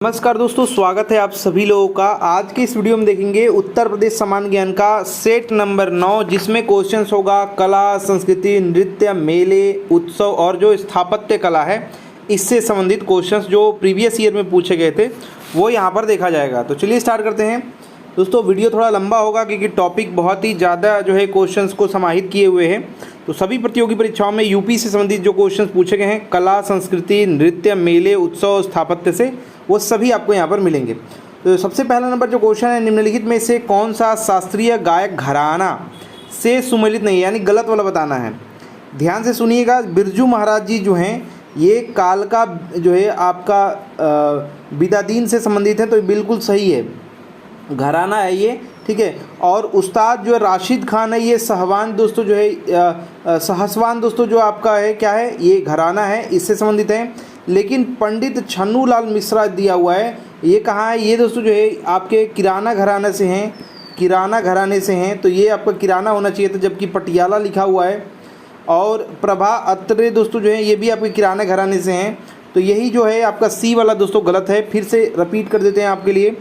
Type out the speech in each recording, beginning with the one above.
नमस्कार दोस्तों, स्वागत है आप सभी लोगों का। आज के इस वीडियो में देखेंगे उत्तर प्रदेश सामान्य ज्ञान का सेट नंबर 9, जिसमें क्वेश्चंस होगा कला, संस्कृति, नृत्य, मेले, उत्सव और जो स्थापत्य कला है इससे संबंधित क्वेश्चंस जो प्रीवियस ईयर में पूछे गए थे वो यहाँ पर देखा जाएगा। तो चलिए स्टार्ट करते हैं दोस्तों। वीडियो थोड़ा लंबा होगा क्योंकि टॉपिक बहुत ही ज़्यादा जो है क्वेश्चंस को समाहित किए हुए हैं। तो सभी प्रतियोगी परीक्षाओं में यूपी से संबंधित जो क्वेश्चंस पूछे गए हैं कला, संस्कृति, नृत्य, मेले, उत्सव, स्थापत्य से, वो सभी आपको यहाँ पर मिलेंगे। तो सबसे पहला नंबर जो क्वेश्चन है, निम्नलिखित में से कौन सा शास्त्रीय गायक घराना से सुमेलित नहीं, यानी गलत वाला बताना है। ध्यान से सुनिएगा। बिरजू महाराज जी जो हैं ये कालका जो है आपका बिदादीन से संबंधित है, तो बिल्कुल सही है, घराना है ये, ठीक है। और उस्ताद जो राशिद खान है ये सहवान दोस्तों जो है सहसवान दोस्तों जो आपका है क्या है, ये घराना है, इससे संबंधित है। लेकिन पंडित छन्नू लाल मिश्रा दिया हुआ है, ये कहाँ है, ये दोस्तों जो है आपके किराना घराने से हैं, किराना घराने से हैं, तो ये आपका किराना होना चाहिए था, जबकि पटियाला लिखा हुआ है। और प्रभा अत्रे दोस्तों जो है ये भी आपके किराना घराने से हैं, तो यही जो है आपका सी वाला दोस्तों गलत है। फिर से रिपीट कर देते हैं आपके लिए।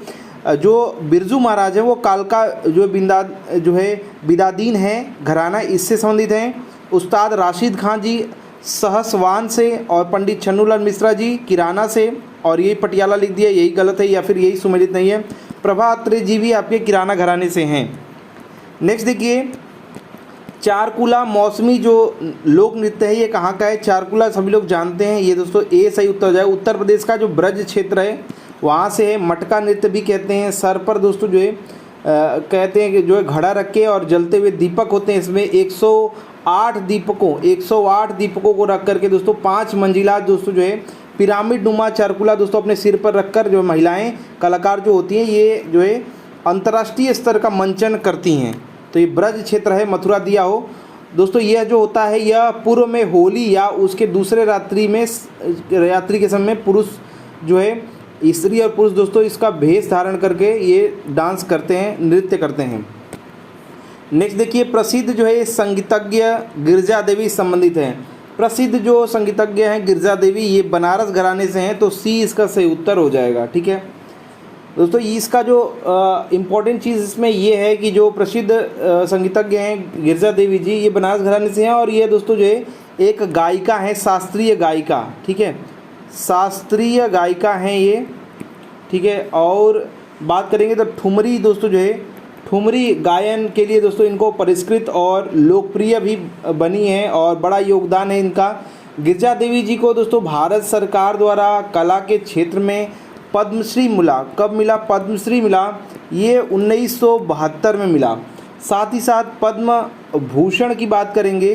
जो बिरजू महाराज है वो कालका जो है बिदादीन है घराना, इससे संबंधित हैं। उस्ताद राशिद खान जी सहसवान से और पंडित छन्नूलाल मिश्रा जी किराना से, और ये पटियाला लिख दिया, यही गलत है या फिर यही सुमेलित नहीं है। प्रभा अत्रे जी भी आपके किराना घराने से हैं। नेक्स्ट देखिए, चारकुला मौसमी जो लोक नृत्य है ये कहाँ का है। चारकुला सभी लोग जानते हैं, ये दोस्तों ए सही उत्तर हो जाए। उत्तर प्रदेश का जो ब्रज क्षेत्र है वहाँ से है। मटका नृत्य भी कहते हैं। सर पर दोस्तों जो है कहते हैं कि जो है घड़ा रख के और जलते हुए दीपक होते हैं, इसमें 108 दीपकों को रख करके दोस्तों 5 मंजिला दोस्तों जो है पिरामिड नुमा चारकुला दोस्तों अपने सिर पर रखकर जो महिलाएं कलाकार जो होती हैं ये जो है अंतर्राष्ट्रीय स्तर का मंचन करती हैं। तो ये ब्रज क्षेत्र है, मथुरा दिया हो दोस्तों। यह जो होता है यह पूर्व में होली या उसके दूसरे रात्रि के समय में पुरुष जो है स्त्री और पुरुष दोस्तों इसका भेष धारण करके ये डांस करते हैं, नृत्य करते हैं। नेक्स्ट देखिए, प्रसिद्ध जो है संगीतज्ञ गिरजा देवी संबंधित हैं। प्रसिद्ध जो संगीतज्ञ हैं गिरजा देवी, ये बनारस घराने से हैं, तो सी इसका सही उत्तर हो जाएगा, ठीक है दोस्तों। इसका जो इम्पोर्टेंट चीज़ इसमें ये है कि जो प्रसिद्ध संगीतज्ञ हैं गिरजा देवी जी, ये बनारस घराने से हैं, और ये दोस्तों जो है एक गायिका है, शास्त्रीय गायिका, ठीक है, शास्त्रीय गायिका हैं ये, ठीक है। और बात करेंगे तो ठुमरी दोस्तों जो है ठुमरी गायन के लिए दोस्तों इनको परिष्कृत और लोकप्रिय भी बनी है और बड़ा योगदान है इनका। गिरजा देवी जी को दोस्तों भारत सरकार द्वारा कला के क्षेत्र में पद्मश्री मिला। कब मिला? पद्मश्री मिला, ये 1972 में मिला। साथ ही साथ पद्म भूषण की बात करेंगे,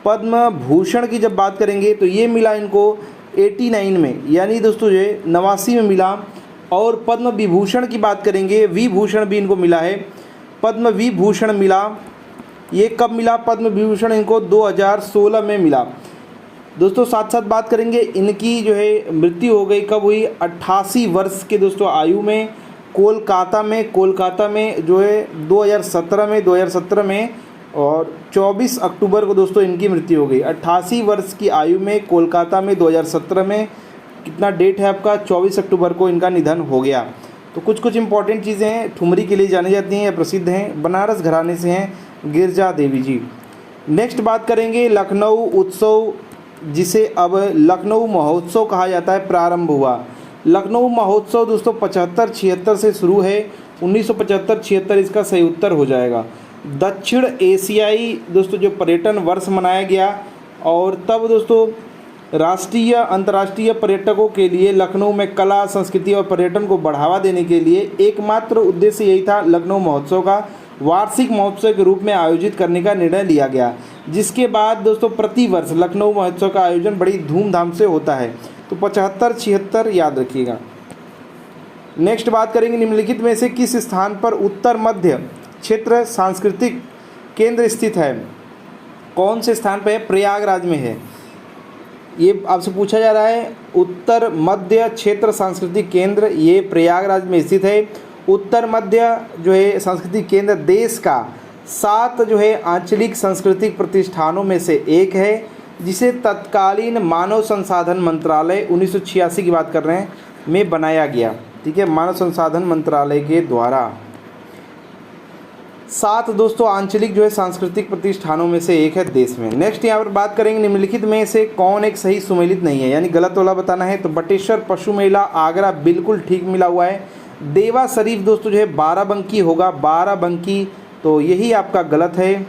पद्म भूषण की जब बात करेंगे तो ये मिला इनको 89 में, यानी दोस्तों जो है 89 में मिला। और पद्म विभूषण की बात करेंगे, विभूषण भी इनको मिला है, पद्म विभूषण मिला। ये कब मिला? पद्म विभूषण इनको 2016 में मिला दोस्तों। साथ साथ बात करेंगे इनकी जो है मृत्यु हो गई, कब हुई? 88 वर्ष के दोस्तों आयु में, कोलकाता में जो है 2017 में, और 24 अक्टूबर को दोस्तों इनकी मृत्यु हो गई। 88 वर्ष की आयु में कोलकाता में 2017 में, कितना डेट है आपका? 24 अक्टूबर को इनका निधन हो गया। तो कुछ इंपॉर्टेंट चीज़ें हैं, ठुमरी के लिए जानी जाती हैं या प्रसिद्ध हैं, बनारस घराने से हैं गिरजा देवी जी। नेक्स्ट बात करेंगे लखनऊ उत्सव, जिसे अब लखनऊ महोत्सव कहा जाता है, प्रारंभ हुआ। लखनऊ महोत्सव दोस्तों 75-76 से शुरू है, 1975-76 इसका सही उत्तर हो जाएगा। दक्षिण एशियाई दोस्तों जो पर्यटन वर्ष मनाया गया, और तब दोस्तों राष्ट्रीय अंतर्राष्ट्रीय पर्यटकों के लिए लखनऊ में कला, संस्कृति और पर्यटन को बढ़ावा देने के लिए एकमात्र उद्देश्य यही था, लखनऊ महोत्सव का वार्षिक महोत्सव के रूप में आयोजित करने का निर्णय लिया गया। जिसके बाद दोस्तों प्रतिवर्ष लखनऊ महोत्सव का आयोजन बड़ी धूमधाम से होता है। तो 75-76 याद रखिएगा। नेक्स्ट बात करेंगे, निम्नलिखित में से किस स्थान पर उत्तर मध्य क्षेत्र सांस्कृतिक केंद्र स्थित है? कौन से स्थान पर है? प्रयागराज में है। ये आपसे पूछा जा रहा है। उत्तर मध्य क्षेत्र सांस्कृतिक केंद्र ये प्रयागराज में स्थित है। उत्तर मध्य जो है सांस्कृतिक केंद्र देश का 7 जो है आंचलिक सांस्कृतिक प्रतिष्ठानों में से एक है, जिसे तत्कालीन मानव संसाधन मंत्रालय 1986 की बात कर रहे हैं, में बनाया गया, ठीक है, मानव संसाधन मंत्रालय के द्वारा। 7 दोस्तों आंचलिक जो है सांस्कृतिक प्रतिष्ठानों में से एक है देश में। नेक्स्ट यहाँ पर बात करेंगे निम्नलिखित में से कौन एक सही सुमेलित नहीं है, यानी गलत वाला बताना है। तो बटेश्वर पशु मेला आगरा बिल्कुल ठीक मिला हुआ है। देवा शरीफ दोस्तों जो है बाराबंकी होगा, बाराबंकी, तो यही आपका गलत है,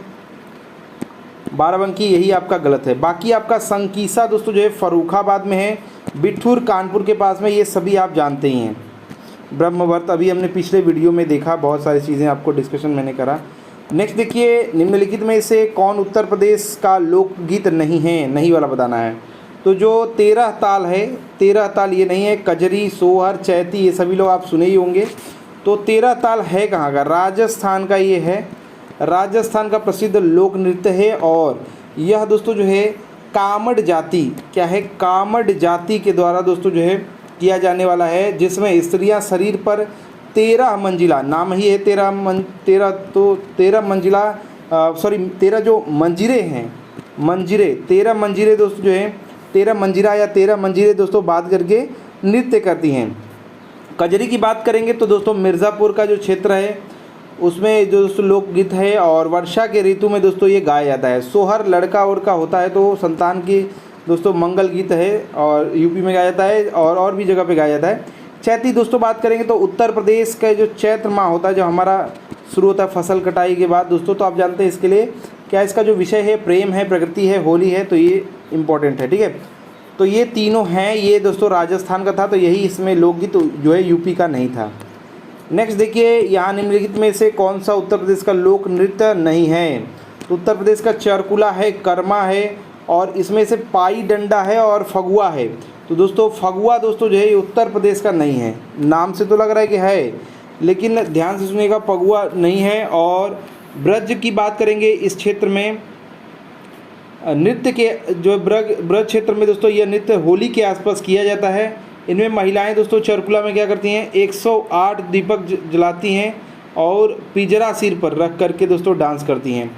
बाराबंकी यही आपका गलत है। बाकी आपका संकीसा दोस्तों जो है फर्रुखाबाद में है, बिठूर कानपुर के पास में, ये सभी आप जानते ही हैं। ब्रह्मवर्त अभी हमने पिछले वीडियो में देखा, बहुत सारी चीज़ें आपको डिस्कशन मैंने करा। नेक्स्ट देखिए निम्नलिखित में से कौन उत्तर प्रदेश का लोकगीत नहीं है, नहीं वाला बताना है। तो जो 13 ताल है, 13 ताल ये नहीं है, कजरी, सोहर, चैती ये सभी लोग आप सुने ही होंगे। तो 13 ताल है कहाँ का, राजस्थान का ये है, राजस्थान का प्रसिद्ध लोक नृत्य है। और यह दोस्तों जो है कामड़ जाति, क्या है, कामड़ जाति के द्वारा दोस्तों जो है किया जाने वाला है, जिसमें स्त्रियां शरीर पर 13 मंजिला, नाम ही है 13 मंजिला, सॉरी 13 जो मंजिरे हैं, मंजिरे 13 मंजिरे दोस्तों जो है 13 मंजिरा या 13 मंजिरे दोस्तों बात करके नृत्य करती हैं। कजरी की बात करेंगे तो दोस्तों मिर्ज़ापुर का जो क्षेत्र है उसमें जो दोस्तों लोकगीत है, और वर्षा के ऋतु में दोस्तों ये गाया जाता है। सोहर लड़का और का होता है तो संतान की दोस्तों मंगल गीत है, और यूपी में गाया जाता है और भी जगह पे गाया जाता है। चैती दोस्तों बात करेंगे तो उत्तर प्रदेश का जो चैत्र माह होता है, जो हमारा शुरू होता है फसल कटाई के बाद दोस्तों, तो आप जानते हैं इसके लिए क्या, इसका जो विषय है प्रेम है, प्रकृति है, होली है, तो ये इम्पोर्टेंट है, ठीक है। तो ये तीनों हैं, ये दोस्तों राजस्थान का था, तो यही इसमें लोकगीत जो है यूपी का नहीं था। नेक्स्ट देखिए यहाँ निम्नलिखित में से कौन सा उत्तर प्रदेश का लोक नृत्य नहीं है। तो उत्तर प्रदेश का चरकुला है, कर्मा है, और इसमें से पाई डंडा है और फगुआ है। तो दोस्तों फगुआ दोस्तों जो है ये उत्तर प्रदेश का नहीं है, नाम से तो लग रहा है कि है, लेकिन ध्यान से सुनिएगा, फगुआ नहीं है। और ब्रज की बात करेंगे, इस क्षेत्र में नृत्य के जो ब्रज क्षेत्र में दोस्तों यह नृत्य होली के आसपास किया जाता है। इनमें महिलाएं दोस्तों चरकुला में क्या करती हैं, 108 दीपक जलाती हैं और पिजरा सिर पर रख करके दोस्तों डांस करती हैं।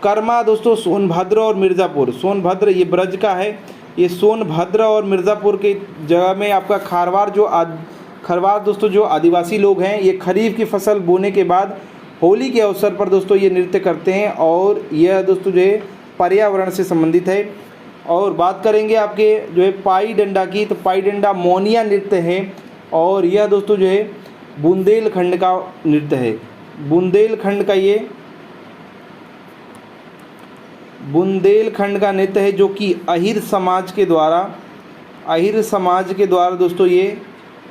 कर्मा दोस्तों सोनभद्र और मिर्ज़ापुर, सोनभद्र ये ब्रज का है, ये सोनभद्र और मिर्ज़ापुर के जगह में आपका खरवार दोस्तों जो आदिवासी लोग हैं, ये खरीफ की फसल बोने के बाद होली के अवसर पर दोस्तों ये नृत्य करते हैं, और यह दोस्तों जो है पर्यावरण से संबंधित है। और बात करेंगे आपके जो है पाई डंडा की, तो पाई डंडा मोनिया नृत्य है, और यह दोस्तों जो है बुंदेलखंड का नृत्य है, बुंदेलखंड का नृत्य है, जो कि अहिर समाज के द्वारा दोस्तों ये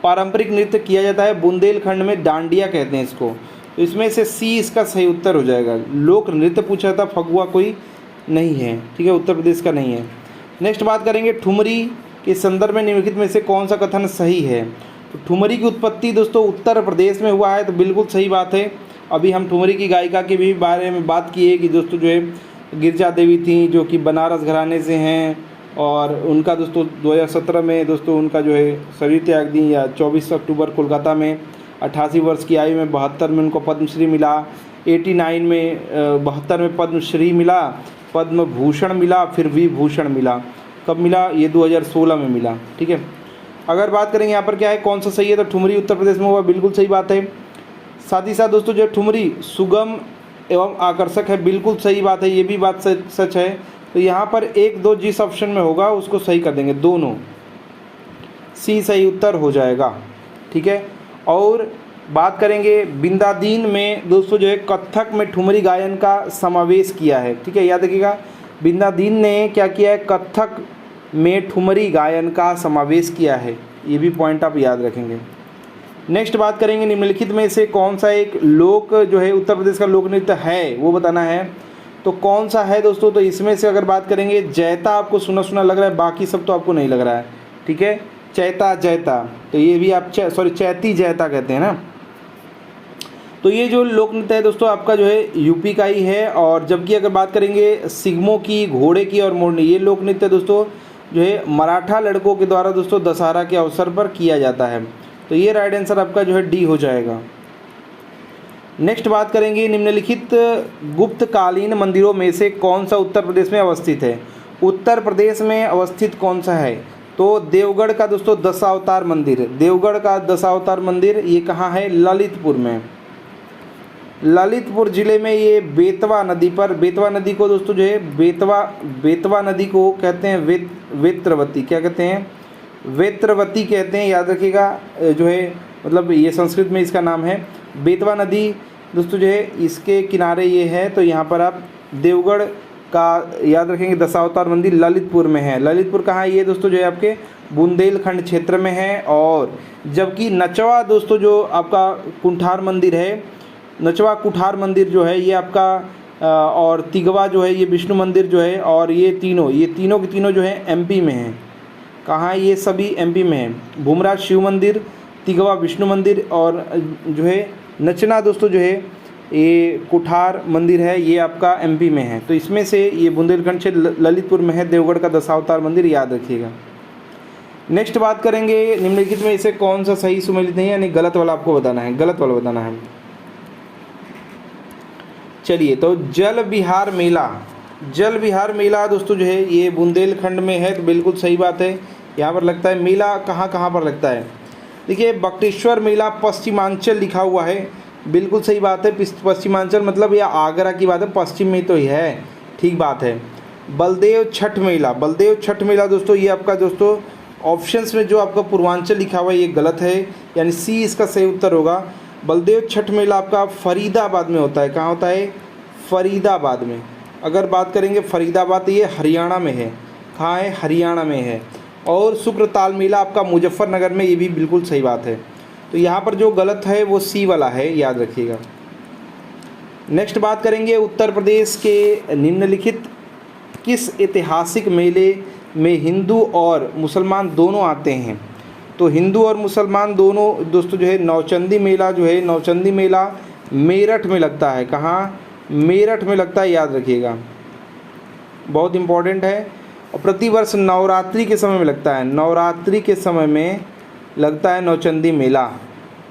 पारंपरिक नृत्य किया जाता है। बुंदेलखंड में डांडिया कहते हैं इसको। तो इसमें से सी इसका सही उत्तर हो जाएगा। लोक नृत्य पूछा था, फगुआ कोई नहीं है, ठीक है, उत्तर प्रदेश का नहीं है। नेक्स्ट बात करेंगे ठुमरी के संदर्भ में निम्नलिखित में से कौन सा कथन सही है। तो ठुमरी की उत्पत्ति दोस्तों उत्तर प्रदेश में हुआ है, तो बिल्कुल सही बात है। अभी हम ठुमरी की गायिका के भी बारे में बात किए कि दोस्तों जो है गिरजा देवी थी, जो कि बनारस घराने से हैं, और उनका दोस्तों 2017 में दोस्तों उनका जो है शरीर त्याग दी, या 24 अक्टूबर कोलकाता में 88 वर्ष की आयु में 72 में उनको पद्मश्री मिला, 89 में 72 में पद्मश्री मिला, पद्म भूषण मिला, फिर विभूषण मिला। कब मिला, ये 2016 में मिला, ठीक है। अगर बात करेंगे यहाँ पर क्या है, कौन सा सही है, तो ठुमरी उत्तर प्रदेश में हुआ, बिल्कुल सही बात है। साथ ही साथ दोस्तों जो ठुमरी सुगम एवं आकर्षक है, बिल्कुल सही बात है, ये भी बात सच है। तो यहाँ पर 1, 2 जिस ऑप्शन में होगा उसको सही कर देंगे, दोनों सी सही उत्तर हो जाएगा, ठीक है। और बात करेंगे बिंदादीन में दोस्तों जो है कत्थक में ठुमरी गायन का समावेश किया है, ठीक है, याद रखिएगा, बिंदादीन ने क्या किया है, कत्थक में ठुमरी गायन का समावेश किया है, ये भी पॉइंट आप याद रखेंगे। नेक्स्ट बात करेंगे निम्नलिखित में से कौन सा एक लोक जो है उत्तर प्रदेश का लोक नृत्य है, वो बताना है। तो कौन सा है दोस्तों, तो इसमें से अगर बात करेंगे, जैता आपको सुना सुना लग रहा है, बाकी सब तो आपको नहीं लग रहा है, ठीक है। चैता जैता, तो ये भी आप चैती जैता कहते हैं ना। तो ये जो लोक नृत्य है दोस्तों आपका जो है यूपी का ही है। और जबकि अगर बात करेंगे सिग्मो की, घोड़े की और मोरनी, ये लोक नृत्य दोस्तों जो है मराठा लड़कों के द्वारा दोस्तों दशहरा के अवसर पर किया जाता है। तो ये राइट आंसर आपका जो है डी हो जाएगा। नेक्स्ट बात करेंगे निम्नलिखित गुप्तकालीन मंदिरों में से कौन सा उत्तर प्रदेश में अवस्थित है। उत्तर प्रदेश में अवस्थित कौन सा है, तो देवगढ़ का दोस्तों दशावतार मंदिर, देवगढ़ का दशावतार मंदिर ये कहाँ है? ललितपुर में। ललितपुर ज़िले में ये बेतवा नदी पर, बेतवा नदी को दोस्तों जो है बेतवा नदी को कहते हैं वेत्रवती, क्या कहते हैं? वेत्रवती कहते हैं, याद रखिएगा। जो है मतलब ये संस्कृत में इसका नाम है बेतवा नदी दोस्तों जो है इसके किनारे ये है। तो यहाँ पर आप देवगढ़ का याद रखेंगे दशावतार मंदिर ललितपुर में है। ललितपुर कहाँ है? ये दोस्तों जो है आपके बुंदेलखंड क्षेत्र में है। और जबकि नचवा दोस्तों जो आपका कुंठार मंदिर है, नचवा कुठार मंदिर जो है ये आपका और तिगवा जो है ये विष्णु मंदिर जो है, और ये तीनों के तीनों जो है एमपी में हैं। कहाँ? ये सभी एमपी में हैं। भूमराज शिव मंदिर, तिगवा विष्णु मंदिर और जो है नचना दोस्तों जो है ये कुठार मंदिर है, ये आपका एमपी में है। तो इसमें से ये बुंदेलखंड क्षेत्र ललितपुर में है देवगढ़ का दशावतार मंदिर, याद रखिएगा। नेक्स्ट बात करेंगे निम्नलिखित में इसे कौन सा सही सुमेलित नहीं है, यानी गलत वाला आपको बताना है, गलत वाला बताना है। चलिए, तो जल विहार मेला दोस्तों जो है ये बुंदेलखंड में है, तो बिल्कुल सही बात है। यहाँ पर लगता है मेला कहाँ पर लगता है? देखिए बक्टेश्वर मेला पश्चिमांचल लिखा हुआ है, बिल्कुल सही बात है। पश्चिमांचल मतलब यह आगरा की बात है, पश्चिम में तो यह है, ठीक बात है। बलदेव छठ मेला दोस्तों ये आपका दोस्तों ऑप्शंस में जो आपका पूर्वांचल लिखा हुआ है ये गलत है, यानी सी इसका सही उत्तर होगा। बलदेव छठ मेला आपका फरीदाबाद में होता है। कहाँ होता है? फरीदाबाद में। अगर बात करेंगे फरीदाबाद ये हरियाणा में है। कहाँ है? हरियाणा में है। और शुक्रताल मेला आपका मुजफ्फरनगर में, ये भी बिल्कुल सही बात है। तो यहाँ पर जो गलत है वो सी वाला है, याद रखिएगा। नेक्स्ट बात करेंगे उत्तर प्रदेश के निम्नलिखित किस ऐतिहासिक मेले में हिंदू और मुसलमान दोनों आते हैं? तो हिंदू और मुसलमान दोनों दोस्तों जो है नौचंदी मेला मेरठ में लगता है। कहाँ? मेरठ में लगता है, याद रखिएगा, बहुत इम्पोर्टेंट है। और प्रतिवर्ष नवरात्रि के समय में लगता है, नवरात्रि के समय में लगता है नौचंदी मेला।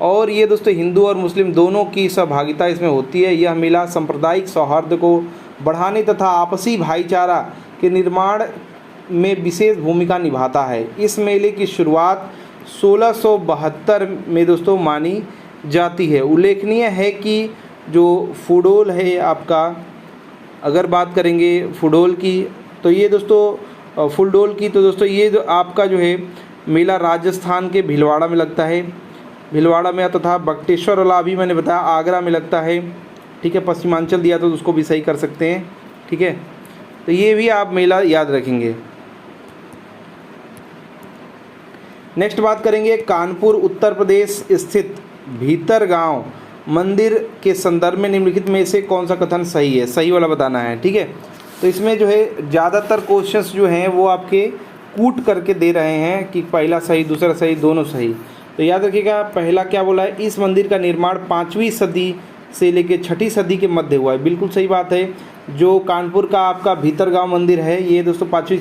और ये दोस्तों हिंदू और मुस्लिम दोनों की सहभागिता इसमें होती है। यह मेला सांप्रदायिक सौहार्द को बढ़ाने तथा आपसी भाईचारा के निर्माण में विशेष भूमिका निभाता है। इस मेले की शुरुआत 1672 में दोस्तों मानी जाती है। उल्लेखनीय है कि जो फुडोल है आपका, अगर बात करेंगे फुडोल की, तो ये दोस्तों फुलडोल की, तो दोस्तों ये जो आपका जो है मेला राजस्थान के भीलवाड़ा में लगता है, भीलवाड़ा में, तथा बक्टेश्वर वाला अभी मैंने बताया आगरा में लगता है। ठीक है, पश्चिमांचल दिया तो उसको भी सही कर सकते हैं। ठीक है, तो ये भी आप मेला याद रखेंगे। नेक्स्ट बात करेंगे कानपुर उत्तर प्रदेश स्थित भीतरगांव मंदिर के संदर्भ में निम्नलिखित में से कौन सा कथन सही है? सही वाला बताना है। ठीक है, तो इसमें जो है ज़्यादातर क्वेश्चंस जो हैं वो आपके कूट करके दे रहे हैं कि पहला सही, दूसरा सही, दोनों सही। तो याद रखिएगा, पहला क्या बोला है? इस मंदिर का निर्माण 5वीं सदी से लेकर 6ठी सदी के मध्य हुआ है। बिल्कुल सही बात है। जो कानपुर का आपका भीतरगांव मंदिर है ये दोस्तों 5वीं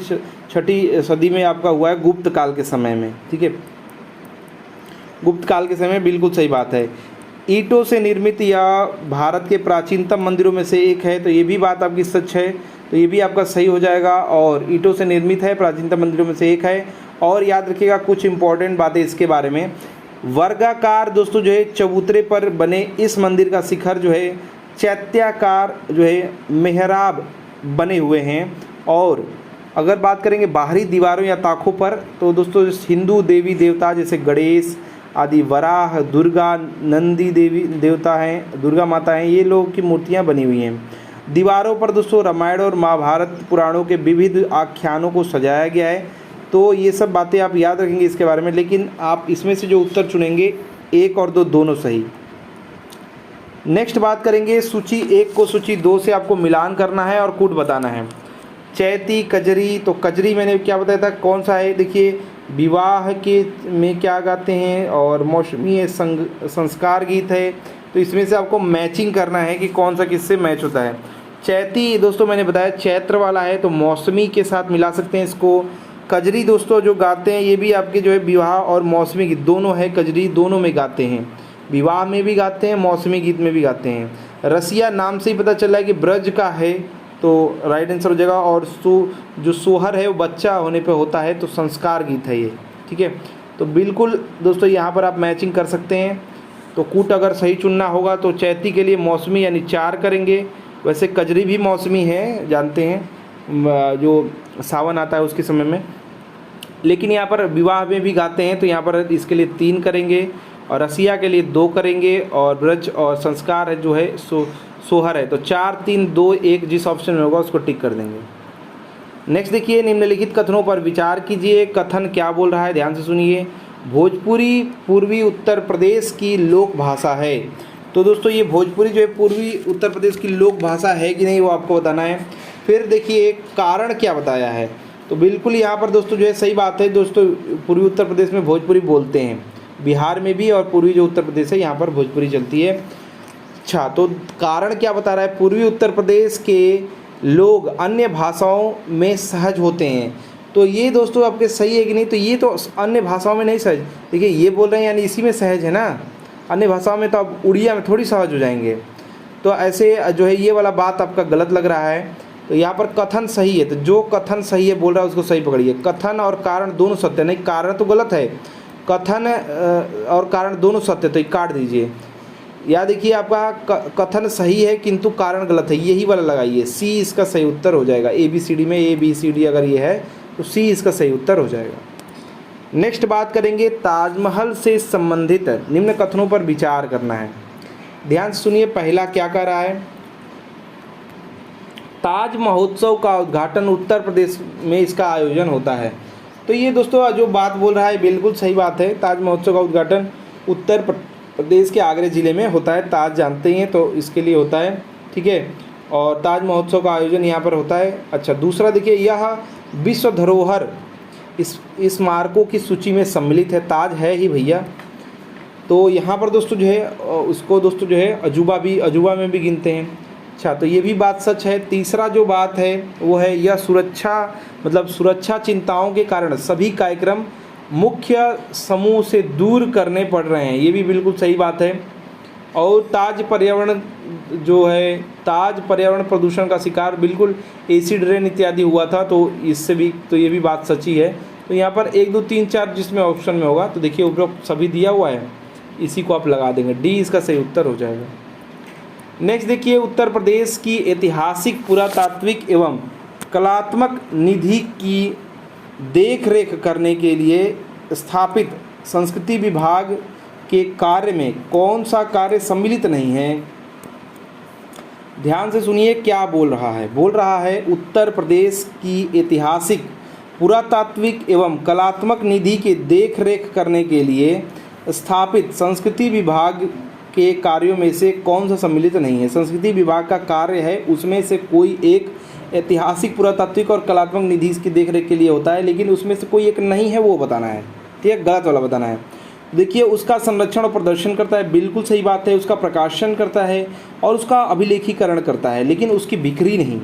6ठी सदी में आपका हुआ है, गुप्त काल के समय में। ठीक है, गुप्त काल के समय में, बिल्कुल सही बात है। ईंटों से निर्मित या भारत के प्राचीनतम मंदिरों में से एक है, तो ये भी बात आपकी सच है, तो ये भी आपका सही हो जाएगा। और ईंटों से निर्मित है, प्राचीनतम मंदिरों में से एक है। और याद रखिएगा कुछ इंपॉर्टेंट बातें इसके बारे में। वर्गाकार दोस्तों जो है चबूतरे पर बने इस मंदिर का शिखर जो है चैत्याकार जो है मेहराब बने हुए हैं। और अगर बात करेंगे बाहरी दीवारों या ताकों पर, तो दोस्तों हिंदू देवी देवता जैसे गणेश आदि, वराह, दुर्गा, नंदी देवी देवता हैं, दुर्गा माता हैं, ये लोग की मूर्तियां बनी हुई हैं। दीवारों पर दोस्तों रामायण और महाभारत पुराणों के विविध आख्यानों को सजाया गया है। तो ये सब बातें आप याद रखेंगे इसके बारे में, लेकिन आप इसमें से जो उत्तर चुनेंगे 1 और 2 दोनों सही। नेक्स्ट बात करेंगे सूची 1 को सूची 2 से आपको मिलान करना है और कूट बताना है। चैती, कजरी, तो कजरी मैंने क्या बताया था कौन सा है? देखिए, विवाह के में क्या गाते हैं, और मौसमी संस्कार गीत है। तो इसमें से आपको मैचिंग करना है कि कौन सा किससे मैच होता है। चैती दोस्तों मैंने बताया चैत्र वाला है, तो मौसमी के साथ मिला सकते हैं इसको। कजरी दोस्तों जो गाते हैं ये भी आपके जो है विवाह और मौसमी गीत दोनों है, कजरी दोनों में गाते हैं, विवाह में भी गाते हैं, मौसमी गीत में भी गाते हैं। रसिया नाम से ही पता चला है कि ब्रज का है, तो राइट आंसर हो जाएगा। और जो सोहर है वो बच्चा होने पे होता है, तो संस्कार गीत है ये, ठीक है। तो बिल्कुल दोस्तों यहाँ पर आप मैचिंग कर सकते हैं। तो कूट अगर सही चुनना होगा तो चैती के लिए मौसमी यानी 4 करेंगे। वैसे कजरी भी मौसमी है, जानते हैं, जो सावन आता है उसके समय में, लेकिन यहाँ पर विवाह में भी गाते हैं, तो यहाँ पर इसके लिए 3 करेंगे। और रसिया के लिए 2 करेंगे। और ब्रज और संस्कार है जो है सोहर है, तो 4 3 2 1 जिस ऑप्शन में होगा उसको टिक कर देंगे। नेक्स्ट देखिए, निम्नलिखित कथनों पर विचार कीजिए। कथन क्या बोल रहा है, ध्यान से सुनिए। भोजपुरी पूर्वी उत्तर प्रदेश की लोक भाषा है। तो दोस्तों ये भोजपुरी जो है पूर्वी उत्तर प्रदेश की लोक भाषा है कि नहीं, वो आपको बताना है। फिर देखिए कारण क्या बताया है, तो बिल्कुल यहाँ पर दोस्तों जो है सही बात है दोस्तों, पूर्वी उत्तर प्रदेश में भोजपुरी बोलते हैं, बिहार में भी, और पूर्वी जो उत्तर प्रदेश है यहाँ पर भोजपुरी चलती है। अच्छा, तो कारण क्या बता रहा है, पूर्वी उत्तर प्रदेश के लोग अन्य भाषाओं में सहज होते हैं। तो ये दोस्तों आपके सही है कि नहीं, तो ये तो अन्य भाषाओं में नहीं सहज, देखिए ये बोल रहे हैं यानी इसी में सहज है ना, अन्य भाषाओं में तो अब उड़िया में थोड़ी सहज हो जाएंगे। तो ऐसे जो है ये वाला बात आपका गलत लग रहा है। तो यहाँ पर कथन सही है, तो जो कथन सही है बोल रहा है उसको सही पकड़िए। कथन और कारण दोनों सत्य, नहीं कारण तो गलत है, कथन और कारण दोनों सत्य, तो ये काट दीजिए। या देखिए आपका कथन सही है किंतु कारण गलत है, यही वाला लगाइए, सी इसका सही उत्तर हो जाएगा। ABCD में ABCD अगर ये है तो सी इसका सही उत्तर हो जाएगा। नेक्स्ट बात करेंगे, ताजमहल से संबंधित निम्न कथनों पर विचार करना है। ध्यान से सुनिए, पहला क्या कह रहा है, ताज महोत्सव का उद्घाटन उत्तर प्रदेश में इसका आयोजन होता है। तो ये दोस्तों जो बात बोल रहा है बिल्कुल सही बात है, ताज महोत्सव का उद्घाटन उत्तर प्रदेश के आगरा ज़िले में होता है। ताज जानते हैं तो इसके लिए होता है, ठीक है। और ताज महोत्सव का आयोजन यहाँ पर होता है। अच्छा, दूसरा देखिए, यह विश्व धरोहर इस स्मारकों की सूची में सम्मिलित है। ताज है ही भैया, तो यहाँ पर दोस्तों जो है उसको दोस्तों जो है अजूबा में भी गिनते हैं। अच्छा, तो ये भी बात सच है। तीसरा जो बात है वो है, यह सुरक्षा चिंताओं के कारण सभी कार्यक्रम मुख्य समूह से दूर करने पड़ रहे हैं, ये भी बिल्कुल सही बात है। और ताज पर्यावरण प्रदूषण का शिकार बिल्कुल एसिड रेन इत्यादि हुआ था, तो इससे भी तो ये भी बात सच्ची है। तो यहाँ पर 1 2 3 4 जिसमें ऑप्शन में होगा, तो देखिए उपरोक्त सभी दिया हुआ है, इसी को आप लगा देंगे, डी इसका सही उत्तर हो जाएगा। नेक्स्ट देखिए, उत्तर प्रदेश की ऐतिहासिक, पुरातात्विक एवं कलात्मक निधि की देखरेख करने के लिए स्थापित संस्कृति विभाग के कार्य में कौन सा कार्य सम्मिलित नहीं है। ध्यान से सुनिए क्या बोल रहा है, बोल रहा है उत्तर प्रदेश की ऐतिहासिक, पुरातात्विक एवं कलात्मक निधि की देखरेख करने के लिए स्थापित संस्कृति विभाग के कार्यों में से कौन सा सम्मिलित नहीं है। संस्कृति विभाग का कार्य है, उसमें से कोई एक ऐतिहासिक, पुरातात्विक और कलात्मक निधि की देखरेख के लिए होता है, लेकिन उसमें से कोई एक नहीं है, वो बताना है, ठीक है, गलत वाला बताना है। देखिए, उसका संरक्षण और प्रदर्शन करता है, बिल्कुल सही बात है, उसका प्रकाशन करता है और उसका अभिलेखीकरण करता है, लेकिन उसकी बिक्री नहीं।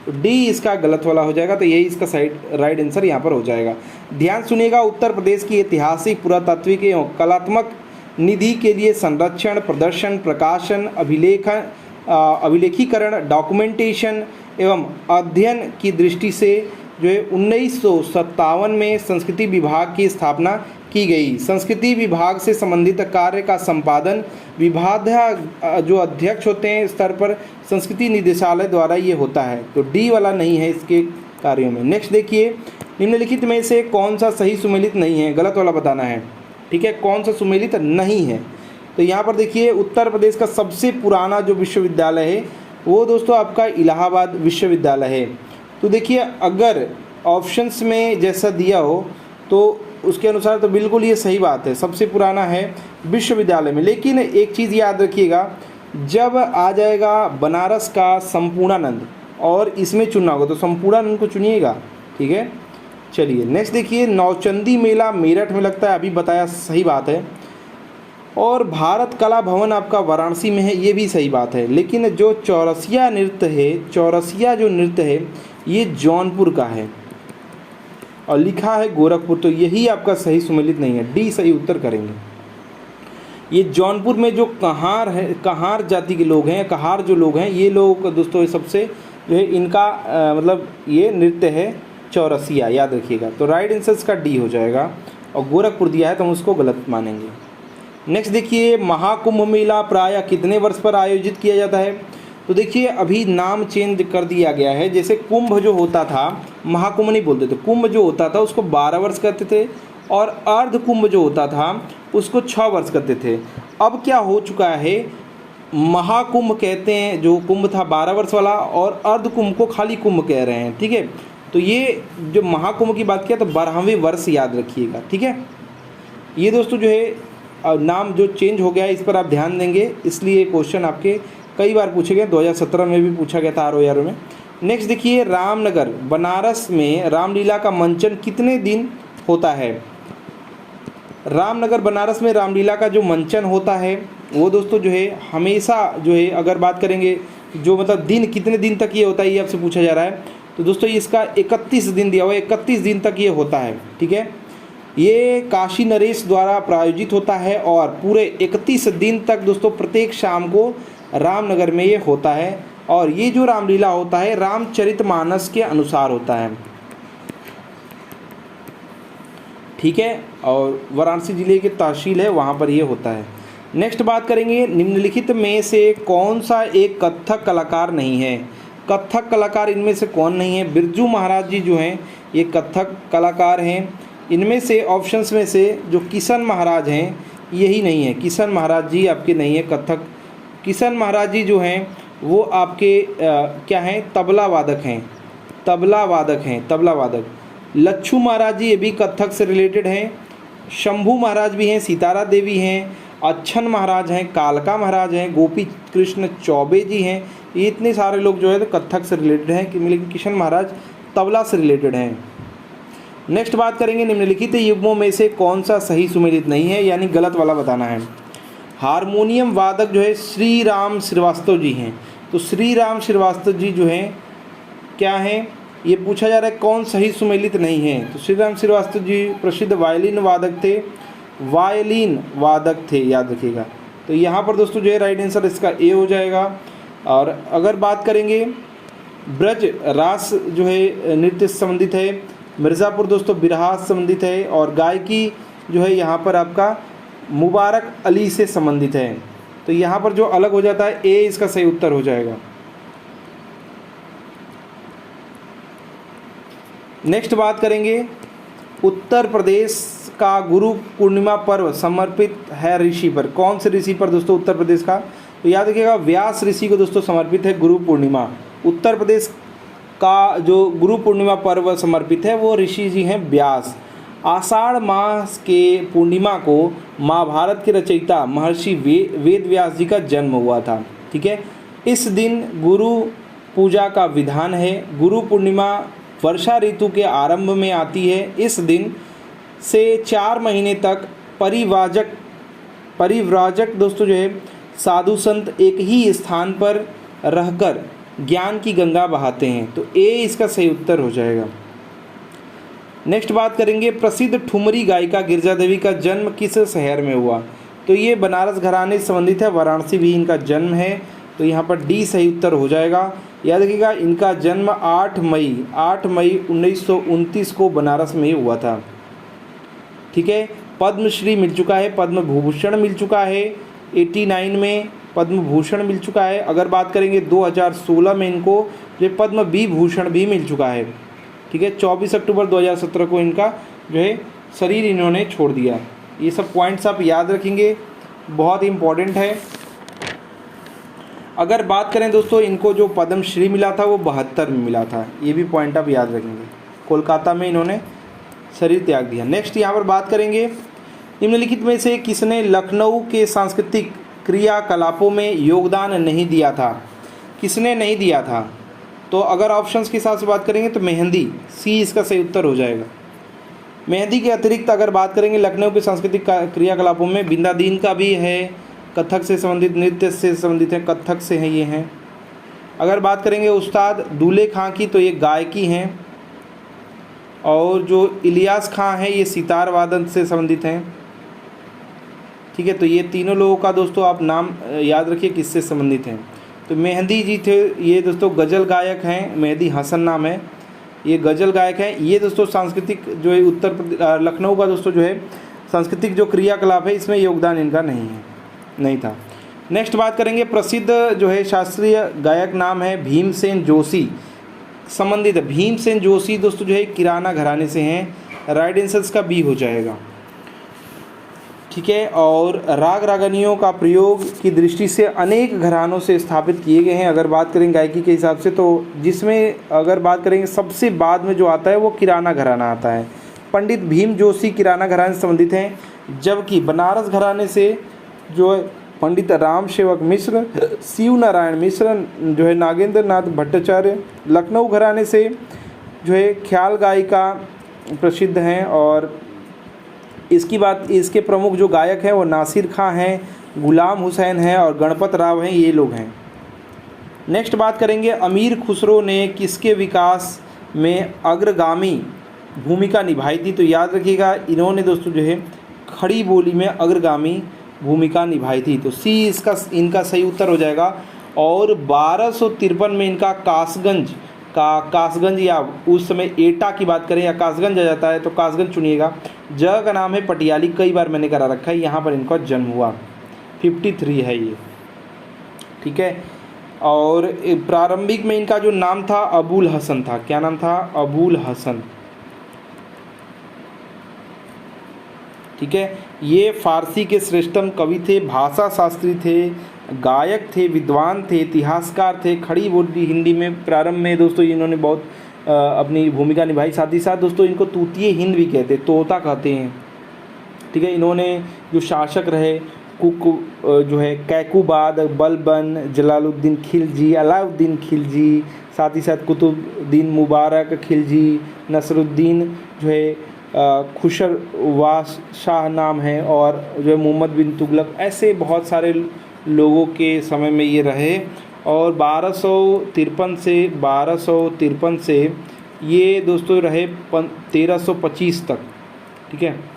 तो डी इसका गलत वाला हो जाएगा, तो यही इसका राइट आंसर यहाँ पर हो जाएगा। ध्यान सुनिएगा, उत्तर प्रदेश की ऐतिहासिक, पुरातात्विक एवं कलात्मक निधि के लिए संरक्षण, प्रदर्शन, प्रकाशन, अभिलेखीकरण, डॉक्यूमेंटेशन एवं अध्ययन की दृष्टि से जो है 1957 में संस्कृति विभाग की स्थापना की गई। संस्कृति विभाग से संबंधित कार्य का संपादन विभाग जो अध्यक्ष होते हैं स्तर पर संस्कृति निदेशालय द्वारा ये होता है, तो डी वाला नहीं है इसके कार्यों में। नेक्स्ट देखिए, निम्नलिखित में से कौन सा सही सुमेलित नहीं है, गलत वाला बताना है, ठीक है, कौन सा सुमेलित नहीं है। तो यहाँ पर देखिए, उत्तर प्रदेश का सबसे पुराना जो विश्वविद्यालय है वो दोस्तों आपका इलाहाबाद विश्वविद्यालय है। तो देखिए, अगर ऑप्शंस में जैसा दिया हो तो उसके अनुसार तो बिल्कुल ये सही बात है, सबसे पुराना है विश्वविद्यालय में। लेकिन एक चीज़ याद रखिएगा, जब आ जाएगा बनारस का संपूर्णानंद और इसमें चुनना होगा तो संपूर्णानंद को चुनिएगा, ठीक है। चलिए नेक्स्ट देखिए, नौचंदी मेला मेरठ में लगता है, अभी बताया, सही बात है। और भारत कला भवन आपका वाराणसी में है, ये भी सही बात है। लेकिन जो चौरसिया नृत्य है, चौरसिया जो नृत्य है ये जौनपुर का है और लिखा है गोरखपुर, तो यही आपका सही सुमेलित नहीं है, डी सही उत्तर करेंगे। ये जौनपुर में जो कहार है, कहार जाति के लोग हैं, कहार जो लोग हैं, ये लोग दोस्तों सबसे जो है इनका मतलब ये नृत्य है चौरसिया, याद रखिएगा। तो राइट आंसर इसका डी हो जाएगा, और गोरखपुर दिया है तो हम उसको गलत मानेंगे। नेक्स्ट देखिए, महाकुंभ मेला प्रायः कितने वर्ष पर आयोजित किया जाता है? तो देखिए अभी नाम चेंज कर दिया गया है। जैसे कुंभ जो होता था, महाकुंभ नहीं बोलते थे, कुंभ जो होता था उसको 12 वर्ष करते थे, और अर्ध कुंभ जो होता था उसको 6 वर्ष करते थे। अब क्या हो चुका है, महाकुंभ कहते हैं जो कुंभ था 12 वर्ष वाला, और अर्ध कुंभ को खाली कुंभ कह रहे हैं, ठीक है। तो ये जो महाकुंभ की बात किया तो 12वें वर्ष याद रखिएगा, ठीक है। ये दोस्तों जो है नाम जो चेंज हो गया है इस पर आप ध्यान देंगे, इसलिए क्वेश्चन आपके कई बार पूछे गए, 2017 में भी पूछा गया था ROR में। नेक्स्ट देखिए, रामनगर बनारस में रामलीला का मंचन कितने दिन होता है? रामनगर बनारस में रामलीला का जो मंचन होता है वो दोस्तों जो है हमेशा जो है, अगर बात करेंगे जो मतलब दिन कितने दिन तक ये होता है ये आपसे पूछा जा रहा है, तो दोस्तों इसका 31 दिन दिया हुआ है, 31 दिन तक ये होता है, ठीक है। ये काशी नरेश द्वारा प्रायोजित होता है, और पूरे 31 दिन तक दोस्तों प्रत्येक शाम को रामनगर में ये होता है। और ये जो रामलीला होता है रामचरितमानस के अनुसार होता है, ठीक है। और वाराणसी जिले की तहसील है वहाँ पर ये होता है। नेक्स्ट बात करेंगे, निम्नलिखित में से कौन सा एक कथक कलाकार नहीं है? कथक कलाकार इनमें से कौन नहीं है? बिरजू महाराज जी जो हैं ये कथक कलाकार हैं। इनमें से ऑप्शंस में से जो किशन महाराज हैं यही नहीं है, किशन महाराज जी आपके नहीं है कथक। किशन महाराज जी जो हैं वो आपके क्या हैं, तबला वादक हैं, तबला वादक हैं, तबला वादक। लच्छू महाराज जी ये भी कथक से रिलेटेड हैं। शंभू महाराज भी हैं, सितारा देवी हैं, अच्छन महाराज हैं, कालका महाराज हैं, गोपी कृष्ण चौबे जी हैं। ये इतने सारे लोग जो है तो कथक से रिलेटेड हैं, लेकिन किशन महाराज तबला से रिलेटेड हैं। नेक्स्ट बात करेंगे, निम्नलिखित युग्मों में से कौन सा सही सुमेलित नहीं है, यानी गलत वाला बताना है। हारमोनियम वादक जो है श्री राम श्रीवास्तव जी हैं। तो श्री राम श्रीवास्तव जी जो हैं क्या हैं, ये पूछा जा रहा है कौन सही सुमेलित नहीं है। तो श्री राम श्रीवास्तव जी प्रसिद्ध वायलिन वादक थे, वायलिन वादक थे, याद रखिएगा। तो यहाँ पर दोस्तों जो है राइट आंसर इसका ए हो जाएगा। और अगर बात करेंगे ब्रज रास जो है नृत्य से संबंधित है, मिर्ज़ापुर दोस्तों बिरहा से संबंधित है, और गायकी जो है यहाँ पर आपका मुबारक अली से संबंधित है। तो यहाँ पर जो अलग हो जाता है ए इसका सही उत्तर हो जाएगा। नेक्स्ट बात करेंगे, उत्तर प्रदेश का गुरु पूर्णिमा पर्व समर्पित है ऋषि पर? कौन से ऋषि पर दोस्तों उत्तर प्रदेश का? तो याद रखिएगा व्यास ऋषि को दोस्तों समर्पित है गुरु पूर्णिमा। उत्तर प्रदेश का जो गुरु पूर्णिमा पर्व समर्पित है वो ऋषि जी हैं व्यास। आषाढ़ मास के पूर्णिमा को महाभारत के रचयिता महर्षि वेद व्यास जी का जन्म हुआ था, ठीक है। इस दिन गुरु पूजा का विधान है। गुरु पूर्णिमा वर्षा ऋतु के आरंभ में आती है। इस दिन से 4 महीने तक परिव्राजक दोस्तों जो है साधु संत एक ही स्थान पर रहकर ज्ञान की गंगा बहाते हैं। तो ए इसका सही उत्तर हो जाएगा। नेक्स्ट बात करेंगे, प्रसिद्ध ठुमरी गायिका गिरजा देवी का जन्म किस शहर में हुआ? तो ये बनारस घराने से संबंधित है, वाराणसी भी इनका जन्म है। तो यहाँ पर डी सही उत्तर हो जाएगा। याद रखिएगा इनका जन्म 8 मई 1929 को बनारस में हुआ था, ठीक है। पद्मश्री मिल चुका है, पद्म भूषण मिल चुका है, 89 में पद्म भूषण मिल चुका है। अगर बात करेंगे 2016 में इनको जो पद्म विभूषण भी मिल चुका है, ठीक है। 24 अक्टूबर 2017 को इनका जो है शरीर इन्होंने छोड़ दिया। ये सब पॉइंट्स आप याद रखेंगे, बहुत ही इम्पोर्टेंट है। अगर बात करें दोस्तों इनको जो पद्मश्री मिला था वो 72 में मिला था, ये भी पॉइंट आप याद रखेंगे। कोलकाता में इन्होंने शरीर त्याग दिया। नेक्स्ट यहाँ पर बात करेंगे, निम्नलिखित में से किसने लखनऊ के सांस्कृतिक क्रियाकलापों में योगदान नहीं दिया था? किसने नहीं दिया था? तो अगर ऑप्शंस के हिसाब से बात करेंगे तो मेहंदी, सी इसका सही उत्तर हो जाएगा। मेहंदी के अतिरिक्त अगर बात करेंगे लखनऊ के सांस्कृतिक क्रियाकलापों में बिंदादीन का भी है, कथक से संबंधित, नृत्य से संबंधित है, कथक से हैं ये हैं। अगर बात करेंगे उस्ताद दूल्हे खां की तो ये गायकी हैं, और जो इलियास खां है ये सितार वादन से संबंधित हैं, ठीक है। तो ये तीनों लोगों का दोस्तों आप नाम याद रखिए किससे संबंधित हैं। तो मेहंदी जी थे ये दोस्तों गज़ल गायक हैं, मेहंदी हसन नाम है, ये गज़ल गायक हैं। ये दोस्तों सांस्कृतिक जो है उत्तर प्रदेश लखनऊ का दोस्तों जो है सांस्कृतिक जो क्रियाकलाप है इसमें योगदान इनका नहीं था। नेक्स्ट बात करेंगे, प्रसिद्ध जो है शास्त्रीय गायक नाम है भीमसेन जोशी, संबंधित है भीमसेन जोशी दोस्तों जो है किराना घराने से हैं, राइट आंसर का बी हो जाएगा, ठीक है। और राग रागनियों का प्रयोग की दृष्टि से अनेक घरानों से स्थापित किए गए हैं। अगर बात करें गायकी के हिसाब से तो जिसमें अगर बात करेंगे सबसे बाद में जो आता है वो किराना घराना आता है। पंडित भीम जोशी किराना घराने से संबंधित हैं, जबकि बनारस घराने से जो है पंडित राम सेवक मिश्र, शिव नारायण मिश्र जो है नागेंद्र नाथ भट्टाचार्य, लखनऊ घराने से जो है ख्याल गायिका प्रसिद्ध हैं। और इसके प्रमुख जो गायक हैं वो नासिर खां हैं, गुलाम हुसैन हैं और गणपत राव हैं, ये लोग हैं। नेक्स्ट बात करेंगे, अमीर खुसरो ने किसके विकास में अग्रगामी भूमिका निभाई थी? तो याद रखिएगा इन्होंने दोस्तों जो है खड़ी बोली में अग्रगामी भूमिका निभाई थी, तो सी इनका सही उत्तर हो जाएगा। और 1253 में इनका कासगंज या उस समय एटा की बात करें या कासगंज आ जाता है तो कासगंज चुनिएगा, जगह का नाम है पटियाली, कई बार मैंने करा रखा है, यहाँ पर इनका जन्म हुआ, 53 है ये, ठीक है। और प्रारंभिक में इनका जो नाम था अबुल हसन था, क्या नाम था? अबुल हसन, ठीक है। ये फारसी के श्रेष्ठतम कवि थे, भाषा शास्त्री थे, गायक थे, विद्वान थे, इतिहासकार थे, खड़ी बोली हिंदी में प्रारंभ में दोस्तों इन्होंने बहुत अपनी भूमिका निभाई। साथ ही साथ दोस्तों इनको तूतीय हिंद भी कहते, तोता कहते हैं, ठीक है। इन्होंने जो शासक रहे जो है कैकुबाद, बलबन, जलालुद्दीन खिलजी, अलाउद्दीन खिलजी, साथ ही साथ कुतुबुद्दीन मुबारक खिलजी, नसरुद्दीन जो है खुशरवास शाह नाम है, और जो है मोहम्मद बिन तुगलक, ऐसे बहुत सारे लोगों के समय में ये रहे। और 1253 से ये दोस्तों रहे 1325 तक, ठीक है।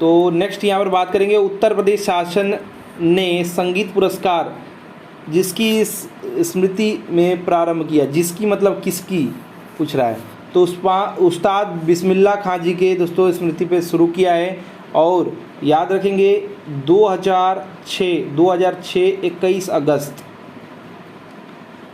तो नेक्स्ट यहाँ पर बात करेंगे, उत्तर प्रदेश शासन ने संगीत पुरस्कार जिसकी स्मृति में प्रारंभ किया, जिसकी मतलब किसकी पूछ रहा है, तो उस्ताद बिस्मिल्लाह खां जी के दोस्तों स्मृति पे शुरू किया है। और याद रखेंगे 2006 21 अगस्त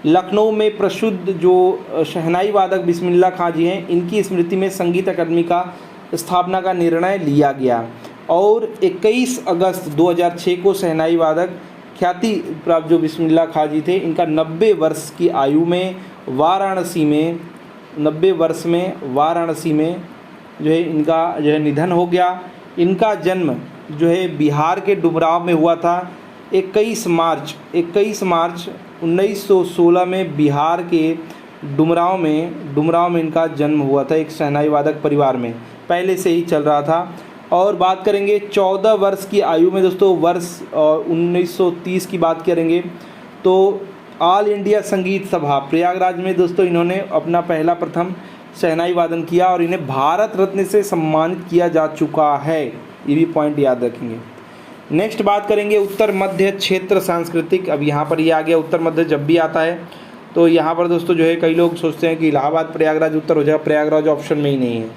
लखनऊ में प्रसिद्ध जो शहनाई वादक बिस्मिल्लाह खां जी हैं, इनकी स्मृति में संगीत अकादमी का स्थापना का निर्णय लिया गया। और 21 अगस्त 2006 को शहनाई वादक ख्याति प्राप्त जो बिस्मिल्लाह खां जी थे, इनका 90 वर्ष की आयु में वाराणसी में 90 वर्ष में वाराणसी में जो है इनका जो है निधन हो गया। इनका जन्म जो है बिहार के डुमराव में हुआ था 21 मार्च 1916 में बिहार के डुमराव में इनका जन्म हुआ था, एक शहनाई वादक परिवार में, पहले से ही चल रहा था। और बात करेंगे 14 वर्ष की आयु में दोस्तों वर्ष 1930 की बात करेंगे तो ऑल इंडिया संगीत सभा प्रयागराज में दोस्तों इन्होंने अपना पहला प्रथम शहनाई वादन किया और इन्हें भारत रत्न से सम्मानित किया जा चुका है, ये भी पॉइंट याद रखेंगे। नेक्स्ट बात करेंगे उत्तर मध्य क्षेत्र सांस्कृतिक। अब यहाँ पर ये आ गया, उत्तर मध्य जब भी आता है तो यहाँ पर दोस्तों जो है कई लोग सोचते हैं कि इलाहाबाद प्रयागराज उत्तर हो जाएगा, प्रयागराज ऑप्शन में ही नहीं है।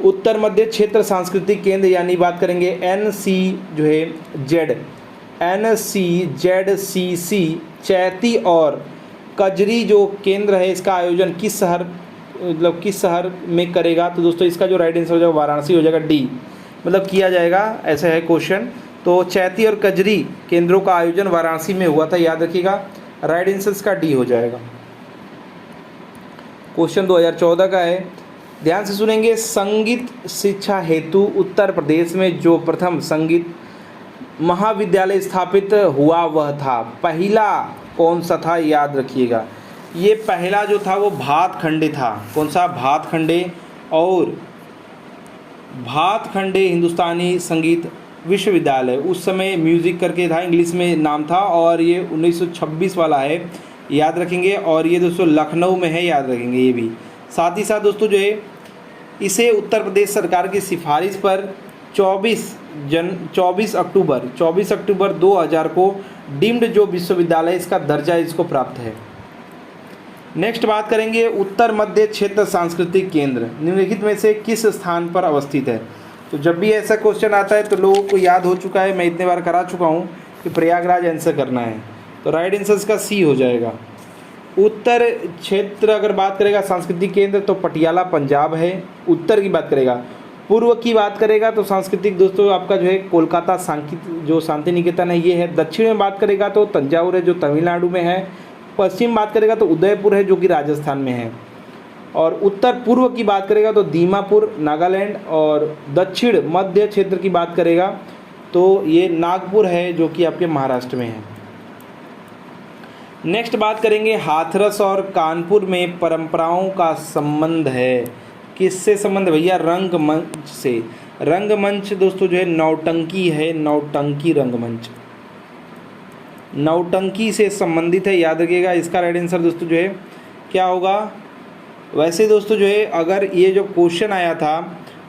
उत्तर मध्य क्षेत्र सांस्कृतिक केंद्र यानी बात करेंगे NCZCC चैती और कजरी जो केंद्र है, इसका आयोजन किस शहर में करेगा? तो दोस्तों इसका जो राइट आंसर हो जाएगा वाराणसी हो जाएगा, डी, मतलब किया जाएगा, ऐसा है क्वेश्चन। तो चैती और कजरी केंद्रों का आयोजन वाराणसी में हुआ था, याद रखिएगा, राइट आंसर का डी हो जाएगा। क्वेश्चन 2014 का है, ध्यान से सुनेंगे। संगीत शिक्षा हेतु उत्तर प्रदेश में जो प्रथम संगीत महाविद्यालय स्थापित हुआ वह था, पहला कौन सा था? याद रखिएगा, ये पहला जो था वो भातखंडे था। कौन सा? भातखंडे। और भातखंडे हिंदुस्तानी संगीत विश्वविद्यालय उस समय म्यूज़िक करके था, इंग्लिश में नाम था, और ये 1926 वाला है, याद रखेंगे। और ये दोस्तों लखनऊ में है, याद रखेंगे ये भी। साथ ही साथ दोस्तों जो है इसे उत्तर प्रदेश सरकार की सिफारिश पर 24 अक्टूबर 2000 को डीम्ड जो विश्वविद्यालय इसका दर्जा इसको प्राप्त है। नेक्स्ट बात करेंगे उत्तर मध्य क्षेत्र सांस्कृतिक केंद्र निम्नलिखित में से किस स्थान पर अवस्थित है। तो जब भी ऐसा क्वेश्चन आता है तो लोगों को याद हो चुका है, मैं इतने बार करा चुका हूँ कि प्रयागराज आंसर करना है, तो राइट आंसर इसका सी हो जाएगा। उत्तर क्षेत्र अगर बात करेगा सांस्कृतिक केंद्र तो पटियाला पंजाब है, उत्तर की बात करेगा। पूर्व की बात करेगा तो सांस्कृतिक दोस्तों आपका जो है कोलकाता जो शांति निकेतन है ये है। दक्षिण में बात करेगा तो तंजावुर है जो तमिलनाडु में है। पश्चिम बात करेगा तो उदयपुर है जो कि राजस्थान में है। और उत्तर पूर्व की बात करेगा तो दीमापुर नागालैंड, और दक्षिण मध्य क्षेत्र की बात करेगा तो ये नागपुर है जो कि आपके महाराष्ट्र में है। नेक्स्ट बात करेंगे हाथरस और कानपुर में परंपराओं का संबंध है। किससे संबंध है भैया? रंगमंच से। रंगमंच दोस्तों जो है नौटंकी है, नौटंकी रंगमंच नौटंकी से संबंधित है, याद रखिएगा। इसका राइट आंसर दोस्तों जो है क्या होगा? वैसे दोस्तों जो है अगर ये जो क्वेश्चन आया था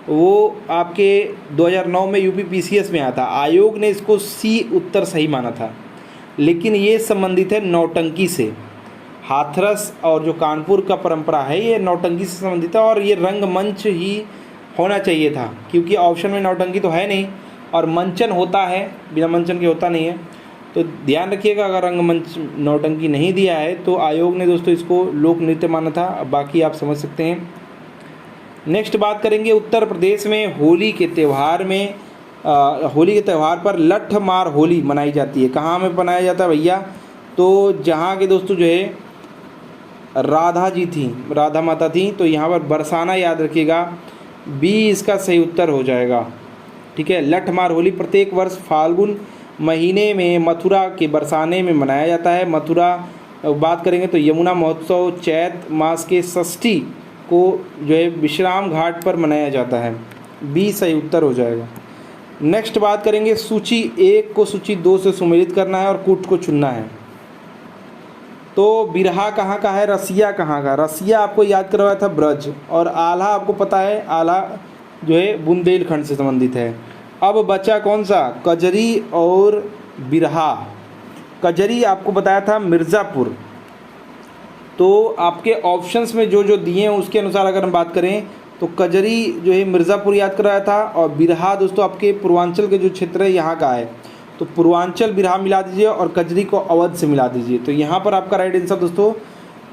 वो आपके 2009 में यूपी पीसीएस में आया था, आयोग ने इसको सी उत्तर सही माना था, लेकिन ये संबंधित है नौटंकी से। हाथरस और जो कानपुर का परंपरा है ये नौटंकी से संबंधित है, और ये रंगमंच ही होना चाहिए था क्योंकि ऑप्शन में नौटंकी तो है नहीं और मंचन होता है, बिना मंचन के होता नहीं है। तो ध्यान रखिएगा, अगर रंगमंच नौटंकी नहीं दिया है तो आयोग ने दोस्तों इसको लोक नृत्य माना था। बाकी आप समझ सकते हैं। नेक्स्ट बात करेंगे उत्तर प्रदेश में होली के त्यौहार पर लठ मार होली मनाई जाती है। कहाँ में मनाया जाता है भैया? तो जहाँ के दोस्तों जो है राधा माता थी, तो यहाँ पर बरसाना याद रखिएगा, बी इसका सही उत्तर हो जाएगा। ठीक है, लठ मार होली प्रत्येक वर्ष फाल्गुन महीने में मथुरा के बरसाने में मनाया जाता है। मथुरा बात करेंगे तो यमुना महोत्सव चैत मास के षष्ठी को जो है विश्राम घाट पर मनाया जाता है। बी सही उत्तर हो जाएगा। नेक्स्ट बात करेंगे सूची 1 को सूची 2 से सुमेलित करना है और कूट को चुनना है। तो बिरहा कहाँ का है, रसिया कहाँ का? रसिया आपको याद करवाया था ब्रज, और आल्हा आपको पता है आल्हा जो है बुंदेलखंड से संबंधित है। अब बचा कौन सा? कजरी और बिरहा। कजरी आपको बताया था मिर्ज़ापुर। तो आपके ऑप्शंस में जो जो दिए हैं उसके अनुसार अगर हम बात करें तो कजरी जो है मिर्ज़ापुर याद कराया था, और बिरहा दोस्तों आपके पूर्वांचल के जो क्षेत्र है यहाँ का है, तो पूर्वांचल बिरहा मिला दीजिए और कजरी को अवध से मिला दीजिए। तो यहाँ पर आपका राइट आंसर दोस्तों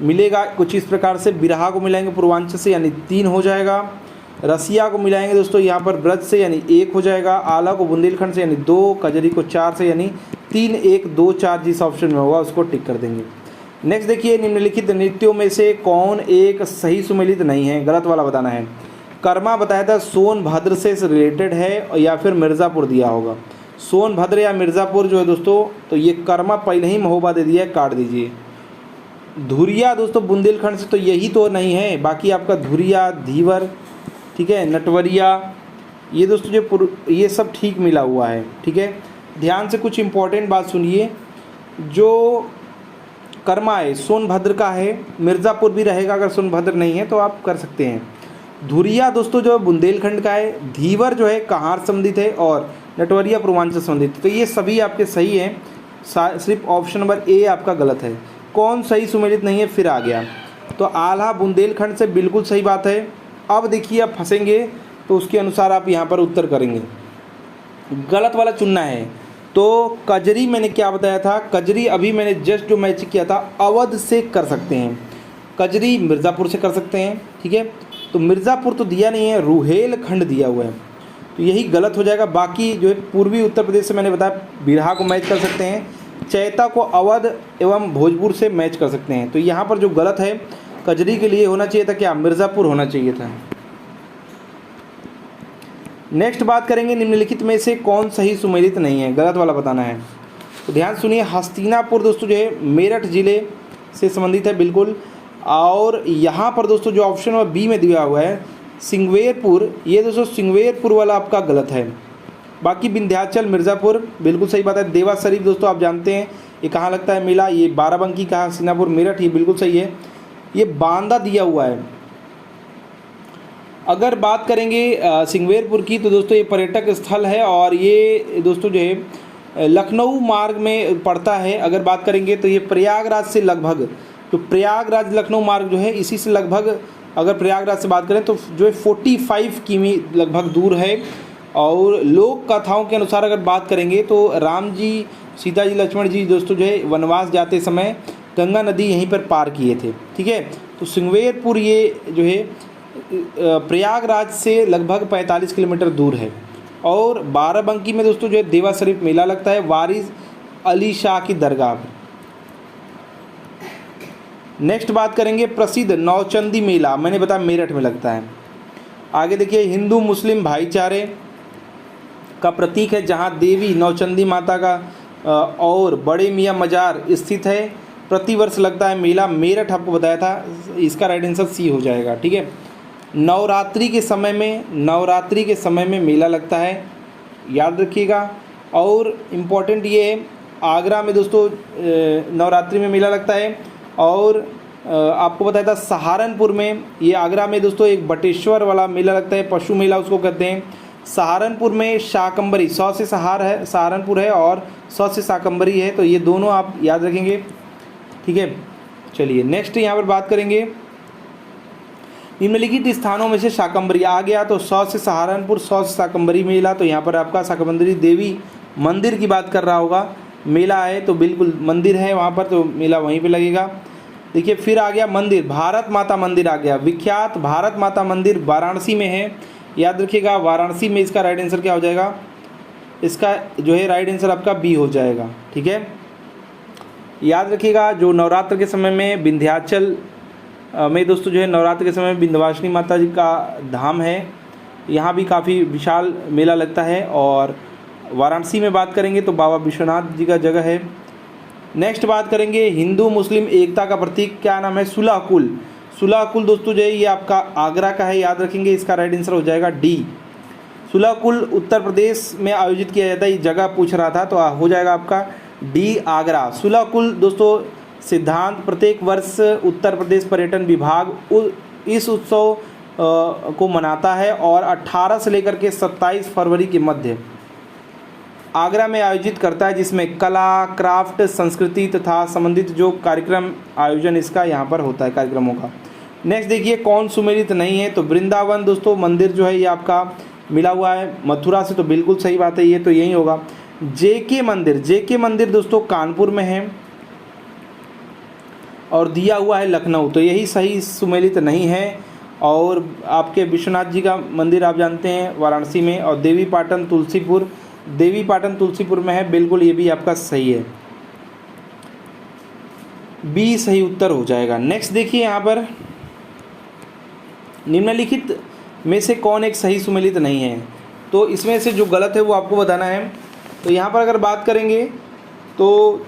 मिलेगा कुछ इस प्रकार से। बिरहा को मिलाएंगे पूर्वांचल से यानी 3 हो जाएगा। रसिया को मिलाएंगे दोस्तों यहाँ पर ब्रज से यानी 1 हो जाएगा। आला को बुंदेलखंड से यानी 2, कजरी को 4 से यानी 3, 1, 2, 4 जिस ऑप्शन में होगा उसको टिक कर देंगे। नेक्स्ट देखिए, निम्नलिखित नृत्यों में से कौन एक सही सुमेलित नहीं है? गलत वाला बताना है। कर्मा बताया था सोनभद्र से रिलेटेड है या फिर मिर्ज़ापुर दिया होगा। सोनभद्र या मिर्ज़ापुर जो है दोस्तों, तो ये कर्मा पहले ही महोबा दे दिया है, काट दीजिए। धुरिया दोस्तों बुंदेलखंड से, तो यही तो नहीं है, बाकी आपका धुरिया, धीवर, ठीक है, नटवरिया, ये दोस्तों जो ये सब ठीक मिला हुआ है। ठीक है, ध्यान से कुछ इंपॉर्टेंट बात सुनिए। जो कर्मा है सोनभद्र का है, मिर्ज़ापुर भी रहेगा, अगर सोनभद्र नहीं है तो आप कर सकते हैं। धुरिया दोस्तों जो है बुंदेलखंड का है, धीवर जो है कहार संबंधित है, और नटवरिया पूर्वांचल संबंधित। तो ये सभी आपके सही हैं, सिर्फ ऑप्शन नंबर ए आपका गलत है। कौन सही सुमेलित नहीं है फिर आ गया, तो आल्हा बुंदेलखंड से बिल्कुल सही बात है। अब देखिए आप फंसेंगे तो उसके अनुसार आप यहाँ पर उत्तर करेंगे, गलत वाला चुनना है। तो कजरी मैंने क्या बताया था? कजरी अभी मैंने जस्ट जो मैच किया था अवध से कर सकते हैं, कजरी मिर्ज़ापुर से कर सकते हैं। ठीक है, तो मिर्ज़ापुर तो दिया नहीं है, रुहेलखंड दिया हुआ है, तो यही गलत हो जाएगा। बाकी जो है पूर्वी उत्तर प्रदेश से मैंने बताया बिरहा को मैच कर सकते हैं, चैता को अवध एवं भोजपुर से मैच कर सकते हैं। तो यहाँ पर जो गलत है कजरी के लिए होना चाहिए था क्या? मिर्ज़ापुर होना चाहिए था। नेक्स्ट बात करेंगे निम्नलिखित में से कौन सही सुमेलित नहीं है? गलत वाला बताना है। तो ध्यान सुनिए, हस्तिनापुर दोस्तों जो है मेरठ जिले से संबंधित है बिल्कुल। और यहाँ पर दोस्तों जो ऑप्शन नंबर बी में दिया हुआ है सिंगवेरपुर, ये दोस्तों सिंगवेरपुर वाला आपका गलत है। बाकी विंध्याचल मिर्ज़ापुर बिल्कुल सही बात है। देवा शरीफ दोस्तों आप जानते हैं ये कहाँ लगता है मेला, ये बाराबंकी का हस्तिनापुर मेरठ, ये बिल्कुल सही है। ये बांदा दिया हुआ है, अगर बात करेंगे सिंगवेरपुर की, तो दोस्तों ये पर्यटक स्थल है और ये दोस्तों जो है लखनऊ मार्ग में पड़ता है। अगर बात करेंगे तो ये प्रयागराज से लगभग, तो प्रयागराज लखनऊ मार्ग जो है इसी से लगभग, अगर प्रयागराज से बात करें तो जो है 45 किमी लगभग दूर है। और लोक कथाओं के अनुसार अगर बात करेंगे तो राम जी, सीता जी, लक्ष्मण जी दोस्तों जो है वनवास जाते समय गंगा नदी यहीं पर पार किए थे। ठीक है, तो सिंगवेरपुर ये जो है प्रयागराज से लगभग 45 किलोमीटर दूर है। और बाराबंकी में दोस्तों जो है देवा शरीफ मेला लगता है, वारिस अली शाह की दरगाह पर। नेक्स्ट बात करेंगे प्रसिद्ध नौचंदी मेला, मैंने बताया मेरठ में लगता है। आगे देखिए हिंदू मुस्लिम भाईचारे का प्रतीक है, जहां देवी नौचंदी माता का और बड़े मियाँ मजार स्थित है। प्रतिवर्ष लगता है मेला, मेरठ आपको बताया था, इसका राइट आंसर सी हो जाएगा। ठीक है, नवरात्रि के समय में मेला लगता है, याद रखिएगा। और इम्पॉर्टेंट ये है, आगरा में दोस्तों नवरात्रि में मेला लगता है। और आपको बताया था सहारनपुर में, ये आगरा में दोस्तों एक बटेश्वर वाला मेला लगता है, पशु मेला उसको कहते हैं। सहारनपुर में शाकंबरी, 100 से सहारनपुर है और 100 से शाकंबरी है, तो ये दोनों आप याद रखेंगे। ठीक है, चलिए नेक्स्ट यहाँ पर बात करेंगे निम्नलिखित स्थानों में से शाकंबरी आ गया, तो 100 से सहारनपुर, 100 से शाकंबरी मेला, तो यहाँ पर आपका शाकंबरी देवी मंदिर की बात कर रहा होगा, मेला है तो बिल्कुल मंदिर है वहाँ पर, तो मेला वहीं पे लगेगा। देखिए फिर आ गया मंदिर, भारत माता मंदिर आ गया, विख्यात भारत माता मंदिर वाराणसी में है, याद रखिएगा वाराणसी में। इसका राइट आंसर क्या हो जाएगा, इसका जो है राइट आंसर आपका बी हो जाएगा। ठीक है, याद रखिएगा जो नवरात्र के समय में विंध्याचल में दोस्तों जो है नवरात्र के समय में विंध्यवासिनी माता जी का धाम है, यहाँ भी काफ़ी विशाल मेला लगता है। और वाराणसी में बात करेंगे तो बाबा विश्वनाथ जी का जगह है। नेक्स्ट बात करेंगे हिंदू मुस्लिम एकता का प्रतीक, क्या नाम है, सुलह कुल। सुलह कुल दोस्तों जो है ये आपका आगरा का है, याद रखेंगे, इसका राइट आंसर हो जाएगा डी। सुलह कुल उत्तर प्रदेश में आयोजित किया जाता है, ये जगह पूछ रहा था, तो हो जाएगा आपका डी आगरा। सुलह कुल दोस्तों सिद्धांत, प्रत्येक वर्ष उत्तर प्रदेश पर्यटन विभाग इस उत्सव को मनाता है और 18 से लेकर के 27 फरवरी के मध्य आगरा में आयोजित करता है, जिसमें कला, क्राफ्ट, संस्कृति तथा संबंधित जो कार्यक्रम आयोजन इसका यहाँ पर होता है कार्यक्रमों का। नेक्स्ट देखिए कौन सुमेलित नहीं है, तो वृंदावन दोस्तों मंदिर जो है ये आपका मिला हुआ है मथुरा से, तो बिल्कुल सही बात है, ये तो यही होगा। जेके मंदिर दोस्तों कानपुर में है और दिया हुआ है लखनऊ, तो यही सही सुमेलित नहीं है। और आपके विश्वनाथ जी का मंदिर आप जानते हैं वाराणसी में, और देवी पाटन तुलसीपुर में है, बिल्कुल ये भी आपका सही है, बी सही उत्तर हो जाएगा। नेक्स्ट देखिए यहाँ पर निम्नलिखित में से कौन एक सही सुमेलित नहीं है, तो इसमें से जो गलत है वो आपको बताना है। तो यहाँ पर अगर बात करेंगे तो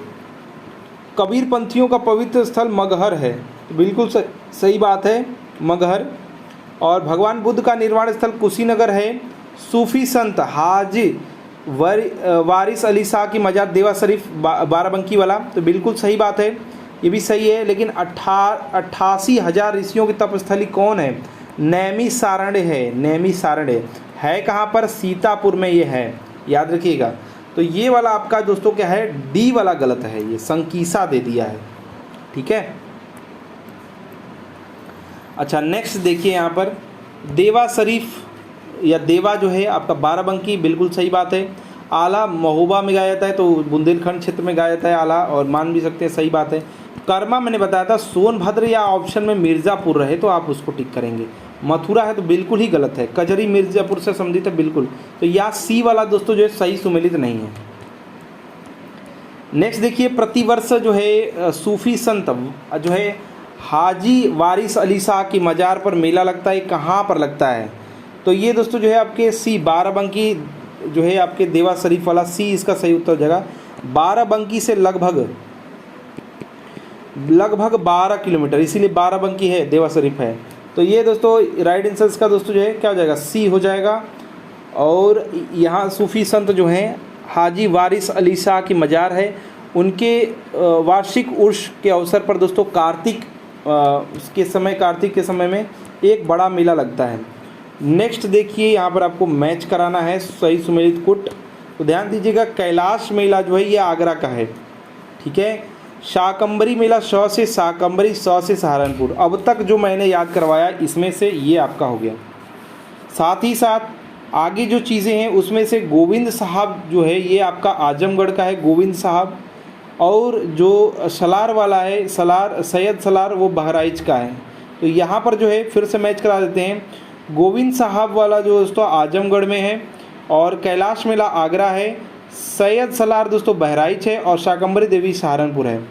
कबीर पंथियों का पवित्र स्थल मगहर है, तो बिल्कुल सही बात है मगहर। और भगवान बुद्ध का निर्वाण स्थल कुशीनगर है। सूफी संत हाजी वारिस अली शाह की मजार देवा शरीफ बाराबंकी वाला, तो बिल्कुल सही बात है, ये भी सही है। लेकिन 88,000 ऋषियों की तपस्थली कौन है, नैमिषारण्य है कहाँ पर, सीतापुर में ये है, याद रखिएगा। तो ये वाला आपका दोस्तों क्या है, डी वाला गलत है, ये संकीसा दे दिया है। ठीक है, अच्छा नेक्स्ट देखिए यहाँ पर देवा शरीफ या देवा जो है आपका बाराबंकी, बिल्कुल सही बात है। आला महोबा में गाया जाता है, तो बुंदेलखंड क्षेत्र में गाया जाता है आला, और मान भी सकते हैं, सही बात है। कर्मा मैंने बताया था सोनभद्र या ऑप्शन में मिर्ज़ापुर रहे तो आप उसको टिक करेंगे। मथुरा है तो बिल्कुल ही गलत है, कजरी मिर्ज़ापुर से संबंधित है बिल्कुल, तो या सी वाला दोस्तों जो है सही सुमेलित नहीं है। नेक्स्ट देखिए प्रतिवर्ष जो है सूफी संत जो है हाजी वारिस अली शाह की मजार पर मेला लगता है, कहाँ पर लगता है, तो ये दोस्तों जो है आपके सी बाराबंकी जो है आपके देवा शरीफ वाला, सी इसका सही उत्तर हो जाएगा। बाराबंकी से लगभग 12 किलोमीटर, इसीलिए बाराबंकी है, देवा शरीफ है, तो ये दोस्तों राइट आंसर इसका दोस्तों जो है क्या हो जाएगा, सी हो जाएगा। और यहाँ सूफी संत जो हैं हाजी वारिस अली शाह की मजार है, उनके वार्षिक उर्स के अवसर पर दोस्तों कार्तिक के समय में एक बड़ा मेला लगता है। नेक्स्ट देखिए यहाँ पर आपको मैच कराना है सही सुमेलित कुट। तो ध्यान दीजिएगा, कैलाश मेला जो है ये आगरा का है, ठीक है। शाकंबरी मेला श से शाकंबरी, स से सहारनपुर। अब तक जो मैंने याद करवाया इसमें से ये आपका हो गया। साथ ही साथ आगे जो चीज़ें हैं उसमें से गोविंद साहब जो है ये आपका आजमगढ़ का है, गोविंद साहब। और जो सलार वाला है, सलार सैयद सलार, वो बहराइच का है। तो यहाँ पर जो है फिर से मैच करा देते हैं। गोविंद साहब वाला जो दोस्तों आजमगढ़ में है, और कैलाश मेला आगरा है, सैयद सलार दोस्तों बहराइच है, और शाकंबरी देवी सहारनपुर है।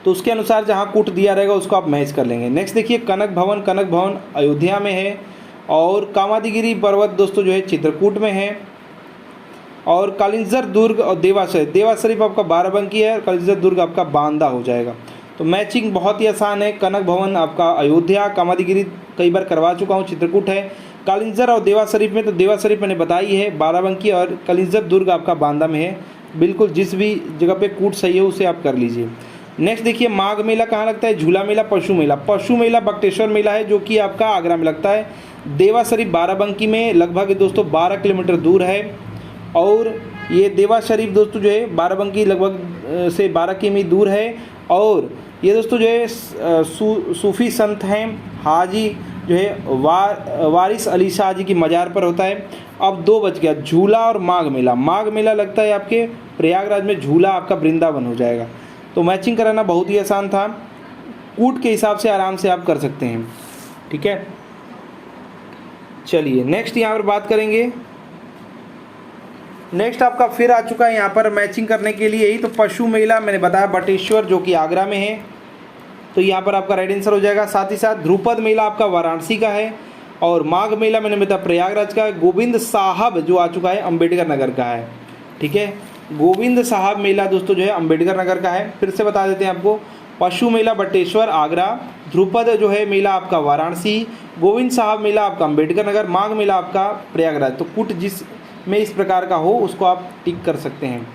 तो उसके अनुसार जहाँ कूट दिया रहेगा उसको आप मैच कर लेंगे। नेक्स्ट देखिए, कनक भवन अयोध्या में है, और कामादीगिरी पर्वत दोस्तों जो है चित्रकूट में है, और कालिंजर दुर्ग और देवा शरीफ आपका बाराबंकी है, और कालिंजर दुर्ग आपका बांदा हो जाएगा। तो मैचिंग बहुत ही आसान है। कनक भवन आपका अयोध्या, कामादीगिरी कई बार करवा चुका हूँ, चित्रकूट है। कालिंजर और देवा शरीफ में, तो देवा शरीफ मैंने बताई है, बाराबंकी, और कालिंजर दुर्ग आपका बांदा में है। बिल्कुल जिस भी जगह पे कूट सही है उसे आप कर लीजिए। नेक्स्ट देखिए, माघ मेला कहाँ लगता है? झूला मेला, पशु मेला बक्टेश्वर मेला है जो कि आपका आगरा में लगता है। देवा शरीफ बाराबंकी में लगभग दोस्तों 12 किलोमीटर दूर है, और ये देवा शरीफ दोस्तों जो है बाराबंकी लगभग से 12 किमी दूर है। और ये दोस्तों जो है सूफ़ी संत हैं हाजी जो है वारिस अली शाह जी की मज़ार पर होता है। अब 2 बच गया, झूला और माघ मेला लगता है आपके प्रयागराज में, झूला आपका वृंदावन हो जाएगा। तो मैचिंग कराना बहुत ही आसान था, कूट के हिसाब से आराम से आप कर सकते हैं, ठीक है। चलिए नेक्स्ट यहाँ पर बात करेंगे। नेक्स्ट आपका फिर आ चुका है यहाँ पर मैचिंग करने के लिए ही। तो पशु मेला मैंने बताया बटेश्वर जो कि आगरा में है, तो यहाँ पर आपका राइट आंसर हो जाएगा। साथ ही साथ ध्रुपद मेला आपका वाराणसी का है, और माघ मेला मैंने बताया प्रयागराज का है। गोविंद साहब जो आ चुका है अम्बेडकर नगर का है, ठीक है। गोविंद साहब मेला दोस्तों जो है अम्बेडकर नगर का है। फिर से बता देते हैं आपको, पशु मेला बटेश्वर आगरा, ध्रुपद जो है मेला आपका वाराणसी, गोविंद साहब मेला आपका अम्बेडकर नगर, माघ मेला आपका प्रयागराज। तो कुट जिस में इस प्रकार का हो उसको आप टिक कर सकते हैं।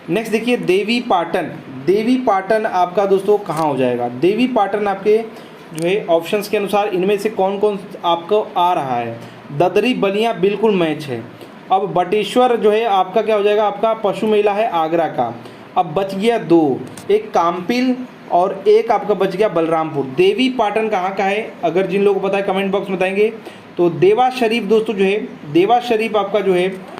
नेक्स्ट देखिए, देवी पाटन आपका दोस्तों कहाँ हो जाएगा? देवी पाटन आपके जो है ऑप्शंस के अनुसार इनमें से कौन कौन आपको आ रहा है? ददरी बलियाँ बिल्कुल मैच है। अब बटेश्वर जो है आपका क्या हो जाएगा? आपका पशु मेला है आगरा का। अब बच गया 2, एक काम्पिल और एक आपका बच गया बलरामपुर। देवी पाटन कहाँ का है? अगर जिन लोगों को पता है कमेंट बॉक्स में बताएंगे। तो देवा शरीफ दोस्तों जो है, देवा शरीफ आपका जो है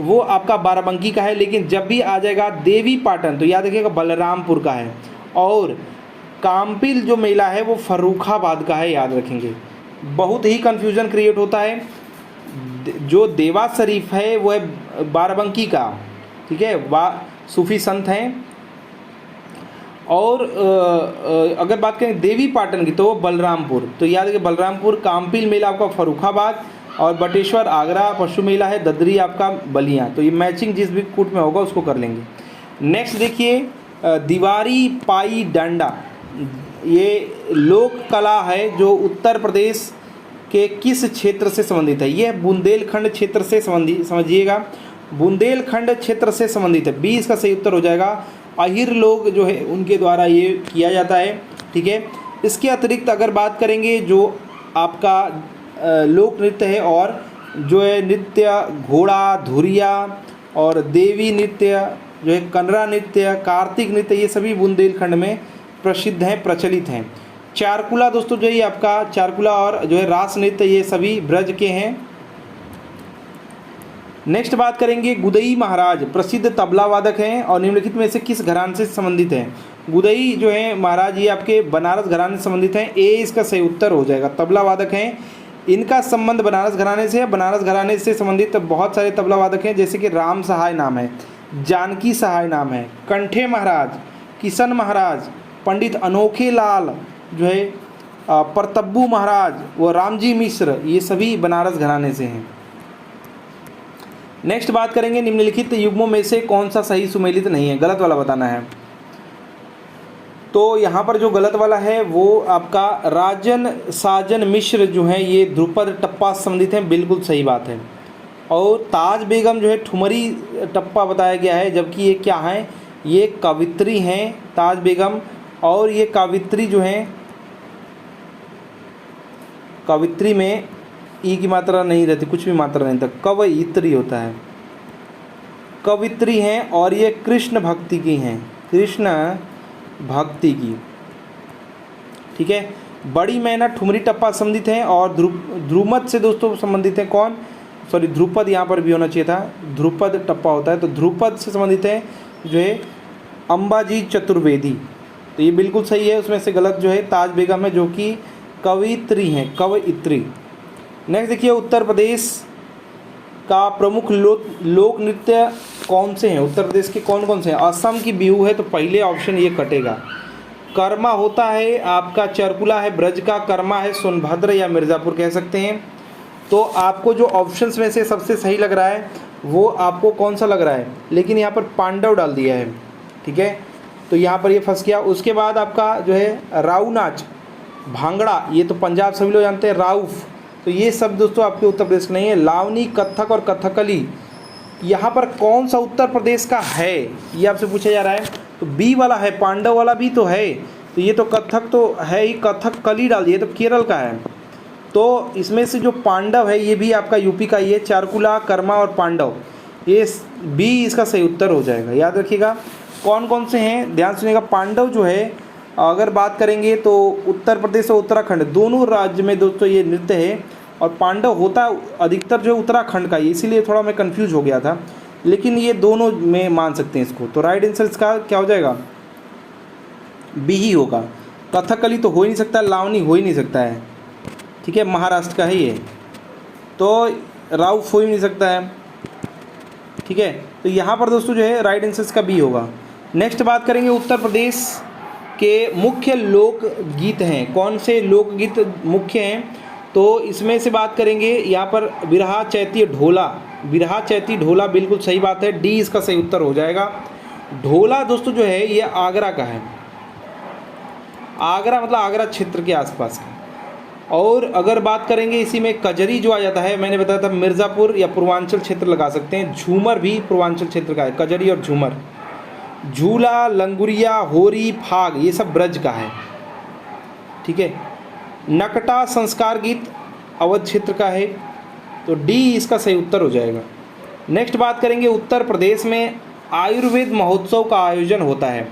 वो आपका बाराबंकी का है, लेकिन जब भी आ जाएगा देवी पाटन तो याद रखिएगा बलरामपुर का है। और काम्पिल जो मेला है वो फर्रुखाबाद का है, याद रखेंगे। बहुत ही कन्फ्यूज़न क्रिएट होता है। जो देवा शरीफ है वो है बाराबंकी का, ठीक है, सूफी संत हैं। और अगर बात करें देवी पाटन की तो वो बलरामपुर, तो याद रखिए बलरामपुर। काम्पिल मेला आपका फर्रुखाबाद, और बटेश्वर आगरा, पशु मेला है ददरी आपका बलियाँ। तो ये मैचिंग जिस भी कूट में होगा उसको कर लेंगे। नेक्स्ट देखिए, दीवारी पाई डांडा, ये लोक कला है जो उत्तर प्रदेश के किस क्षेत्र से संबंधित है? ये बुंदेलखंड क्षेत्र से संबंधित, समझिएगा बुंदेलखंड क्षेत्र से संबंधित है। 20 का सही उत्तर हो जाएगा। अहिर लोग जो है उनके द्वारा ये किया जाता है, ठीक है। इसके अतिरिक्त अगर बात करेंगे जो आपका लोक नृत्य है, और जो है नृत्य घोड़ा धुरिया और देवी नृत्य जो है कनरा नृत्य, कार्तिक नृत्य, ये सभी बुंदेलखंड में प्रसिद्ध हैं, प्रचलित हैं। चारकुला दोस्तों जो ये आपका चारकुला और जो है रास नृत्य, ये सभी ब्रज के हैं। नेक्स्ट बात करेंगे, गुदई महाराज प्रसिद्ध तबला वादक हैं और निम्नलिखित में से किस घराने से संबंधित हैं? गुदई जो है महाराज ये आपके बनारस घराने से संबंधित हैं। ए इसका सही उत्तर हो जाएगा। तबला वादक हैं, इनका संबंध बनारस घराने से है। बनारस घराने से संबंधित बहुत सारे तबला वादक हैं, जैसे कि राम सहाय नाम है, जानकी सहाय नाम है, कंठे महाराज, किशन महाराज, पंडित अनोखे लाल जो है, परतब्बू महाराज, वो रामजी मिश्र, ये सभी बनारस घराने से हैं। नेक्स्ट बात करेंगे, निम्नलिखित युग्मों में से कौन सा सही सुमेलित नहीं है? गलत वाला बताना है। तो यहाँ पर जो गलत वाला है वो आपका राजन साजन मिश्र जो है ये ध्रुपद टप्पा संबंधित हैं, बिल्कुल सही बात है। और ताज बेगम जो है ठुमरी टप्पा बताया गया है, जबकि ये क्या है? ये कवित्री हैं ताज बेगम, और ये कवित्री जो हैं, कवित्री में ई की मात्रा नहीं रहती, कुछ भी मात्रा नहीं था, कवयित्री होता है, कवित्री हैं और ये कृष्ण भक्ति की हैं, कृष्ण भक्ति की। ठीक है, बड़ी मैना ठुमरी टप्पा संबंधित हैं और ध्रुमद से दोस्तों संबंधित हैं कौन, सॉरी ध्रुपद यहाँ पर भी होना चाहिए था, ध्रुपद टप्पा होता है, तो ध्रुपद से संबंधित है जो है अंबाजी चतुर्वेदी, तो ये बिल्कुल सही है। उसमें से गलत जो है ताज बेगम है जो कि कवित्री हैं, कवयित्री। नेक्स्ट देखिए, उत्तर प्रदेश का प्रमुख लोक नृत्य कौन से हैं, उत्तर प्रदेश के कौन कौन से हैं। असम की बिहू है तो पहले ऑप्शन ये कटेगा। कर्मा होता है आपका चरकुला है, ब्रज का कर्मा है सोनभद्र या मिर्ज़ापुर कह सकते हैं। तो आपको जो ऑप्शंस में से सबसे सही लग रहा है वो आपको कौन सा लग रहा है, लेकिन यहाँ पर पांडव डाल दिया है। ठीक है, तो यहाँ पर ये फंस गया। उसके बाद आपका जो है राउ नाच, भांगड़ा, ये तो पंजाब सभी लोग जानते हैं, राउफ, तो ये सब दोस्तों आपके उत्तर प्रदेश नहीं है। लावनी, कथक और कथकली, यहाँ पर कौन सा उत्तर प्रदेश का है ये आपसे पूछा जा रहा है, तो बी वाला है, पांडव वाला भी तो है, तो ये तो कथक तो है ही, कथकली डाल दिए तो केरल का है। तो इसमें से जो पांडव है ये भी आपका यूपी का ही है, चारकुला, कर्मा और पांडव, ये बी इसका सही उत्तर हो जाएगा। याद रखिएगा कौन कौन से हैं, ध्यान सुनिएगा। पांडव जो है अगर बात करेंगे तो उत्तर प्रदेश और उत्तराखंड दोनों राज्य में दोस्तों ये नृत्य है, और पांडव होता अधिकतर जो है उत्तराखंड का ही, इसीलिए थोड़ा मैं कंफ्यूज हो गया था, लेकिन ये दोनों में मान सकते हैं इसको। तो राइट आंसर इसका क्या हो जाएगा, बी ही होगा। कथकली तो हो ही नहीं सकता, लावनी हो ही नहीं सकता है, ठीक है, महाराष्ट्र का है ये, तो राउफ हो ही नहीं सकता है। ठीक है, तो यहाँ पर दोस्तों जो है राइट आंसर इसका बी होगा। नेक्स्ट बात करेंगे उत्तर प्रदेश के मुख्य लोकगीत हैं, कौन से लोकगीत मुख्य हैं, तो इसमें से बात करेंगे यहाँ पर बिरहा, चैती, ढोला। बिरहा, चैती, ढोला बिल्कुल सही बात है, डी इसका सही उत्तर हो जाएगा। ढोला दोस्तों जो है ये आगरा का है, आगरा मतलब आगरा क्षेत्र के आसपास का। और अगर बात करेंगे इसी में कजरी जो आ जाता है, मैंने बताया था मिर्ज़ापुर या पूर्वांचल क्षेत्र लगा सकते हैं। झूमर भी पूर्वांचल क्षेत्र का है, कजरी और झूमर। झूला, लंगुरिया, होरी, फाग ये सब ब्रज का है। ठीक है, नकटा संस्कार गीत अवध क्षेत्र का है, तो डी इसका सही उत्तर हो जाएगा। नेक्स्ट बात करेंगे उत्तर प्रदेश में आयुर्वेद महोत्सव का आयोजन होता है।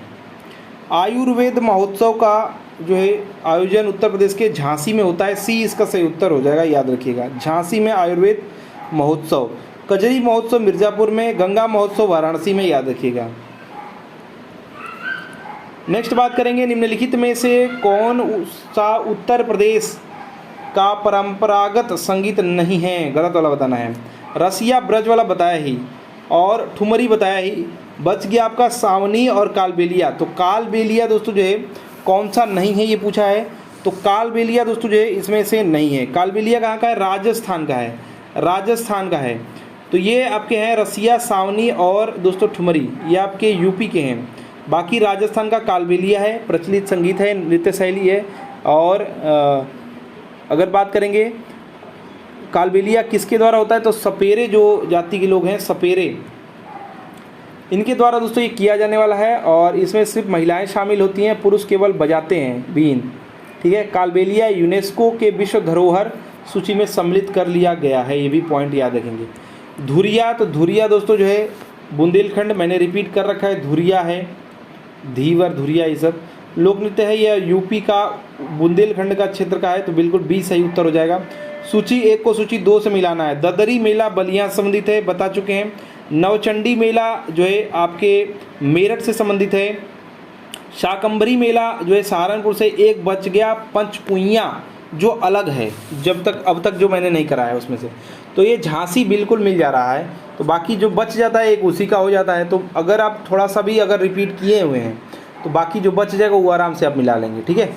आयुर्वेद महोत्सव का जो है आयोजन उत्तर प्रदेश के झांसी में होता है, सी इसका सही उत्तर हो जाएगा। याद रखिएगा झांसी में आयुर्वेद महोत्सव। कजरी महोत्सव मिर्ज़ापुर में, गंगा महोत्सव वाराणसी में, याद रखिएगा। नेक्स्ट बात करेंगे निम्नलिखित में से कौन सा उत्तर प्रदेश का परंपरागत संगीत नहीं है, गलत वाला बताना है। रसिया ब्रज वाला बताया ही, और ठुमरी बताया ही, बच गया आपका सावनी और कालबेलिया। तो कालबेलिया दोस्तों जो है कौन सा नहीं है ये पूछा है, तो कालबेलिया दोस्तों जो है इसमें से नहीं है। कालबेलिया कहाँ का है, राजस्थान का है, राजस्थान का है। तो ये आपके हैं रसिया, सावनी और दोस्तों ठुमरी, ये आपके यूपी के हैं। बाकी राजस्थान का कालबेलिया है, प्रचलित संगीत है, नृत्य शैली है। और अगर बात करेंगे कालबेलिया किसके द्वारा होता है, तो सपेरे जो जाति के लोग हैं, सपेरे, इनके द्वारा दोस्तों ये किया जाने वाला है। और इसमें सिर्फ महिलाएं शामिल होती हैं, पुरुष केवल बजाते हैं बीन। ठीक है, कालबेलिया यूनेस्को के विश्व धरोहर सूची में सम्मिलित कर लिया गया है, ये भी पॉइंट याद रखेंगे। धुरिया, तो धुरिया दोस्तों जो है बुंदेलखंड, मैंने रिपीट कर रखा है, धुरिया है, धीवर, धुरिया ये सब लोक नृत्य है। यह यूपी का बुंदेलखंड का क्षेत्र का है, तो बिल्कुल बी सही उत्तर हो जाएगा। सूची 1 को सूची 2 से मिलाना है। ददरी मेला बलिया संबंधित है, बता चुके हैं। नवचंडी मेला जो है आपके मेरठ से संबंधित है। शाकंभरी मेला जो है सहारनपुर से। एक बच गया पंचकुइयाँ जो अलग है, अब तक जो मैंने नहीं कराया उसमें से, तो ये झांसी बिल्कुल मिल जा रहा है। तो बाकी जो बच जाता है एक उसी का हो जाता है। तो अगर आप थोड़ा सा भी अगर रिपीट किए हुए हैं तो बाकी जो बच जाएगा वो आराम से आप मिला लेंगे। ठीक है,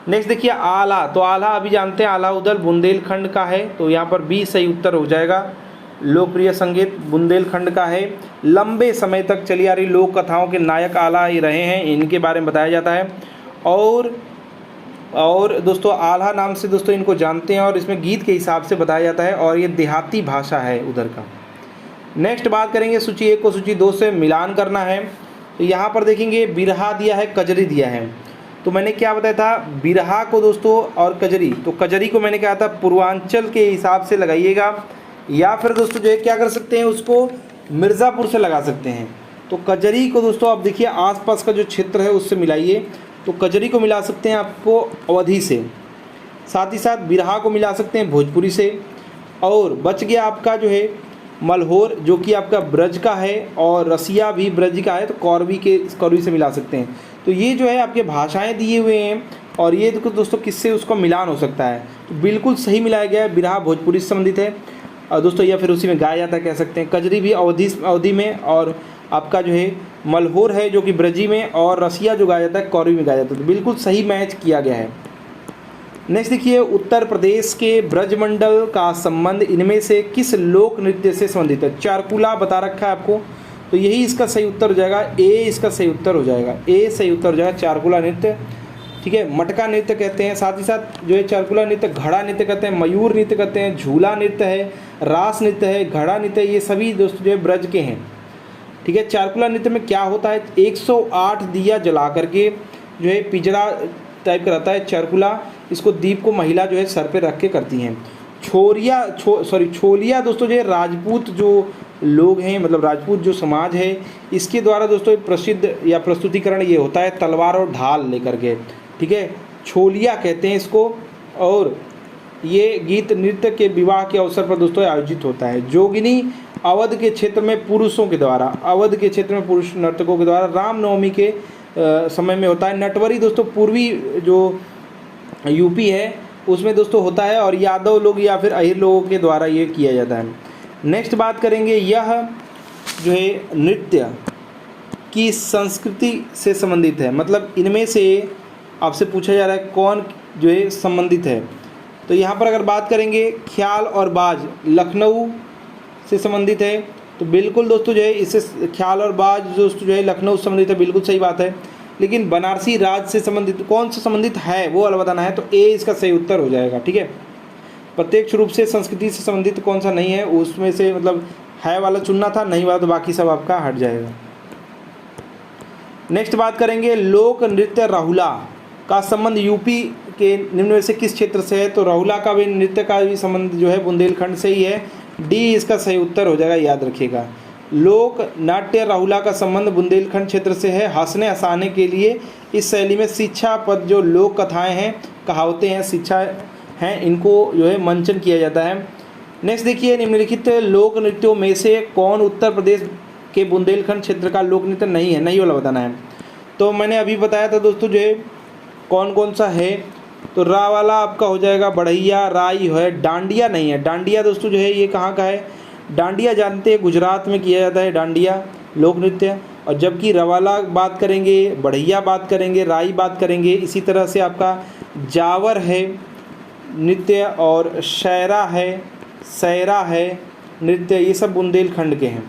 नेक्स्ट देखिए आला। तो आला अभी जानते हैं, आला उदल बुंदेलखंड का है, तो यहाँ पर बी सही उत्तर हो जाएगा। लोकप्रिय संगीत बुंदेलखंड का है। लंबे समय तक चली आ रही लोक कथाओं के नायक आला ही रहे हैं, इनके बारे में बताया जाता है। और दोस्तों आल्हा नाम से दोस्तों इनको जानते हैं, और इसमें गीत के हिसाब से बताया जाता है, और ये देहाती भाषा है उधर का। नेक्स्ट बात करेंगे सूची 1 को सूची 2 से मिलान करना है। तो यहाँ पर देखेंगे बिरहा दिया है, कजरी दिया है। तो मैंने क्या बताया था, बिरहा को दोस्तों और कजरी, तो कजरी को मैंने कहा था पूर्वांचल के हिसाब से लगाइएगा, या फिर दोस्तों जो है क्या कर सकते हैं, उसको मिर्ज़ापुर से लगा सकते हैं। तो कजरी को दोस्तों आप देखिए आसपास का जो क्षेत्र है उससे मिलाइए, तो कजरी को मिला सकते हैं आपको अवधी से, साथ ही साथ बिरहा को मिला सकते हैं भोजपुरी से, और बच गया आपका जो है मलहोर जो कि आपका ब्रज का है, और रसिया भी ब्रज का है, तो कौरवी से मिला सकते हैं। तो ये जो है आपके भाषाएं दिए हुए हैं, और ये दोस्तों किससे उसका मिलान हो सकता है, तो बिल्कुल सही मिलाया गया है, बिरहा भोजपुरी से संबंधित है और दोस्तों, या फिर उसी में गाया जाता है कह सकते हैं। कजरी भी अवधी में, और आपका जो है मलहोर है जो कि ब्रजी में, और रसिया जो गाया जाता है कौरवी में गाया जाता है, तो बिल्कुल सही मैच किया गया है। नेक्स्ट देखिए, उत्तर प्रदेश के ब्रजमंडल का संबंध इनमें से किस लोक नृत्य से संबंधित है। चारकुला बता रखा है आपको, तो यही इसका सही उत्तर हो जाएगा, ए इसका सही उत्तर हो जाएगा, ए सही उत्तर हो जाएगा चारकुला नृत्य। ठीक है, मटका नृत्य कहते हैं, साथ ही साथ जो है चारकुला नृत्य, घड़ा नृत्य कहते हैं, मयूर नृत्य कहते हैं, झूला नृत्य है, रास नृत्य है, घड़ा नृत्य, ये सभी दोस्तों जो है ब्रज के हैं। ठीक है, चारकुला नृत्य में क्या होता है, 108 दिया जला करके जो है पिजड़ा टाइप का रहता है चारकुला, इसको दीप को महिला जो है सर पे रख के करती हैं। छोलिया दोस्तों जो है राजपूत जो लोग हैं, मतलब राजपूत जो समाज है, इसके द्वारा दोस्तों प्रसिद्ध या प्रस्तुतिकरण ये होता है तलवार और ढाल लेकर के। ठीक है, छोलिया कहते हैं इसको, और ये गीत नृत्य के विवाह के अवसर पर दोस्तों आयोजित होता है। जोगिनी अवध के क्षेत्र में पुरुषों के द्वारा, अवध के क्षेत्र में पुरुष नर्तकों के द्वारा रामनवमी के समय में होता है। नटवरी दोस्तों पूर्वी जो यूपी है उसमें दोस्तों होता है, और यादव लोग या फिर अहिर लोगों के द्वारा ये किया जाता है। नेक्स्ट बात करेंगे, यह जो है नृत्य की संस्कृति से संबंधित है, मतलब इनमें से आपसे पूछा जा रहा है कौन जो है संबंधित है। तो यहाँ पर अगर बात करेंगे, ख्याल और बाज लखनऊ से संबंधित है, तो बिल्कुल दोस्तों जो है इससे ख्याल और बाज दोस्तों जो है लखनऊ से संबंधित है, बिल्कुल सही बात है। लेकिन बनारसी राज से संबंधित कौन से संबंधित है वो अलग बताना है, तो ए इसका सही उत्तर हो जाएगा। ठीक है, प्रत्यक्ष रूप से संस्कृति से संबंधित कौन सा नहीं है, उसमें से मतलब है वाला चुनना था, नहीं वाला तो बाकी सब आपका हट जाएगा। नेक्स्ट बात करेंगे, लोक नृत्य राहुला का संबंध यूपी के निम्न में से किस क्षेत्र से है, तो राहुला का भी नृत्य का भी संबंध जो है बुंदेलखंड से ही है, डी इसका सही उत्तर हो जाएगा, याद रखिएगा। लोक नाट्य राहुला का संबंध बुंदेलखंड क्षेत्र से है। हंसने हंसाने के लिए इस शैली में शिक्षा पद जो लोक कथाएं हैं, कहावतें हैं, शिक्षा हैं, इनको जो है मंचन किया जाता है। नेक्स्ट देखिए, निम्नलिखित लोक नृत्यों में से कौन उत्तर प्रदेश के बुंदेलखंड क्षेत्र का लोक नृत्य नहीं है, नहीं वाला बताना है। तो मैंने अभी बताया था दोस्तों जो है कौन कौन सा है, तो रा वाला आपका हो जाएगा बढ़ैया, राई है, डांडिया नहीं है। डांडिया दोस्तों जो है ये कहाँ का है, डांडिया जानते हैं गुजरात में किया जाता है डांडिया लोक नृत्य, और जबकि रवाला बात करेंगे, बढ़ैया बात करेंगे, राई बात करेंगे। इसी तरह से आपका जावर है नृत्य, और सैरा है नृत्य, ये सब बुंदेलखंड के हैं।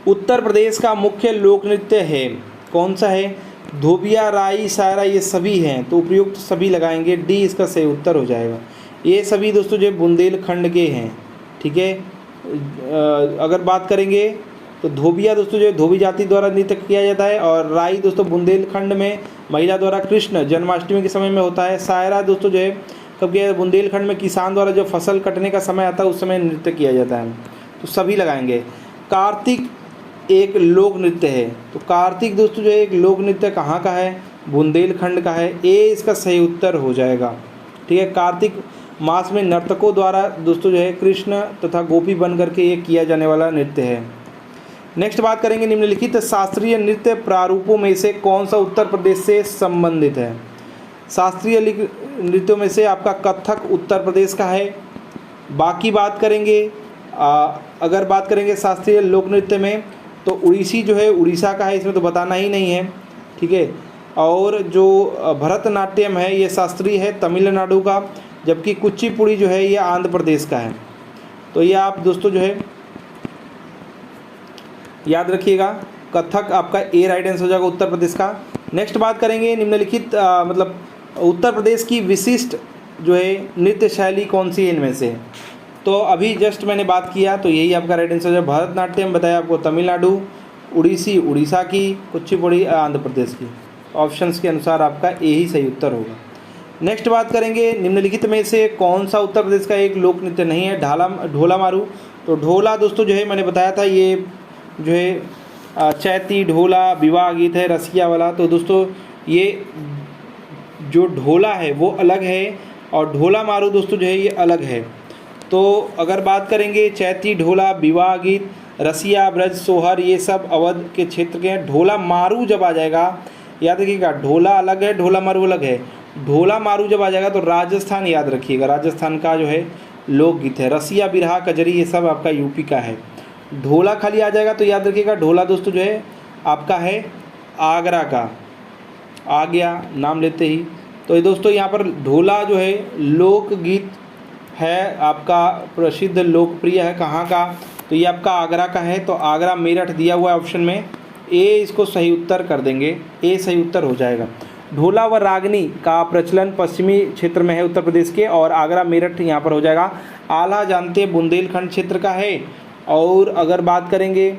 उत्तर प्रदेश का मुख्य लोक नृत्य है, कौन सा है, धोबिया, राई, सायरा, ये सभी हैं, तो उपयुक्त सभी लगाएंगे, डी इसका सही उत्तर हो जाएगा। ये सभी दोस्तों जो बुंदेलखंड के हैं। ठीक है, अगर बात करेंगे तो धोबिया दोस्तों जो धोबी जाति द्वारा नृत्य किया जाता है, और राई दोस्तों बुंदेलखंड में महिला द्वारा कृष्ण जन्माष्टमी के समय में होता है। सायरा दोस्तों जो है कब किया, बुंदेलखंड में किसान द्वारा जो फसल कटने का समय आता है उस समय नृत्य किया जाता है, तो सभी लगाएंगे। कार्तिक एक लोक नृत्य है, तो कार्तिक दोस्तों जो है एक लोक नृत्य कहाँ का है, बुंदेलखंड का है, ए इसका सही उत्तर हो जाएगा। ठीक है, कार्तिक मास में नर्तकों द्वारा दोस्तों जो है कृष्ण तथा गोपी बन करके ये किया जाने वाला नृत्य है। नेक्स्ट बात करेंगे, निम्नलिखित शास्त्रीय नृत्य प्रारूपों में से कौन सा उत्तर प्रदेश से संबंधित है। शास्त्रीय नृत्यों में से आपका कथक उत्तर प्रदेश का है। बाकी बात करेंगे, अगर बात करेंगे शास्त्रीय लोक नृत्य में, तो उड़ीसी जो है उड़ीसा का है, इसमें तो बताना ही नहीं है। ठीक है, और जो भरतनाट्यम है ये शास्त्रीय है तमिलनाडु का, जबकि कुचिपुड़ी जो है ये आंध्र प्रदेश का है। तो ये आप दोस्तों जो है याद रखिएगा, कथक आपका ए राइट आंसर हो जाएगा उत्तर प्रदेश का। नेक्स्ट बात करेंगे, निम्नलिखित मतलब उत्तर प्रदेश की विशिष्ट जो है नृत्य शैली कौन सी है इनमें से, तो अभी जस्ट मैंने बात किया, तो यही आपका राइट आंसर है। भरतनाट्यम बताया आपको तमिलनाडु, उड़ीसी उड़ीसा की, कुचिपुड़ी आंध्र प्रदेश की। ऑप्शंस के अनुसार आपका ए ही सही उत्तर होगा। नेक्स्ट बात करेंगे, निम्नलिखित में से कौन सा उत्तर प्रदेश का एक लोक नृत्य नहीं है? ढोला मारू। तो ढोला दोस्तों जो है मैंने बताया था, ये जो है चैती ढोला विवाह गीत है, रसिया वाला। तो दोस्तों ये जो ढोला है वो अलग है और ढोला मारू दोस्तों जो है ये अलग है। तो अगर बात करेंगे चैती ढोला विवाह गीत रसिया ब्रज सोहर ये सब अवध के क्षेत्र के हैं। ढोला मारू जब आ जाएगा, याद रखिएगा, ढोला अलग है, ढोला मारू अलग है। ढोला मारू जब आ जाएगा तो राजस्थान याद रखिएगा, राजस्थान का जो है लोकगीत है। रसिया बिरहा कजरी ये सब आपका यूपी का है। ढोला खाली आ जाएगा तो याद रखिएगा, ढोला दोस्तों जो है आपका है आगरा का, आ गया नाम लेते ही। तो ये दोस्तों यहाँ पर ढोला जो है लोकगीत है, आपका प्रसिद्ध लोकप्रिय है, कहाँ का? तो ये आपका आगरा का है। तो आगरा मेरठ दिया हुआ है ऑप्शन में, ए इसको सही उत्तर कर देंगे, ए सही उत्तर हो जाएगा। ढोला व रागनी का प्रचलन पश्चिमी क्षेत्र में है उत्तर प्रदेश के, और आगरा मेरठ यहाँ पर हो जाएगा। आला जानते हैं बुंदेलखंड क्षेत्र का है। और अगर बात करेंगे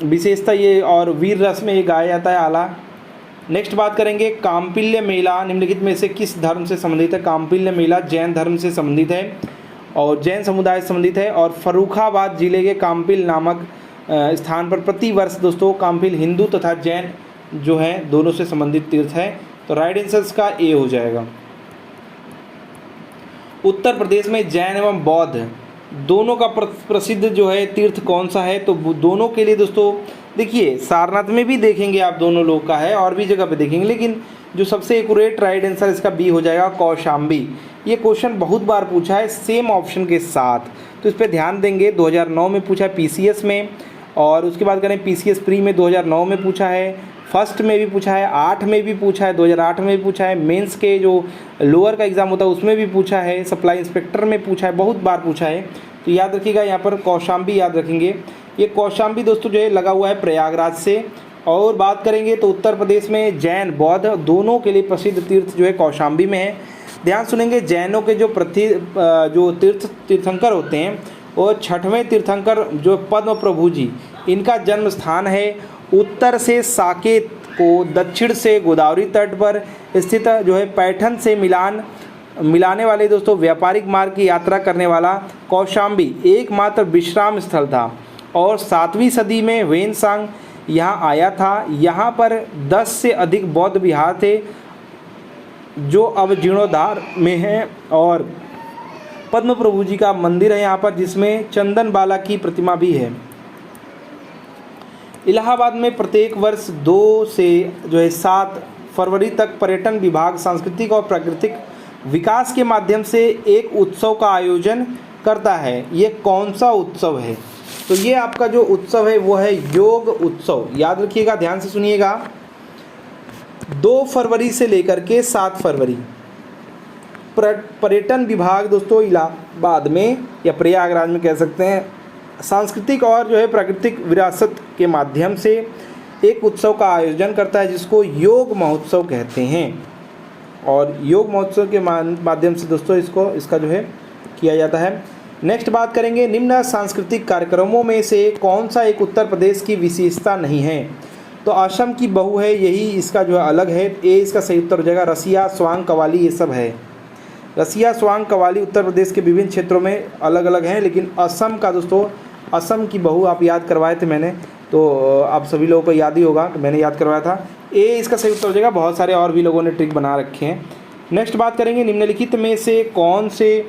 विशेषता ये, और वीर रस में ये गाया जाता है आला। नेक्स्ट बात करेंगे काम्पिल्य मेला निम्नलिखित में से किस धर्म से संबंधित है? काम्पिल्य मेला जैन धर्म से संबंधित है और जैन समुदाय से संबंधित है। और फर्रुखाबाद जिले के काम्पिल नामक स्थान पर प्रतिवर्ष दोस्तों काम्पिल हिंदू तथा जैन जो है दोनों से संबंधित तीर्थ है। तो राइट आंसर इसका ए हो जाएगा। उत्तर प्रदेश में जैन एवं बौद्ध दोनों का प्रसिद्ध जो है तीर्थ कौन सा है? तो दोनों के लिए दोस्तों देखिए सारनाथ में भी देखेंगे आप, दोनों लोग का है और भी जगह पे देखेंगे, लेकिन जो सबसे एक्यूरेट राइट आंसर इसका बी हो जाएगा, कौशाम्बी। ये क्वेश्चन बहुत बार पूछा है सेम ऑप्शन के साथ, तो इस पर ध्यान देंगे। 2009 में पूछा है पीसीएस में, और उसके बाद करें पीसीएस प्री में 2009 में पूछा है, फर्स्ट में भी पूछा है, 8 में भी पूछा है, 2008 में भी पूछा है, मेंस के जो लोअर का एग्ज़ाम होता है उसमें भी पूछा है, सप्लाई इंस्पेक्टर में पूछा है, बहुत बार पूछा है। तो याद रखिएगा यहाँ पर कौशाम्बी याद रखेंगे। ये कौशाम्बी दोस्तों जो है लगा हुआ है प्रयागराज से। और बात करेंगे तो उत्तर प्रदेश में जैन बौद्ध दोनों के लिए प्रसिद्ध तीर्थ जो है कौशाम्बी में है। ध्यान सुनेंगे, जैनों के जो तीर्थंकर होते हैं वो 6वें तीर्थंकर जो पद्म प्रभु जी, इनका जन्म स्थान है उत्तर से साकेत को, दक्षिण से गोदावरी तट पर स्थित जो है पैठन से मिलाने वाले दोस्तों व्यापारिक मार्ग की यात्रा करने वाला कौशाम्बी एकमात्र विश्राम स्थल था। और 7वीं सदी में वेनसांग यहाँ आया था। यहाँ पर 10 से अधिक बौद्ध विहार थे जो अब जीर्णोद्धार में हैं, और पद्म प्रभु जी का मंदिर है यहाँ पर जिसमें चंदन बाला की प्रतिमा भी है। इलाहाबाद में प्रत्येक वर्ष 2 से जो है 7 फरवरी तक पर्यटन विभाग सांस्कृतिक और प्राकृतिक विकास के माध्यम से एक उत्सव का आयोजन करता है। ये कौन सा उत्सव है? तो ये आपका जो उत्सव है वो है योग उत्सव। याद रखिएगा, ध्यान से सुनिएगा। 2 फरवरी से लेकर के 7 फरवरी पर्यटन विभाग दोस्तों इलाहाबाद में या प्रयागराज में कह सकते हैं, सांस्कृतिक और जो है प्राकृतिक विरासत के माध्यम से एक उत्सव का आयोजन करता है जिसको योग महोत्सव कहते हैं। और योग महोत्सव के माध्यम से दोस्तों इसका जो है किया जाता है। नेक्स्ट बात करेंगे, निम्न सांस्कृतिक कार्यक्रमों में से कौन सा एक उत्तर प्रदेश की विशेषता नहीं है? तो असम की बहू है, यही इसका जो है अलग है। ए इसका सही उत्तर हो जाएगा। रसिया स्वांग कवाली ये सब है। रसिया स्वांग कवाली उत्तर प्रदेश के विभिन्न क्षेत्रों में अलग अलग हैं, लेकिन असम का दोस्तों, असम की बहू आप याद करवाए थे मैंने, तो आप सभी लोगों को याद ही होगा, मैंने याद करवाया था। ए इसका सही उत्तर हो जाएगा। बहुत सारे और भी लोगों ने ट्रिक बना रखे हैं। नेक्स्ट बात करेंगे, निम्नलिखित में से कौन से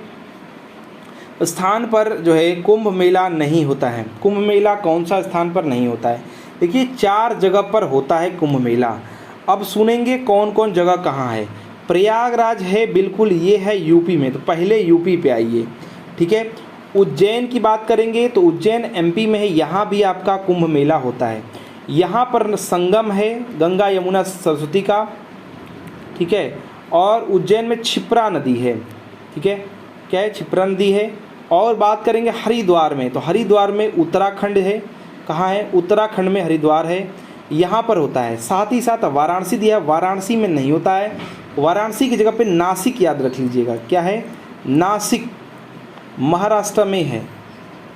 स्थान पर जो है कुंभ मेला नहीं होता है? कुंभ मेला कौन सा स्थान पर नहीं होता है? देखिए 4 जगह पर होता है कुंभ मेला। अब सुनेंगे कौन कौन जगह कहाँ है। प्रयागराज है, बिल्कुल ये है यूपी में, तो पहले यूपी पे आइए, ठीक है। उज्जैन की बात करेंगे तो उज्जैन एमपी में है, यहाँ भी आपका कुंभ मेला होता है। यहाँ पर संगम है गंगा यमुना सरस्वती का, ठीक है। और उज्जैन में क्षिप्रा नदी है, ठीक है, क्या है, क्षिप्रा नदी है। और बात करेंगे हरिद्वार में, तो हरिद्वार में उत्तराखंड है, कहाँ है, उत्तराखंड में हरिद्वार है, यहाँ पर होता है। साथ ही साथ वाराणसी दिया, वाराणसी में नहीं होता है। वाराणसी की जगह पे नासिक याद रख लीजिएगा, क्या है, नासिक महाराष्ट्र में है,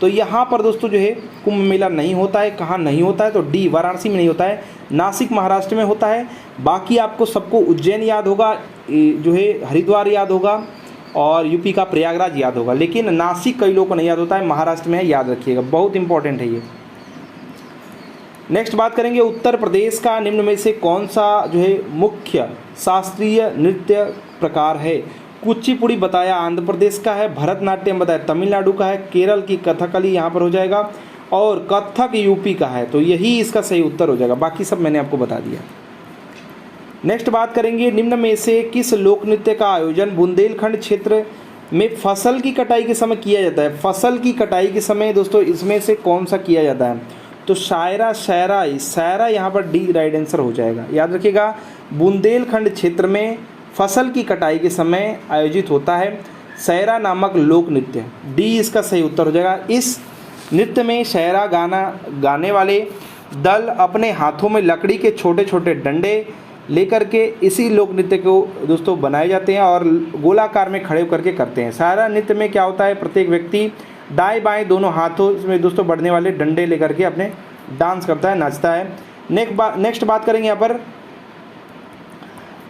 तो यहाँ पर दोस्तों जो है कुंभ मेला नहीं होता है। कहाँ नहीं होता है? तो डी, वाराणसी में नहीं होता है, नासिक महाराष्ट्र में होता है। बाकी आपको सबको उज्जैन याद होगा, जो है हरिद्वार याद होगा और यूपी का प्रयागराज याद होगा, लेकिन नासिक कई लोगों को नहीं याद होता है, महाराष्ट्र में है, याद रखिएगा, बहुत इंपॉर्टेंट है ये। नेक्स्ट बात करेंगे, उत्तर प्रदेश का निम्न में से कौन सा जो है मुख्य शास्त्रीय नृत्य प्रकार है? कुचिपुड़ी बताया आंध्र प्रदेश का है, भरतनाट्यम बताया तमिलनाडु का है, केरल की कथकली यहाँ पर हो जाएगा और कथक यूपी का है। तो यही इसका सही उत्तर हो जाएगा, बाकी सब मैंने आपको बता दिया। नेक्स्ट बात करेंगे, निम्न में से किस लोक नृत्य का आयोजन बुंदेलखंड क्षेत्र में फसल की कटाई के समय किया जाता है? फसल की कटाई के समय दोस्तों इसमें से कौन सा किया जाता है? तो शायरा, शायरा यहाँ पर डी राइट आंसर हो जाएगा। याद रखिएगा, बुंदेलखंड क्षेत्र में फसल की कटाई के समय आयोजित होता है शायरा नामक लोक नृत्य, डी इसका सही उत्तर हो जाएगा। इस नृत्य में शायरा गाने वाले दल अपने हाथों में लकड़ी के छोटे छोटे डंडे लेकर के इसी लोक नृत्य को दोस्तों बनाए जाते हैं और गोलाकार में खड़े होकर के करते हैं। शायरा नृत्य में क्या होता है, प्रत्येक व्यक्ति दाएं बाएं दोनों हाथों में दोस्तों बढ़ने वाले डंडे लेकर के अपने डांस करता है, नाचता है। नेक्स्ट बात करेंगे यहाँ पर,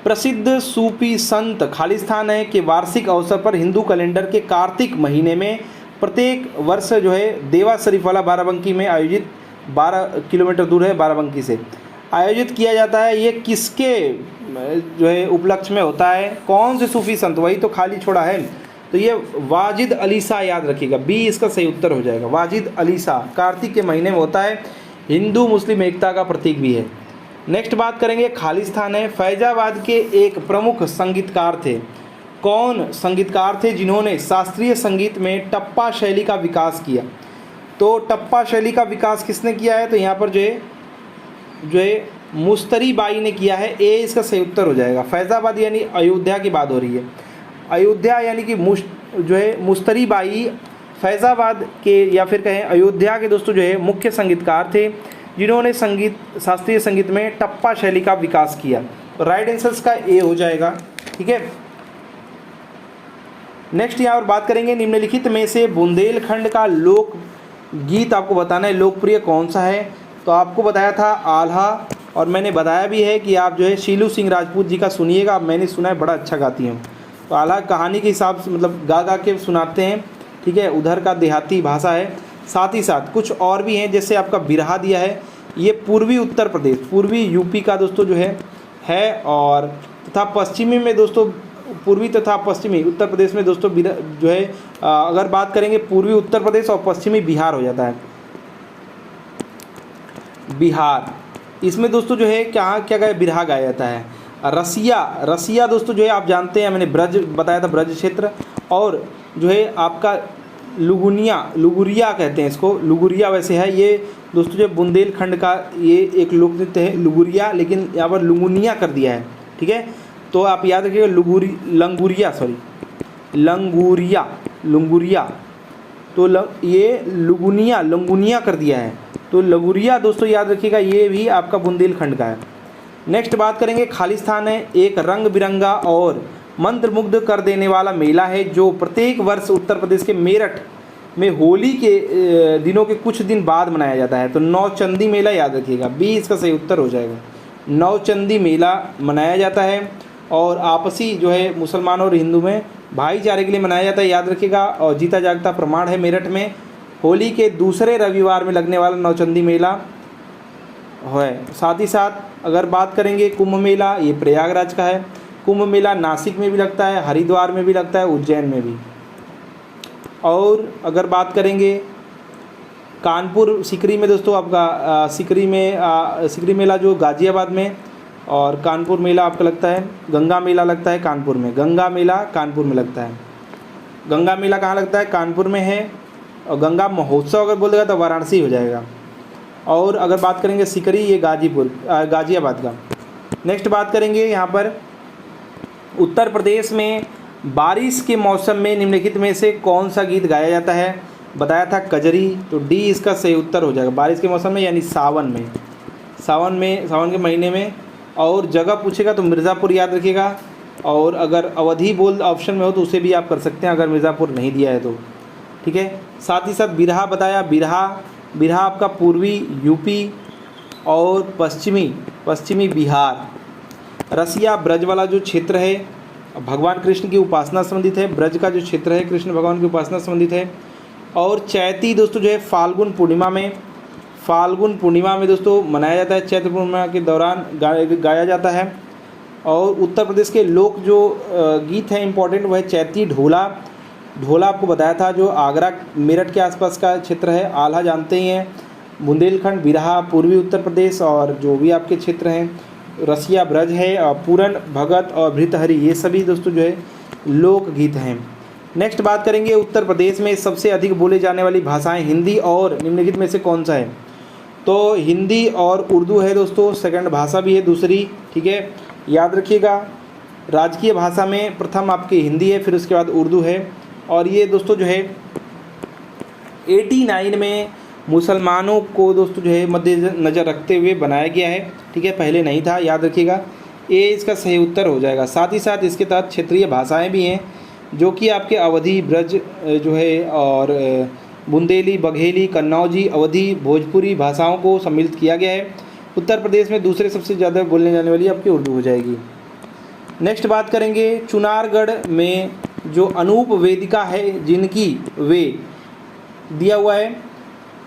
प्रसिद्ध सूफी संत खालिस्तान है के वार्षिक अवसर पर हिंदू कैलेंडर के कार्तिक महीने में प्रत्येक वर्ष जो है देवा शरीफ वाला बाराबंकी में आयोजित 12 किलोमीटर दूर है बाराबंकी से आयोजित किया जाता है। ये किसके जो है उपलक्ष्य में होता है? कौन से सूफी संत? वही तो खाली छोड़ा है, तो ये वाजिद अली शाह, याद रखिएगा, बी इसका सही उत्तर हो जाएगा। वाजिद अली शाह कार्तिक के महीने में होता है, हिंदू मुस्लिम एकता का प्रतीक भी है। नेक्स्ट बात करेंगे, खालिस्तान है फैजाबाद के एक प्रमुख संगीतकार थे। कौन संगीतकार थे जिन्होंने शास्त्रीय संगीत में टप्पा शैली का विकास किया? तो टप्पा शैली का विकास किसने किया है? तो यहाँ पर जो है मुस्तरी बाई ने किया है, ए इसका सही उत्तर हो जाएगा। फैजाबाद यानी अयोध्या की बात हो रही है, अयोध्या यानी कि जो है मुस्तरी बाई फैजाबाद के या फिर कहें अयोध्या के दोस्तों जो है मुख्य संगीतकार थे जिन्होंने शास्त्रीय संगीत में टप्पा शैली का विकास किया। राइट आंसर का ए हो जाएगा, ठीक है। नेक्स्ट यहाँ पर बात करेंगे, निम्नलिखित में से बुंदेलखंड का लोक गीत आपको बताना है लोकप्रिय कौन सा है? तो आपको बताया था आल्हा, और मैंने बताया भी है कि आप जो है शीलू सिंह राजपूत जी का सुनिएगा, मैंने सुना है बड़ा अच्छा गाती हैं। तो आल्हा कहानी के हिसाब से मतलब गा के सुनाते हैं, ठीक है, उधर का देहाती भाषा है। साथ ही साथ कुछ और भी हैं, जैसे आपका बिरहा दिया है, ये पूर्वी उत्तर प्रदेश, पूर्वी यूपी का दोस्तों जो है और तथा पश्चिमी में दोस्तों, पूर्वी तथा पश्चिमी उत्तर प्रदेश में दोस्तों जो है अगर बात करेंगे पूर्वी उत्तर प्रदेश और पश्चिमी बिहार हो जाता है, बिहार। इसमें दोस्तों जो है क्या बिरहा गाया जाता है? रसिया दोस्तों जो है आप जानते हैं, मैंने ब्रज बताया था, ब्रज क्षेत्र, और जो है आपका लुगुरिया कहते हैं इसको, लुगुरिया वैसे है ये दोस्तों जो बुंदेलखंड का ये एक लोक नृत्य है लुगुरिया, लेकिन यहाँ पर लुंगुनिया कर दिया है, ठीक है। तो आप याद रखिएगा लंगुरिया, तो ये लंगुनिया कर दिया है, तो लगुरिया दोस्तों याद रखिएगा, ये भी आपका बुंदेलखंड का है। नेक्स्ट बात करेंगे, खालिस्तान है एक रंग बिरंगा और मंत्रमुग्ध कर देने वाला मेला है जो प्रत्येक वर्ष उत्तर प्रदेश के मेरठ में होली के दिनों के कुछ दिन बाद मनाया जाता है। तो नौचंदी मेला याद रखिएगा, बी इसका सही उत्तर हो जाएगा। नौचंदी मेला मनाया जाता है और आपसी जो है मुसलमान और हिंदू में भाईचारे के लिए मनाया जाता है, याद रखिएगा। और जीता जागता प्रमाण है मेरठ में होली के दूसरे रविवार में लगने वाला नौचंदी मेला है। साथ ही साथ अगर बात करेंगे कुंभ मेला, ये प्रयागराज का है। कुंभ मेला नासिक में भी लगता है, हरिद्वार में भी लगता है, उज्जैन में भी। और अगर बात करेंगे कानपुर सिकरी में दोस्तों, आपका सिकरी मेला जो गाज़ियाबाद में, और कानपुर मेला आपका लगता है, गंगा मेला लगता है कानपुर में, गंगा मेला कानपुर में लगता है। गंगा मेला कहाँ लगता है? कानपुर में है। और गंगा महोत्सव अगर बोल देगा तो वाराणसी हो जाएगा। और अगर बात करेंगे सिकरी, ये गाज़ियाबाद का। नेक्स्ट बात करेंगे यहाँ पर, उत्तर प्रदेश में बारिश के मौसम में निम्नलिखित में से कौन सा गीत गाया जाता है? बताया था कजरी, तो डी इसका सही उत्तर हो जाएगा। बारिश के मौसम में यानी सावन के महीने में। और जगह पूछेगा तो मिर्ज़ापुर याद रखिएगा। और अगर अवधि बोल ऑप्शन में हो तो उसे भी आप कर सकते हैं अगर मिर्ज़ापुर नहीं दिया है तो, ठीक है। साथ ही साथ बिरहा बताया, बिरहा आपका पूर्वी यूपी और पश्चिमी बिहार। रसिया ब्रज वाला जो क्षेत्र है भगवान कृष्ण की उपासना संबंधित है, ब्रज का जो क्षेत्र है कृष्ण भगवान की उपासना संबंधित है। और चैती दोस्तों जो है फाल्गुन पूर्णिमा में दोस्तों मनाया जाता है, चैत्र पूर्णिमा के दौरान गाया जाता है। और उत्तर प्रदेश के लोक जो गीत है इम्पोर्टेंट वह है चैती ढोला आपको बताया था, जो आगरा मेरठ के आसपास का क्षेत्र है। आल्हा जानते ही हैं, बुंदेलखंड बिरहा पूर्वी उत्तर प्रदेश, और जो भी आपके क्षेत्र हैं रसिया ब्रज है, और पूरन भगत और भृतहरि, ये सभी दोस्तों जो है लोकगीत हैं। नेक्स्ट बात करेंगे उत्तर प्रदेश में सबसे अधिक बोले जाने वाली भाषाएं हिंदी और निम्नलिखित में से कौन सा है। तो हिंदी और उर्दू है दोस्तों, सेकंड भाषा भी है दूसरी, ठीक है, याद रखिएगा। राजकीय भाषा में प्रथम आपकी हिंदी है, फिर उसके बाद उर्दू है। और ये दोस्तों जो है 89 में मुसलमानों को दोस्तों जो है मद्देनज़र रखते हुए बनाया गया है, ठीक है, पहले नहीं था, याद रखिएगा। ये इसका सही उत्तर हो जाएगा। साथ ही साथ इसके तहत क्षेत्रीय भाषाएं भी हैं, जो कि आपके अवधी ब्रज जो है और बुंदेली, बघेली, कन्नौजी, अवधी, भोजपुरी भाषाओं को सम्मिलित किया गया है। उत्तर प्रदेश में दूसरे सबसे ज़्यादा बोलने जाने वाली आपकी उर्दू हो जाएगी। नेक्स्ट बात करेंगे चुनारगढ़ में जो अनूप वेदिका है जिनकी वे दिया हुआ है,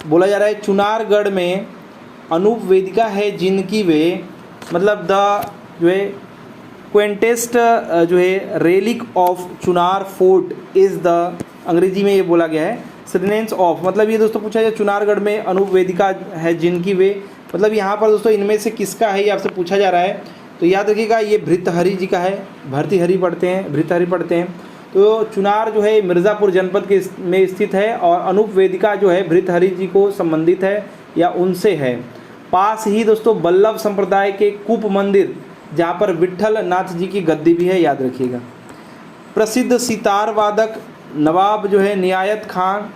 बोला जा रहा है चुनारगढ़ में अनूप वेदिका है जिनकी वे, मतलब द जो है क्वेंटेस्ट जो है relic of Chunar fort is the, अंग्रेजी में ये बोला गया है सिरनेम्स ऑफ, मतलब ये दोस्तों पूछा जाए चुनारगढ़ में अनूप वेदिका है जिनकी वे, मतलब यहाँ पर दोस्तों इनमें से किसका है ये आपसे पूछा जा रहा है। तो याद रखिएगा ये भृतहरि जी का है, भर्तृहरि पढ़ते हैं। तो चुनार जो है मिर्ज़ापुर जनपद के में स्थित है, और अनूप वेदिका जो है भृतहरि जी को संबंधित है या उनसे है। पास ही दोस्तों बल्लभ संप्रदाय के कूप मंदिर, जहाँ पर विट्ठल नाथ जी की गद्दी भी है, याद रखिएगा। प्रसिद्ध सितार वादक नवाब जो है नियायत खान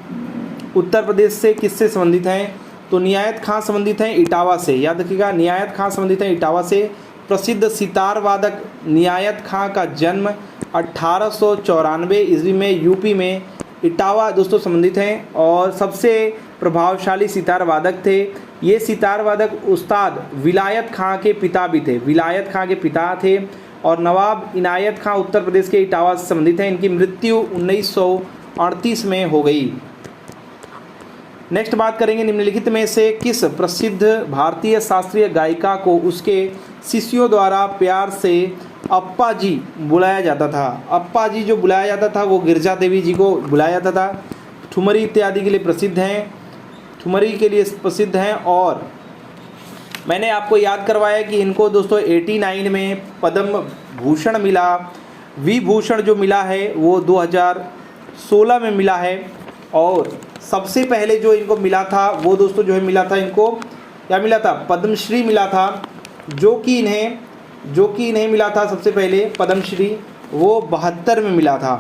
उत्तर प्रदेश से किससे संबंधित हैं। तो नियायत खान संबंधित हैं इटावा से, याद रखिएगा, नियायत खान संबंधित हैं इटावा से। प्रसिद्ध सितार वादक नियायत खान का जन्म 1894 ईस्वी में यूपी में इटावा दोस्तों संबंधित हैं, और सबसे प्रभावशाली सितार वादक थे। ये सितार वादक उस्ताद विलायत खां के पिता भी थे, विलायत खां के पिता थे। और नवाब इनायत खां उत्तर प्रदेश के इटावा से संबंधित हैं। इनकी मृत्यु 1938 में हो गई। नेक्स्ट बात करेंगे निम्नलिखित में से किस प्रसिद्ध भारतीय शास्त्रीय गायिका को उसके शिष्यों द्वारा प्यार से अप्पा जी बुलाया जाता था। अप्पा जी जो बुलाया जाता था वो गिरजा देवी जी को बुलाया जाता था। ठुमरी इत्यादि के लिए प्रसिद्ध हैं, और मैंने आपको याद करवाया कि इनको दोस्तों 89 में पद्म भूषण मिला। विभूषण जो मिला है वो 2016 में मिला है। और सबसे पहले जो इनको मिला था वो दोस्तों जो है मिला था इनको, क्या मिला था, पद्मश्री मिला था, जो कि इन्हें मिला था सबसे पहले पद्मश्री, वो 72 में मिला था,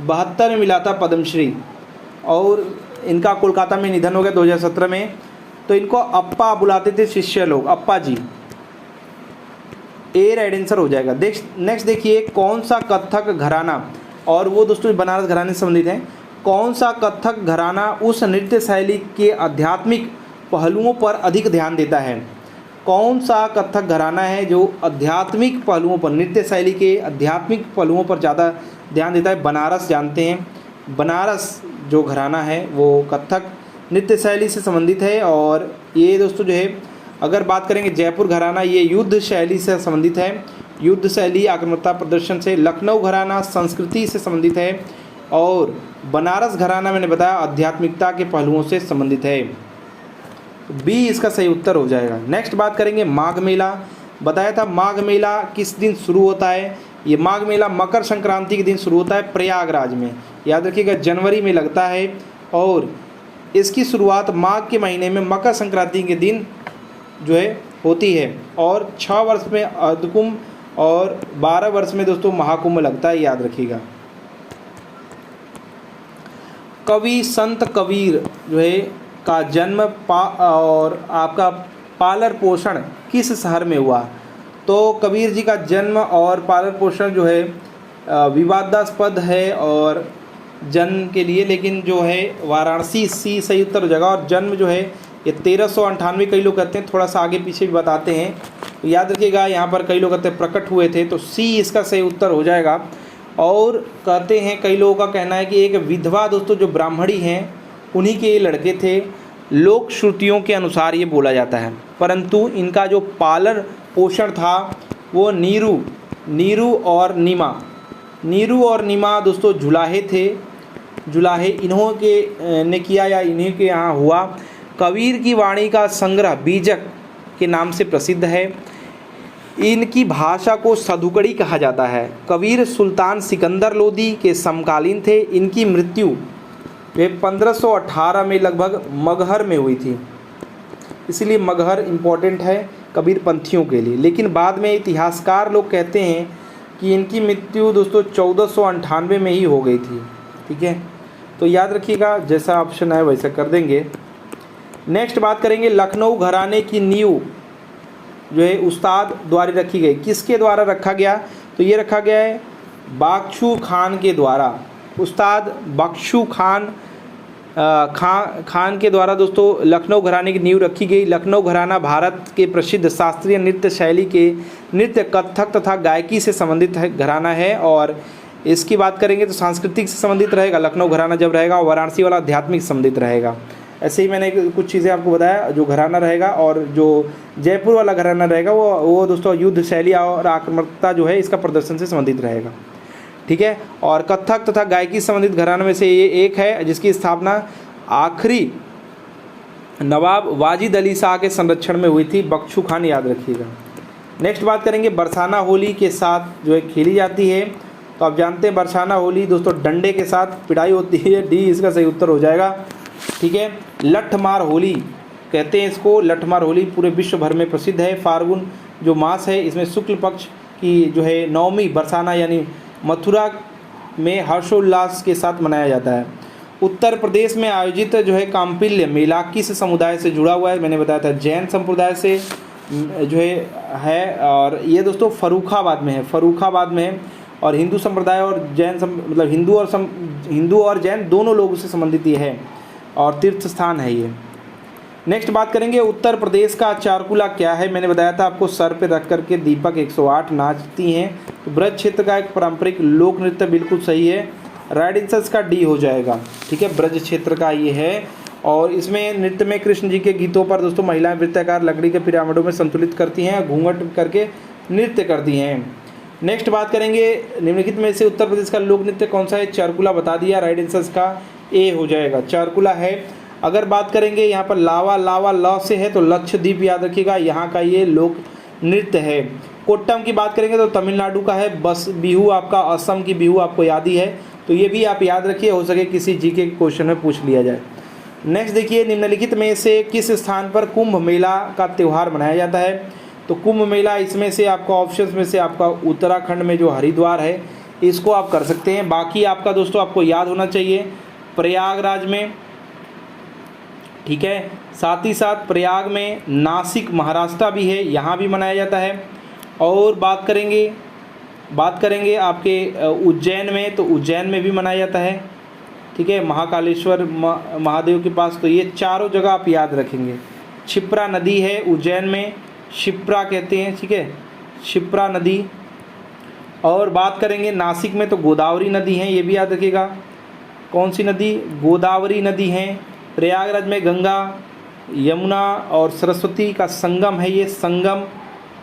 72 में मिला था पद्मश्री। और इनका कोलकाता में निधन हो गया 2017 में। तो इनको अप्पा बुलाते थे शिष्य लोग, अप्पा जी। ए राइट आंसर हो जाएगा। नेक्स्ट देखिए, कौन सा कथक घराना, और वो दोस्तों बनारस घराने से संबंधित हैं, कौन सा कथक घराना उस नृत्य शैली के आध्यात्मिक पहलुओं पर अधिक ध्यान देता है। कौन सा कथक घराना है जो आध्यात्मिक पहलुओं पर, नृत्य शैली के आध्यात्मिक पहलुओं पर ज़्यादा ध्यान देता है। बनारस जानते हैं, बनारस जो घराना है वो कथक नृत्य शैली से संबंधित है। और ये दोस्तों जो है अगर बात करेंगे जयपुर घराना, ये युद्ध शैली से संबंधित है, युद्ध शैली आक्रामकता प्रदर्शन से। लखनऊ घराना संस्कृति से संबंधित है, और बनारस घराना मैंने बताया आध्यात्मिकता के पहलुओं से संबंधित है। बी इसका सही उत्तर हो जाएगा। नेक्स्ट बात करेंगे माघ मेला। बताया था माघ मेला किस दिन शुरू होता है। ये माघ मेला मकर संक्रांति के दिन शुरू होता है प्रयागराज में, याद रखिएगा, जनवरी में लगता है। और इसकी शुरुआत माघ के महीने में मकर संक्रांति के दिन जो है होती है। और 6 वर्ष में अर्धकुंभ और 12 वर्ष में दोस्तों महाकुंभ लगता है, याद रखिएगा। कवि संत कबीर जो है का जन्म और आपका पालन पोषण किस शहर में हुआ। तो कबीर जी का जन्म और पालन पोषण जो है विवादास्पद है, और जन्म के लिए, लेकिन जो है वाराणसी सी सही उत्तर हो जाएगा। और जन्म जो है ये 1398 कई लोग कहते हैं, थोड़ा सा आगे पीछे भी बताते हैं, तो याद रखिएगा यहाँ पर कई लोग कहते हैं प्रकट हुए थे, तो सी इसका सही उत्तर हो जाएगा। और कहते हैं कई लोगों का कहना है कि एक विधवा दोस्तों जो ब्राह्मणी हैं उन्हीं के ये लड़के थे, लोक श्रुतियों के अनुसार ये बोला जाता है, परंतु इनका जो पालन पोषण था वो नीरू और नीमा दोस्तों जुलाहे थे, जुलाहे इन्हों के ने किया या इन्हीं के यहाँ हुआ। कबीर की वाणी का संग्रह बीजक के नाम से प्रसिद्ध है। इनकी भाषा को सधुकड़ी कहा जाता है। कबीर सुल्तान सिकंदर लोदी के समकालीन थे। इनकी मृत्यु वे 1518 में लगभग मगहर में हुई थी, इसलिए मगहर इम्पोर्टेंट है कबीर पंथियों के लिए। लेकिन बाद में इतिहासकार लोग कहते हैं कि इनकी मृत्यु दोस्तों 1498 में ही हो गई थी। ठीक है, तो याद रखिएगा जैसा ऑप्शन है वैसा कर देंगे। नेक्स्ट बात करेंगे, लखनऊ घराने की नींव जो है उस्ताद द्वारा रखी गई, किसके द्वारा रखा गया? तो ये रखा गया है बख्शू खान के द्वारा। उस्ताद बख्शू खान के द्वारा दोस्तों लखनऊ घराने की नींव रखी गई। लखनऊ घराना भारत के प्रसिद्ध शास्त्रीय नृत्य शैली के नृत्य, कथक तथा गायकी से संबंधित घराना है। और इसकी बात करेंगे तो सांस्कृतिक से संबंधित रहेगा लखनऊ घराना जब रहेगा, और वाराणसी वाला आध्यात्मिक से संबंधित रहेगा। ऐसे ही मैंने कुछ चीज़ें आपको बताया जो घराना रहेगा, और जो जयपुर वाला घराना रहेगा वो दोस्तों युद्ध शैली और आक्रामकता जो है इसका प्रदर्शन से संबंधित रहेगा। ठीक है, और कथक तथा गायकी से संबंधित घराना में से ये एक है जिसकी स्थापना आखिरी नवाब वाजिद अली शाह के संरक्षण में हुई थी, बख्शू खान, याद रखिएगा। नेक्स्ट बात करेंगे, बरसाना होली के साथ जो है खेली जाती है। तो आप जानते हैं बरसाना होली दोस्तों डंडे के साथ पिटाई होती है, डी इसका सही उत्तर हो जाएगा। ठीक है, लठमार होली कहते हैं इसको, लठमार होली पूरे विश्व भर में प्रसिद्ध है। फाल्गुन जो मास है इसमें शुक्ल पक्ष की जो है नवमी बरसाना यानी मथुरा में हर्षोल्लास के साथ मनाया जाता है। उत्तर प्रदेश में आयोजित जो है कांपिल्य मेला किस समुदाय से जुड़ा हुआ है? मैंने बताया था जैन संप्रदाय से जो है, और ये दोस्तों फर्रुखाबाद में है, और हिंदू संप्रदाय और जैन मतलब हिंदू और जैन दोनों लोगों से संबंधित ये है, और तीर्थ स्थान है ये। नेक्स्ट बात करेंगे, उत्तर प्रदेश का चारकुला क्या है? मैंने बताया था आपको, सर पे रख करके दीपक 108 नाचती हैं। तो ब्रज क्षेत्र का एक पारंपरिक लोक नृत्य, बिल्कुल सही है, राइट आंसर का डी हो जाएगा। ठीक है, ब्रज क्षेत्र का ये है, और इसमें नृत्य में कृष्ण जी के गीतों पर दोस्तों महिलाएं नृत्यकार लकड़ी के पिरामिडों में संतुलित करती हैं, घूंघट करके नृत्य करती हैं। नेक्स्ट बात करेंगे, निम्नलिखित में से उत्तर प्रदेश का लोक नृत्य कौन सा है? चारकुला बता दिया, राइट आंसर का ए हो जाएगा, चारकुला है। अगर बात करेंगे यहाँ पर लावा ल से है तो लक्षद्वीप, याद रखिएगा यहाँ का ये लोक नृत्य है। कोट्टम की बात करेंगे तो तमिलनाडु का है। बस बिहू आपका असम की बिहू आपको याद ही है, तो ये भी आप याद रखिए, हो सके किसी जीके के क्वेश्चन में पूछ लिया जाए। नेक्स्ट देखिए, निम्नलिखित में से किस स्थान पर कुंभ मेला का त्यौहार मनाया जाता है? तो कुंभ मेला इसमें से आपका ऑप्शंस में से आपका उत्तराखंड में जो हरिद्वार है इसको आप कर सकते हैं। बाकी आपका दोस्तों आपको याद होना चाहिए प्रयागराज में, ठीक है, साथ ही साथ प्रयाग में, नासिक महाराष्ट्र भी है, यहाँ भी मनाया जाता है। और बात करेंगे आपके उज्जैन में, तो उज्जैन में भी मनाया जाता है। ठीक है, महाकालेश्वर महादेव के पास, तो ये चारों जगह आप याद रखेंगे। क्षिप्रा नदी है उज्जैन में, क्षिप्रा कहते हैं, ठीक है, क्षिप्रा नदी। और बात करेंगे नासिक में तो गोदावरी नदी है, ये भी याद रखिएगा। कौन सी नदी? गोदावरी नदी है। प्रयागराज में गंगा, यमुना और सरस्वती का संगम है, ये संगम।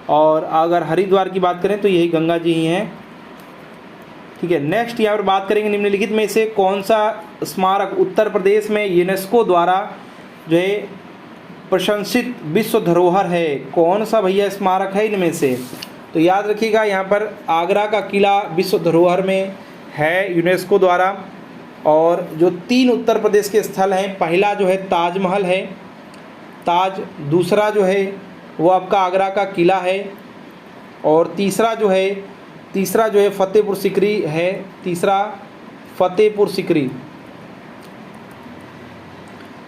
और अगर हरिद्वार की बात करें तो यही गंगा जी ही हैं। ठीक है, नेक्स्ट यहाँ पर बात करेंगे, निम्नलिखित में से कौन सा स्मारक उत्तर प्रदेश में यूनेस्को द्वारा जो है प्रशंसित विश्व धरोहर है? कौन सा भैया स्मारक है इनमें से? तो याद रखिएगा यहाँ पर आगरा का किला विश्व धरोहर में है यूनेस्को द्वारा। और जो 3 उत्तर प्रदेश के स्थल हैं, पहला जो है ताजमहल है, ताज, दूसरा जो है वो आपका आगरा का किला है, और तीसरा जो है फतेहपुर सिकरी है, तीसरा फतेहपुर सिकरी।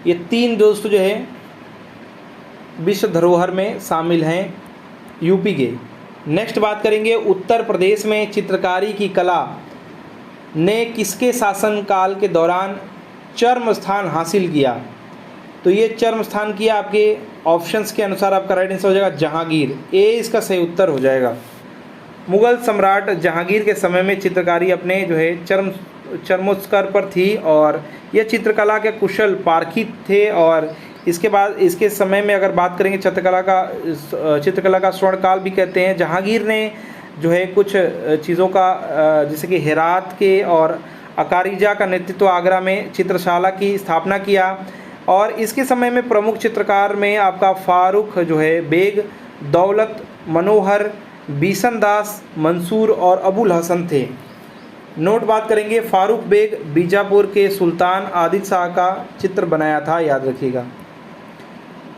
ये 3 दोस्त जो है विश्व धरोहर में शामिल हैं यूपी के। नेक्स्ट बात करेंगे, उत्तर प्रदेश में चित्रकारी की कला ने किसके शासनकाल के दौरान चरम स्थान हासिल किया? तो ये चरम स्थान किया आपके ऑप्शंस के अनुसार आपका राइट आंसर हो जाएगा जहांगीर। ए इसका सही उत्तर हो जाएगा। मुगल सम्राट जहांगीर के समय में चित्रकारी अपने जो है चरमोत्कर्ष पर थी और यह चित्रकला के कुशल पारखी थे। और इसके बाद इसके समय में अगर बात करेंगे चित्रकला का स्वर्णकाल भी कहते हैं। जहांगीर ने जो है कुछ चीज़ों का जैसे कि हेरात के और अकारिजा का नेतृत्व आगरा में चित्रशाला की स्थापना किया। और इसके समय में प्रमुख चित्रकार में आपका फारूक जो है बेग, दौलत मनोहर, बिशन दास, मंसूर और अबुल हसन थे। नोट बात करेंगे, फारूक बेग बीजापुर के सुल्तान आदिल शाह का चित्र बनाया था, याद रखिएगा।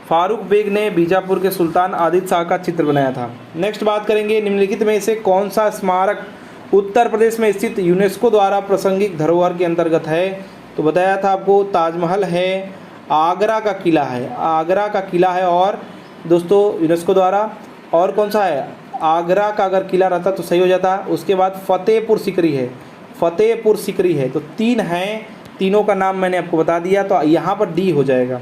फारूक बेग ने बीजापुर के सुल्तान आदिल शाह का चित्र बनाया था। नेक्स्ट बात करेंगे, निम्नलिखित में से कौन सा स्मारक उत्तर प्रदेश में स्थित यूनेस्को द्वारा प्रासंगिक धरोहर के अंतर्गत है? तो बताया था आपको ताजमहल है, आगरा का किला है, आगरा का किला है और दोस्तों यूनेस्को द्वारा। और कौन सा है? आगरा का अगर किला रहता तो सही हो जाता। उसके बाद फतेहपुर सीकरी है, फतेहपुर सीकरी है। तो 3 हैं, तीनों का नाम मैंने आपको बता दिया, तो यहाँ पर डी हो जाएगा।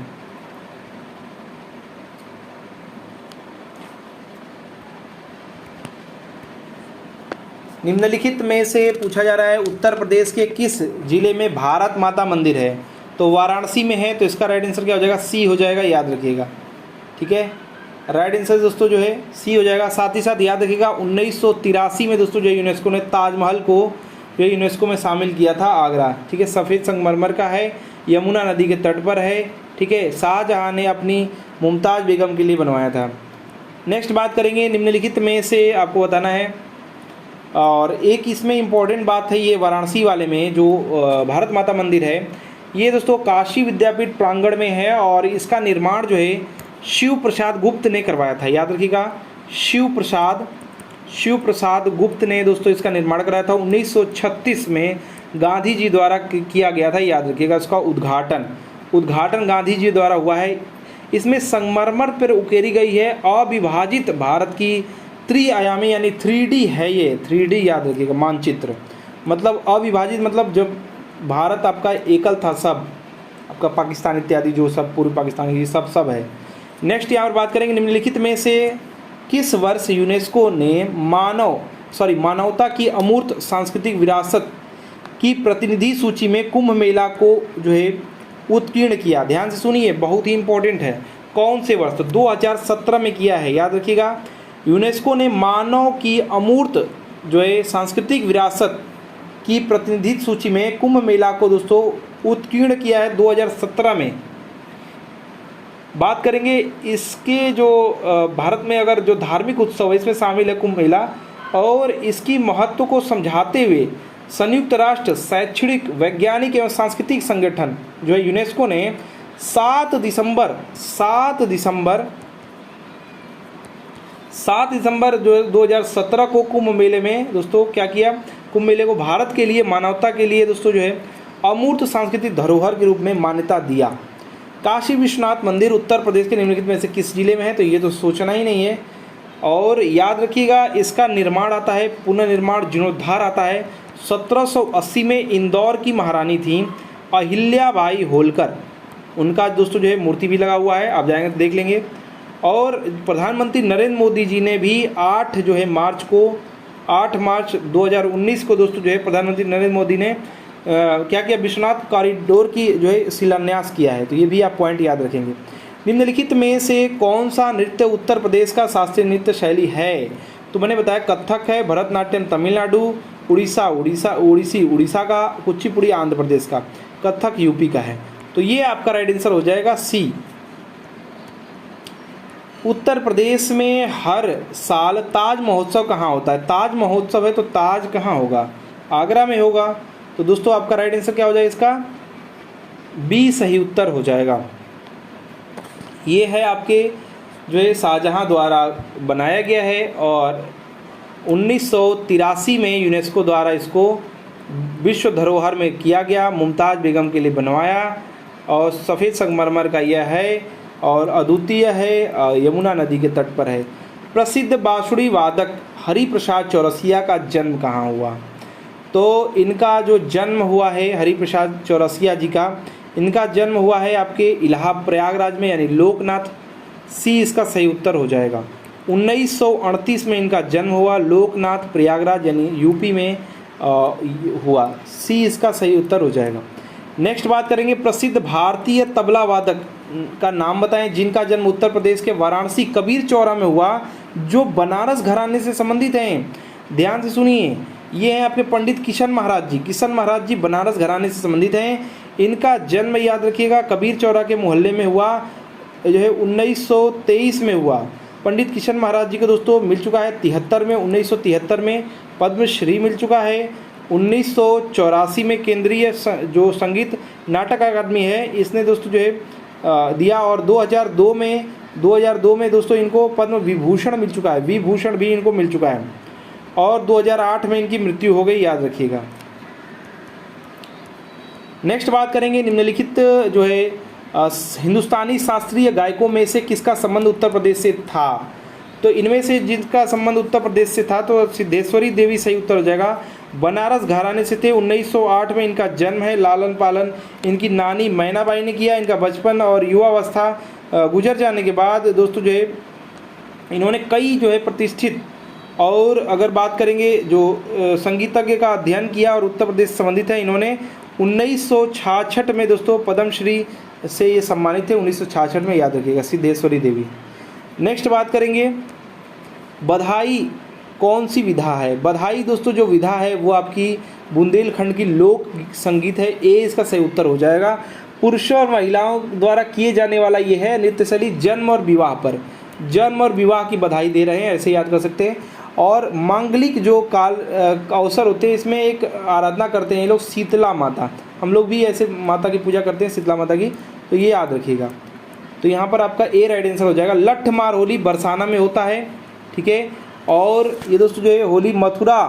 निम्नलिखित में से पूछा जा रहा है उत्तर प्रदेश के किस जिले में भारत माता मंदिर है? तो वाराणसी में है, तो इसका राइट आंसर क्या हो जाएगा? सी हो जाएगा, याद रखिएगा। ठीक है, राइट आंसर दोस्तों जो है सी हो जाएगा। साथ ही साथ याद रखिएगा 1983 में दोस्तों जो है यूनेस्को ने ताजमहल को जो है यूनेस्को में शामिल किया था, आगरा। ठीक है, सफ़ेद संगमरमर का है, यमुना नदी के तट पर है। ठीक है, शाहजहाँ ने अपनी मुमताज़ बेगम के लिए बनवाया था। नेक्स्ट बात करेंगे, निम्नलिखित में से आपको बताना है, और एक इसमें इम्पॉर्टेंट बात है, ये वाराणसी वाले में जो भारत माता मंदिर है, ये दोस्तों काशी विद्यापीठ प्रांगण में है और इसका निर्माण जो है शिव प्रसाद गुप्त ने करवाया था, याद रखिएगा। शिव प्रसाद गुप्त ने दोस्तों इसका निर्माण कराया था। 1936 में गांधी जी द्वारा किया गया था, याद रखिएगा। इसका उद्घाटन गांधी जी द्वारा हुआ है। इसमें संगमरमर पर उकेरी गई है अविभाजित भारत की त्रिआयामी यानी 3D है, ये 3D याद रखिएगा मानचित्र। मतलब अविभाजित मतलब जब भारत आपका एकल था, सब आपका पाकिस्तान इत्यादि जो सब पूर्व पाकिस्तान ये सब है। नेक्स्ट यहाँ पर बात करेंगे, निम्नलिखित में से किस वर्ष यूनेस्को ने मानवता की अमूर्त सांस्कृतिक विरासत की प्रतिनिधि सूची में कुंभ मेला को जो है उत्कीर्ण किया? ध्यान से सुनिए, बहुत ही इंपॉर्टेंट है। कौन से वर्ष? तो 2017 में किया है, याद रखिएगा। यूनेस्को ने मानव की अमूर्त जो है सांस्कृतिक विरासत की प्रतिनिधि सूची में कुंभ मेला को दोस्तों उत्कीर्ण किया है 2017 में। बात करेंगे इसके जो भारत में अगर जो धार्मिक उत्सव है इसमें शामिल है कुंभ मेला, और इसकी महत्व को समझाते हुए संयुक्त राष्ट्र शैक्षणिक वैज्ञानिक एवं सांस्कृतिक संगठन जो है यूनेस्को ने 7 दिसंबर जो 2017 को कुंभ मेले में दोस्तों क्या किया? कुंभ मेले को भारत के लिए मानवता के लिए दोस्तों जो है अमूर्त सांस्कृतिक धरोहर के रूप में मान्यता दिया। काशी विश्वनाथ मंदिर उत्तर प्रदेश के निम्नलिखित में से किस जिले में है? तो ये तो सोचना ही नहीं है। और याद रखिएगा इसका निर्माण आता है, पुनर्निर्माण जीर्णोद्धार आता है 1780 में। इंदौर की महारानी थी अहिल्याबाई होलकर, उनका दोस्तों जो है मूर्ति भी लगा हुआ है, आप जाएंगे तो देख लेंगे। और प्रधानमंत्री नरेंद्र मोदी जी ने भी 8 मार्च 2019 को दोस्तों जो है प्रधानमंत्री नरेंद्र मोदी ने क्या किया? विश्वनाथ कॉरिडोर की जो है शिलान्यास किया है। तो ये भी आप पॉइंट याद रखेंगे। निम्नलिखित में से कौन सा नृत्य उत्तर प्रदेश का शास्त्रीय नृत्य शैली है? तो मैंने बताया कथक है, भरतनाट्यम तमिलनाडु, उड़ीसा का, कुचिपुड़ी आंध्र प्रदेश का, कथक यूपी का है। तो ये आपका राइट आंसर हो जाएगा सी। उत्तर प्रदेश में हर साल ताज महोत्सव कहाँ होता है? ताज महोत्सव है तो ताज कहाँ होगा? आगरा में होगा। तो दोस्तों आपका राइट आंसर क्या हो जाएगा? इसका बी सही उत्तर हो जाएगा। ये है आपके जो है शाहजहाँ द्वारा बनाया गया है और 1983 में यूनेस्को द्वारा इसको विश्व धरोहर में किया गया, मुमताज़ बेगम के लिए बनवाया। और सफ़ेद संगमरमर का यह है और अद्वितीय है, यमुना नदी के तट पर है। प्रसिद्ध बांसुरी वादक हरिप्रसाद चौरसिया का जन्म कहाँ हुआ? तो इनका जो जन्म हुआ है हरिप्रसाद चौरसिया जी का, इनका जन्म हुआ है आपके इलाहाबाद प्रयागराज में, यानी लोकनाथ। सी इसका सही उत्तर हो जाएगा। 1938 में इनका जन्म हुआ, लोकनाथ प्रयागराज यानी यूपी में हुआ। सी इसका सही उत्तर हो जाएगा। नेक्स्ट बात करेंगे, प्रसिद्ध भारतीय तबला वादक का नाम बताएं जिनका जन्म उत्तर प्रदेश के वाराणसी कबीर चौरा में हुआ, जो बनारस घराने से संबंधित हैं। ध्यान से सुनिए, ये हैं आपके पंडित किशन महाराज जी। किशन महाराज जी बनारस घराने से संबंधित हैं। इनका जन्म याद रखिएगा कबीर चौरा के मोहल्ले में हुआ, जो है 1923 में हुआ। पंडित किशन महाराज जी को दोस्तों मिल चुका है 73 में, 1973 में पद्मश्री मिल चुका है। 1984 में केंद्रीय जो संगीत नाटक अकादमी है इसने दोस्तों जो है दिया, और 2002 में दोस्तों इनको पद्म विभूषण मिल चुका है, विभूषण भी इनको मिल चुका है, और 2008 में इनकी मृत्यु हो गई, याद रखिएगा। नेक्स्ट बात करेंगे, निम्नलिखित जो है हिंदुस्तानी शास्त्रीय गायकों में से किसका संबंध उत्तर प्रदेश से था। तो इनमें से जिनका संबंध उत्तर प्रदेश से था तो सिद्धेश्वरी देवी सही उत्तर हो जाएगा। बनारस घराने से थे, 1908 में इनका जन्म है। लालन पालन इनकी नानी मैनाबाई ने किया। इनका बचपन और युवावस्था गुजर जाने के बाद दोस्तों जो है इन्होंने कई जो है प्रतिष्ठित, और अगर बात करेंगे जो संगीतज्ञ का अध्ययन किया और उत्तर प्रदेश से संबंधित है, इन्होंने 1966 में दोस्तों पद्मश्री से ये सम्मानित थे, 1966 में, याद रखिएगा, सिद्धेश्वरी देवी। नेक्स्ट बात करेंगे, बधाई कौन सी विधा है। बधाई दोस्तों जो विधा है वो आपकी बुंदेलखंड की लोक संगीत है। ए इसका सही उत्तर हो जाएगा। पुरुषों और महिलाओं द्वारा किए जाने वाला ये है नृत्य शैली जन्म और विवाह पर, जन्म और विवाह की बधाई दे रहे हैं, ऐसे याद कर सकते हैं। और मांगलिक जो अवसर होते हैं इसमें एक आराधना करते हैं ये लोग शीतला माता, हम लोग भी ऐसे माता की पूजा करते हैं शीतला माता की, तो ये याद रखिएगा। तो यहाँ पर आपका ए राइट आंसर हो जाएगा। लठ मार होली बरसाना में होता है, ठीक है। और ये दोस्तों जो है होली मथुरा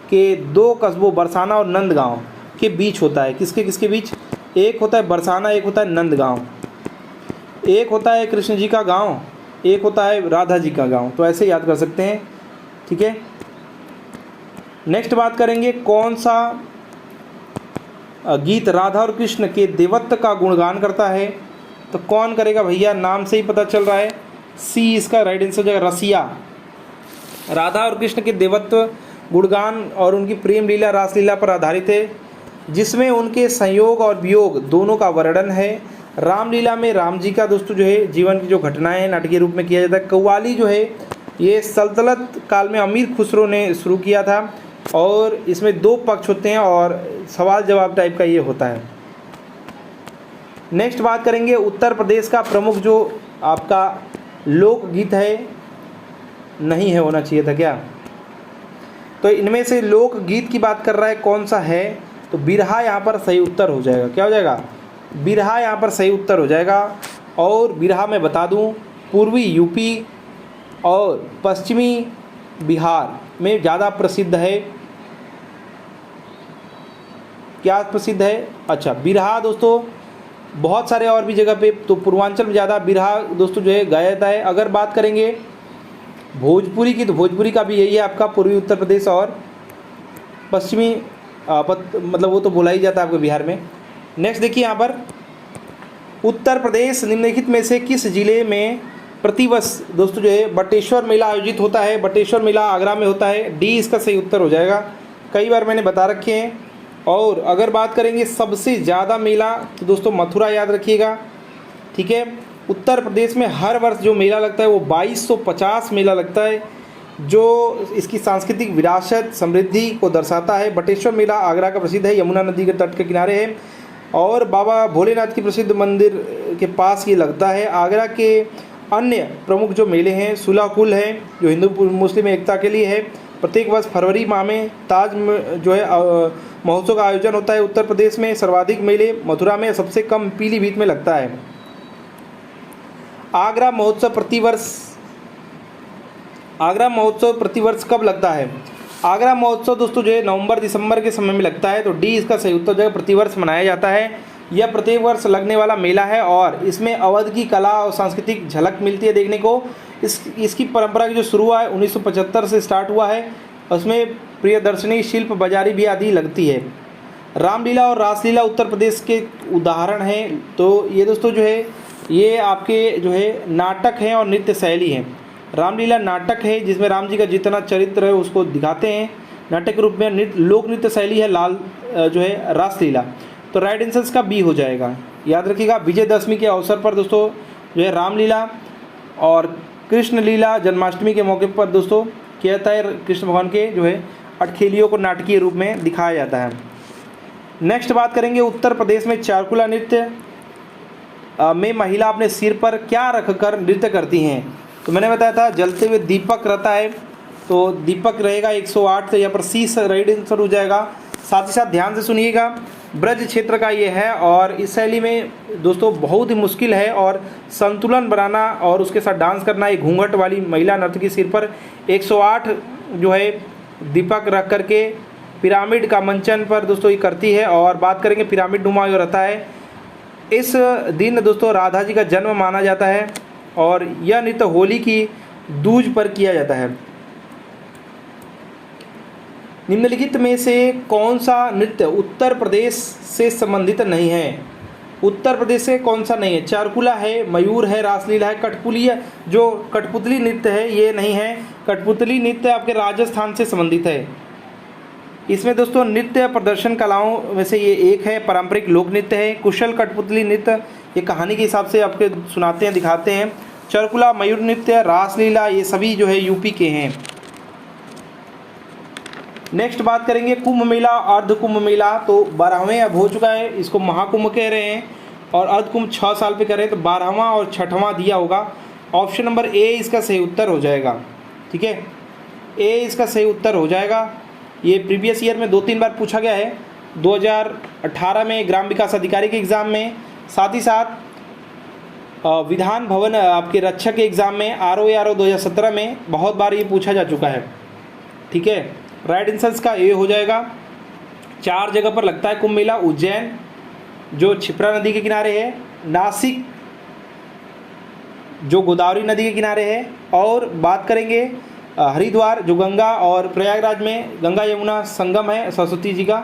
के दो कस्बों बरसाना और नंदगांव के बीच होता है। किसके किसके बीच, एक होता है बरसाना, एक होता है नंदगांव, एक होता है कृष्ण जी का गांव, एक होता है राधा जी का गांव, तो ऐसे याद कर सकते हैं, ठीक है। नेक्स्ट बात करेंगे, कौन सा गीत राधा और कृष्ण के देवत्व का गुणगान करता है। तो कौन करेगा भैया, नाम से ही पता चल रहा है। सी इसका राइट आंसर हो जाएगा, रसिया। राधा और कृष्ण के देवत्व गुणगान और उनकी प्रेम लीला रासलीला पर आधारित है, जिसमें उनके संयोग और वियोग दोनों का वर्णन है। रामलीला में राम जी का दोस्तों जो है जीवन की जो घटनाएं हैं नाटकीय रूप में किया जाता है। कव्वाली जो है ये सल्तनत काल में अमीर खुसरो ने शुरू किया था, और इसमें दो पक्ष होते हैं और सवाल जवाब टाइप का ये होता है। नेक्स्ट बात करेंगे, उत्तर प्रदेश का प्रमुख जो आपका लोकगीत है, नहीं है, होना चाहिए था क्या। तो इनमें से लोकगीत की बात कर रहा है, कौन सा है। तो बिरहा यहाँ पर सही उत्तर हो जाएगा। क्या हो जाएगा, बिरहा यहाँ पर सही उत्तर हो जाएगा। और बिरहा मैं बता दूँ पूर्वी यूपी और पश्चिमी बिहार में ज़्यादा प्रसिद्ध है। क्या प्रसिद्ध है, अच्छा बिरहा दोस्तों बहुत सारे और भी जगह पे, तो पूर्वांचल में ज़्यादा बिरहा दोस्तों जो है गाया जाता है। अगर बात करेंगे भोजपुरी की, तो भोजपुरी का भी यही है आपका, पूर्वी उत्तर प्रदेश और पश्चिमी मतलब वो तो बोला ही जाता है आपके बिहार में। नेक्स्ट देखिए यहाँ पर, उत्तर प्रदेश निम्नलिखित में से किस जिले में प्रतिवर्ष दोस्तों जो है बटेश्वर मेला आयोजित होता है। बटेश्वर मेला आगरा में होता है। डी इसका सही उत्तर हो जाएगा, कई बार मैंने बता रखे हैं। और अगर बात करेंगे सबसे ज़्यादा मेला, तो दोस्तों मथुरा याद रखिएगा, ठीक है। उत्तर प्रदेश में हर वर्ष जो मेला लगता है वो 2250 मेला लगता है, जो इसकी सांस्कृतिक विरासत समृद्धि को दर्शाता है। बटेश्वर मेला आगरा का प्रसिद्ध है, यमुना नदी के तट के किनारे है, और बाबा भोलेनाथ की प्रसिद्ध मंदिर के पास ये लगता है। आगरा के अन्य प्रमुख जो मेले हैं, सुलाकुल है जो हिंदू मुस्लिम एकता के लिए है। प्रत्येक वर्ष फरवरी माह में ताज जो है महोत्सव का आयोजन होता है। उत्तर प्रदेश में सर्वाधिक मेले मथुरा में, सबसे कम पीलीभीत में लगता है। आगरा महोत्सव प्रतिवर्ष कब लगता है। आगरा महोत्सव दोस्तों जो है नवंबर दिसंबर के समय में लगता है, तो डी इसका सही उत्तर जो है प्रतिवर्ष मनाया जाता है। यह प्रत्येक वर्ष लगने वाला मेला है, और इसमें अवध की कला और सांस्कृतिक झलक मिलती है देखने को। इसकी परंपरा की जो शुरू हुआ है 1975 से स्टार्ट हुआ है। उसमें प्रियदर्शनी, शिल्प बाजारी भी आदि लगती है। रामलीला और रासलीला उत्तर प्रदेश के उदाहरण हैं। तो ये दोस्तों जो है ये आपके जो है नाटक हैं और नृत्य शैली हैं। रामलीला नाटक है जिसमें राम जी का जितना चरित्र है उसको दिखाते हैं नाटक के रूप में। लोक नृत्य शैली है लाल जो है रासलीला। तो राइट आंसर इसका बी हो जाएगा। याद रखिएगा, विजयदशमी के अवसर पर दोस्तों जो है रामलीला और कृष्ण लीला जन्माष्टमी के मौके पर दोस्तों किया जाता है। कृष्ण भगवान के जो है अटखेलियों को नाटकीय रूप में दिखाया जाता है। नेक्स्ट बात करेंगे, उत्तर प्रदेश में चारकुला नृत्य में महिला अपने सिर पर क्या रखकर नृत्य करती हैं। तो मैंने बताया था जलते हुए दीपक रहता है, तो दीपक रहेगा 108, तो यहाँ पर सी राइट आंसर हो जाएगा। साथ ही साथ ध्यान से सुनिएगा, ब्रज क्षेत्र का ये है और इस शैली में दोस्तों बहुत ही मुश्किल है और संतुलन बनाना और उसके साथ डांस करना। एक घूंघट वाली महिला नर्तकी सिर पर 108 जो है दीपक रख करके पिरामिड का मंचन पर दोस्तों ये करती है। और बात करेंगे पिरामिड नुमा जो रहता है, इस दिन दोस्तों राधा जी का जन्म माना जाता है और यह नृत्य होली की दूज पर किया जाता है। निम्नलिखित में से कौन सा नृत्य उत्तर प्रदेश से संबंधित नहीं है। उत्तर प्रदेश से कौन सा नहीं है? चारकुला है, मयूर है, रासलीला है, कठपुतली जो कठपुतली नृत्य है ये नहीं है। कठपुतली नृत्य आपके राजस्थान से संबंधित है। इसमें दोस्तों नृत्य प्रदर्शन कलाओं में से ये एक है। पारंपरिक लोक नृत्य है। कुशल कठपुतली नृत्य ये कहानी के हिसाब से आपके सुनाते हैं, दिखाते हैं। चारकुला, मयूर नृत्य, रासलीला ये सभी जो है यूपी के हैं। नेक्स्ट बात करेंगे कुंभ मेला, अर्ध कुंभ मेला। तो 12वें अब हो चुका है, इसको महाकुंभ कह रहे हैं और अर्ध कुंभ 6 साल पे कर रहे हैं। तो 12वां और 6वां दिया होगा। ऑप्शन नंबर ए इसका सही उत्तर हो जाएगा। ठीक है, ए इसका सही उत्तर हो जाएगा। ये प्रीवियस ईयर में 2-3 बार पूछा गया है। 2018 में ग्राम विकास अधिकारी के एग्ज़ाम में, साथ ही साथ विधान भवन आपके रक्षक के एग्ज़ाम में, RO 2017 में बहुत बार ये पूछा जा चुका है। ठीक है, राइट आंसर का ए हो जाएगा। 4 जगह पर लगता है कुंभ मेला। उज्जैन जो क्षिप्रा नदी के किनारे है, नासिक जो गोदावरी नदी के किनारे है, और बात करेंगे हरिद्वार जो गंगा और प्रयागराज में गंगा यमुना संगम है सरस्वती जी का।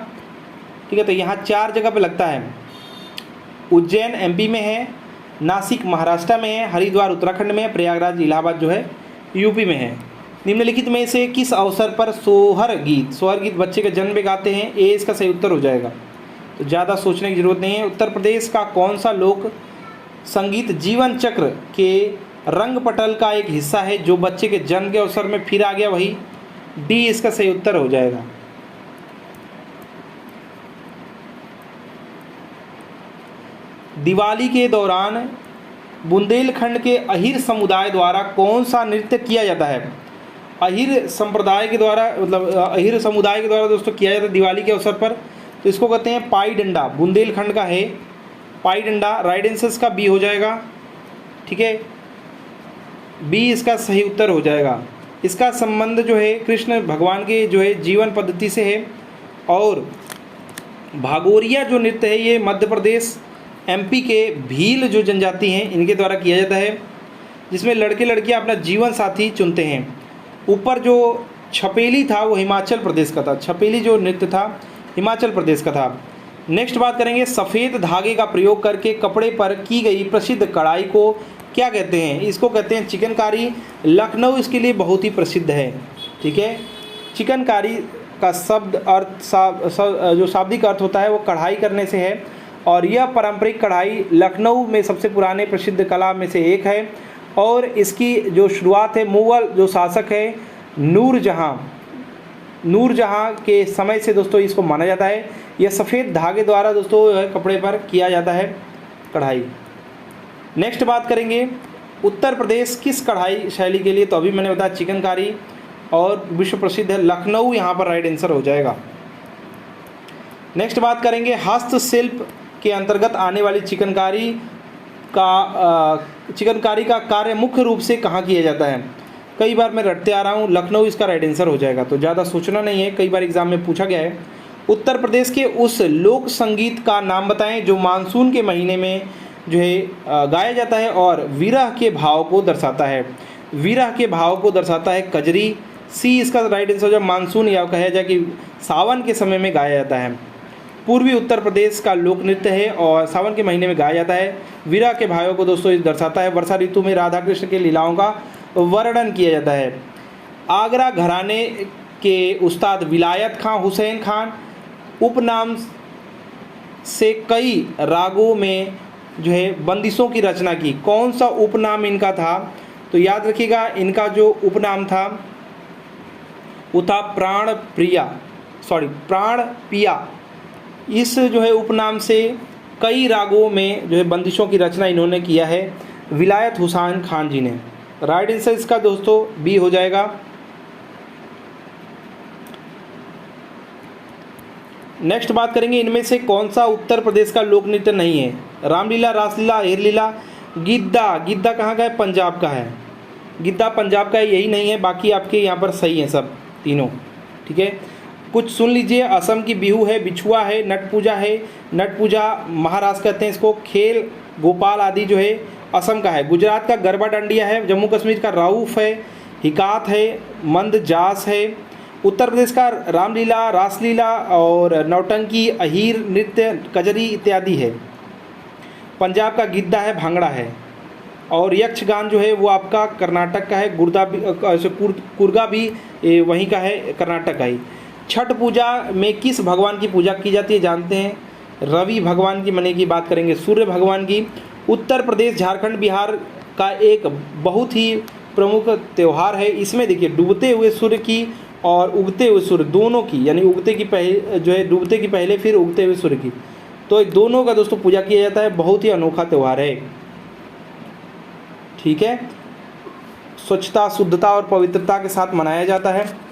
ठीक है, तो यहाँ 4 जगह पे लगता है। उज्जैन MP में है, नासिक महाराष्ट्र में है, हरिद्वार उत्तराखंड में है, प्रयागराज इलाहाबाद जो है UP में है। निम्नलिखित में से किस अवसर पर सोहर गीत बच्चे के जन्म में गाते हैं? ए इसका सही उत्तर हो जाएगा। तो ज़्यादा सोचने की जरूरत नहीं है। उत्तर प्रदेश का कौन सा लोक संगीत जीवन चक्र के रंग पटल का एक हिस्सा है जो बच्चे के जन्म के अवसर में फिर आ गया? वही डी इसका सही उत्तर हो जाएगा। दिवाली के दौरान बुंदेलखंड के अहिर समुदाय द्वारा कौन सा नृत्य किया जाता है? अहिर संप्रदाय के द्वारा, मतलब अहिर समुदाय के द्वारा दोस्तों किया जाता है दिवाली के अवसर पर। तो इसको कहते हैं पाई डंडा। बुंदेलखंड का है पाई डंडा। राइट आंसर का बी हो जाएगा। ठीक है, बी इसका सही उत्तर हो जाएगा। इसका संबंध जो है कृष्ण भगवान के जो है जीवन पद्धति से है। और भागोरिया जो नृत्य है ये मध्य प्रदेश MP के भील जो जनजाति हैं इनके द्वारा किया जाता है, जिसमें लड़के लड़कियां अपना जीवन साथी चुनते हैं। ऊपर जो छपेली था वो हिमाचल प्रदेश का था। छपेली जो नृत्य था हिमाचल प्रदेश का था। नेक्स्ट बात करेंगे, सफ़ेद धागे का प्रयोग करके कपड़े पर की गई प्रसिद्ध कढ़ाई को क्या कहते हैं? इसको कहते हैं चिकनकारी। लखनऊ इसके लिए बहुत ही प्रसिद्ध है। ठीक है, चिकनकारी का शब्द अर्थ जो शाब्दिक अर्थ होता है वो कढ़ाई करने से है और यह पारंपरिक कढ़ाई लखनऊ में सबसे पुराने प्रसिद्ध कला में से एक है। और इसकी जो शुरुआत है मुग़ल जो शासक है नूरजहाँ के समय से दोस्तों इसको माना जाता है। यह सफ़ेद धागे द्वारा दोस्तों कपड़े पर किया जाता है कढ़ाई। नेक्स्ट बात करेंगे, उत्तर प्रदेश किस कढ़ाई शैली के लिए? तो अभी मैंने बताया चिकनकारी और विश्व प्रसिद्ध है लखनऊ, यहाँ पर राइट आंसर हो जाएगा। नेक्स्ट बात करेंगे, हस्तशिल्प के अंतर्गत आने वाली चिकनकारी का कार्य मुख्य रूप से कहाँ किया जाता है? कई बार मैं रटते आ रहा हूँ, लखनऊ इसका राइट आंसर हो जाएगा। तो ज़्यादा सोचना नहीं है, कई बार एग्जाम में पूछा गया है। उत्तर प्रदेश के उस लोक संगीत का नाम बताएं जो मानसून के महीने में जो है गाया जाता है और विरह के भाव को दर्शाता है। विरह के भाव को दर्शाता है कजरी, सी इसका राइट आंसर हो जाए मानसून, या कहा जाए कि सावन के समय में गाया जाता है। पूर्वी उत्तर प्रदेश का लोक नृत्य है और सावन के महीने में गाया जाता है। विरह के भावों को दोस्तों ये दर्शाता है। वर्षा ऋतु में राधा कृष्ण के लीलाओं का वर्णन किया जाता है। आगरा घराने के उस्ताद विलायत खां हुसैन खान उपनाम से कई रागों में जो है बंदिशों की रचना की। कौन सा उपनाम इनका था? तो याद रखिएगा, इनका जो उपनाम था वो था प्राण पिया। इस जो है उपनाम से कई रागों में जो है बंदिशों की रचना इन्होंने किया है विलायत हुसैन खान जी ने। राइट आंसर इसका दोस्तों बी हो जाएगा। नेक्स्ट बात करेंगे, इनमें से कौन सा उत्तर प्रदेश का लोक नृत्य नहीं है? रामलीला, रासलीला, हेरलीला, गिद्दा। गिद्दा कहाँ का है? पंजाब का है। गिद्दा पंजाब का है, यही नहीं है, बाकी आपके यहाँ पर सही है सब तीनों। ठीक है, कुछ सुन लीजिए। असम की बिहू है, बिछुआ है, नट पूजा है। नट पूजा महाराष्ट्र कहते हैं इसको। खेल गोपाल आदि जो है असम का है। गुजरात का गरबा डांडिया है। जम्मू कश्मीर का राउफ है, हिकात है, मंद जास है। उत्तर प्रदेश का रामलीला, रासलीला और नौटंकी, अहीर नृत्य, कजरी इत्यादि है। पंजाब का गिद्दा है, भांगड़ा है। और यक्षगान जो है वो आपका कर्नाटक का है। कुर्गा भी वहीं का है, कर्नाटक का ही। छठ पूजा में किस भगवान की पूजा की जाती है जानते हैं? रवि भगवान की, मने की बात करेंगे सूर्य भगवान की। उत्तर प्रदेश, झारखंड, बिहार का एक बहुत ही प्रमुख त्यौहार है। इसमें देखिए डूबते हुए सूर्य की और उगते हुए सूर्य दोनों की, यानी उगते की पहले जो है डूबते की पहले फिर उगते हुए सूर्य की, तो दोनों का दोस्तों पूजा किया जाता है। बहुत ही अनोखा त्यौहार है। ठीक है, स्वच्छता, शुद्धता और पवित्रता के साथ मनाया जाता है।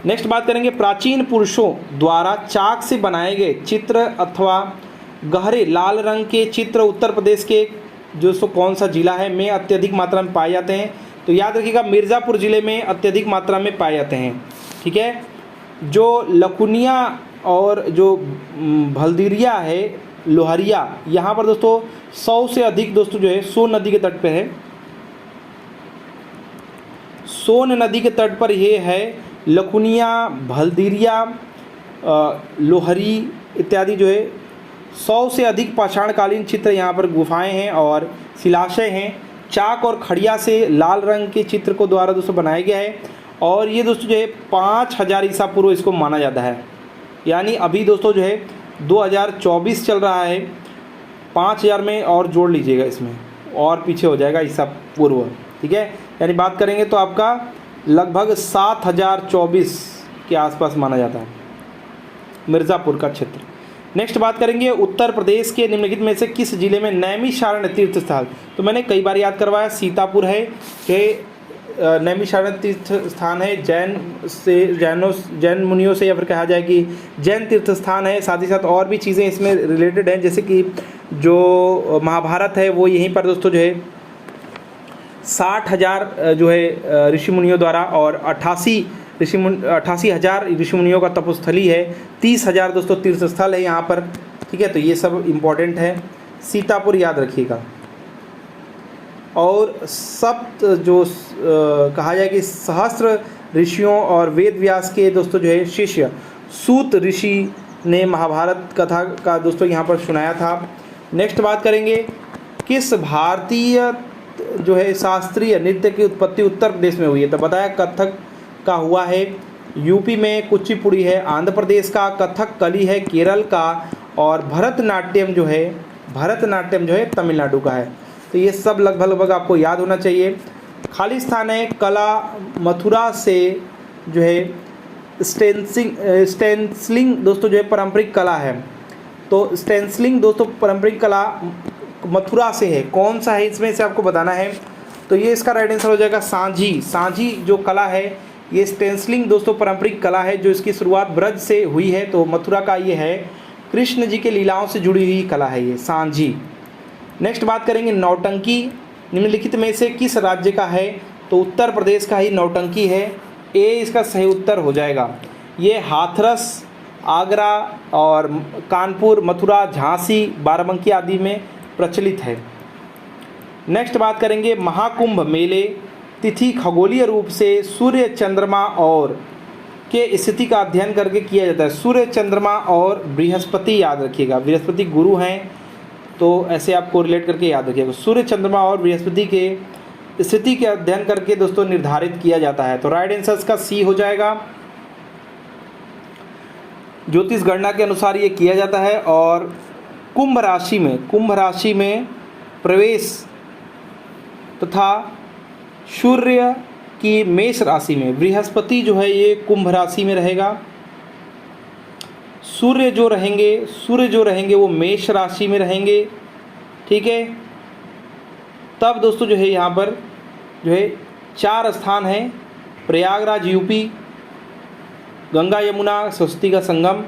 नेक्स्ट बात करेंगे, प्राचीन पुरुषों द्वारा चाक से बनाए गए चित्र अथवा गहरे लाल रंग के चित्र उत्तर प्रदेश के जो सो कौन सा जिला है में अत्यधिक मात्रा में पाए जाते हैं? तो याद रखिएगा मिर्ज़ापुर ज़िले में अत्यधिक मात्रा में पाए जाते हैं। ठीक है, जो लखुनिया और जो भलदिरिया है, लोहरिया, यहाँ पर दोस्तों 100 से अधिक दोस्तों जो है सोन नदी के तट पे है। सोन नदी के तट पर ये है लखुनिया, भलदिरिया, लोहरी इत्यादि जो है 100 से अधिक पाषाणकालीन चित्र यहाँ पर गुफाएं हैं और शिलाशय हैं। चाक और खड़िया से लाल रंग के चित्र को द्वारा दोस्तों बनाया गया है। और ये दोस्तों जो है 5000 ईसा पूर्व इसको माना जाता है। यानी अभी दोस्तों जो है 2024 चल रहा है, 5000 में और जोड़ लीजिएगा, इसमें और पीछे हो जाएगा ईसा पूर्व। ठीक है, यानी बात करेंगे तो आपका लगभग 7024 के आसपास माना जाता है मिर्ज़ापुर का क्षेत्र। नेक्स्ट बात करेंगे, उत्तर प्रदेश के निम्नलिखित में से किस जिले में नैमिषारण्य तीर्थ स्थान? तो मैंने कई बार याद करवाया, सीतापुर है कि नैमिषारण्य तीर्थ स्थान है, जैन मुनियों से, या फिर कहा जाए कि जैन तीर्थ स्थान है। साथ ही साथ और भी चीज़ें इसमें रिलेटेड हैं, जैसे कि जो महाभारत है वो यहीं पर दोस्तों जो है 60,000 जो है ऋषि मुनियों द्वारा, और 88,000 ऋषि मुनियों का तपोस्थली है। 30,000 दोस्तों तीर्थ स्थल है यहाँ पर। ठीक है, तो ये सब इम्पोर्टेंट है। सीतापुर याद रखिएगा। और सप्त जो कहा जाए कि सहस्त्र ऋषियों और वेद व्यास के दोस्तों जो है शिष्य सूत ऋषि ने महाभारत कथा का दोस्तों यहाँ पर सुनाया था। नेक्स्ट बात करेंगे, किस भारतीय जो है शास्त्रीय नृत्य की उत्पत्ति उत्तर प्रदेश में हुई है? तो बताया कथक का हुआ है, यूपी में कुचिपुड़ी है, आंध्र प्रदेश का कथक कली है, केरल का, और भरतनाट्यम जो है तमिलनाडु का है। तो ये सब लगभग आपको याद होना चाहिए। खाली स्थान है कला, मथुरा से जो है स्टेंसिलिंग दोस्तों जो है पारंपरिक कला है। तो स्टेंसिलिंग दोस्तों पारंपरिक कला मथुरा से है। कौन सा है इसमें से आपको बताना है? तो ये इसका राइट आंसर हो जाएगा सांझी। सांझी जो कला है ये स्टेंसिलिंग दोस्तों पारंपरिक कला है, जो इसकी शुरुआत ब्रज से हुई है। तो मथुरा का ये है, कृष्ण जी के लीलाओं से जुड़ी हुई कला है ये सांझी। नेक्स्ट बात करेंगे, नौटंकी निम्नलिखित में से किस राज्य का है? तो उत्तर प्रदेश का ही नौटंकी है। ए इसका सही उत्तर हो जाएगा। ये हाथरस, आगरा और कानपुर, मथुरा, झांसी, बाराबंकी आदि में प्रचलित है। नेक्स्ट बात करेंगे, महाकुंभ मेले तिथि खगोलीय रूप से सूर्य चंद्रमा और के स्थिति का अध्ययन करके किया जाता है। सूर्य चंद्रमा और बृहस्पति याद रखिएगा, बृहस्पति गुरु हैं तो ऐसे आप कोरिलेट करके याद रखिएगा। सूर्य चंद्रमा और बृहस्पति के स्थिति के अध्ययन करके दोस्तों निर्धारित किया जाता है। तो राइट आंसर का सी हो जाएगा। ज्योतिष गणना के अनुसार ये किया जाता है। और कुंभ राशि में प्रवेश तथा सूर्य की मेष राशि में, बृहस्पति जो है ये कुंभ राशि में रहेगा, सूर्य जो रहेंगे वो मेष राशि में रहेंगे, ठीक है। तब दोस्तों जो है यहाँ पर जो है 4 स्थान हैं, प्रयागराज यूपी, गंगा यमुना सरस्वती का संगम,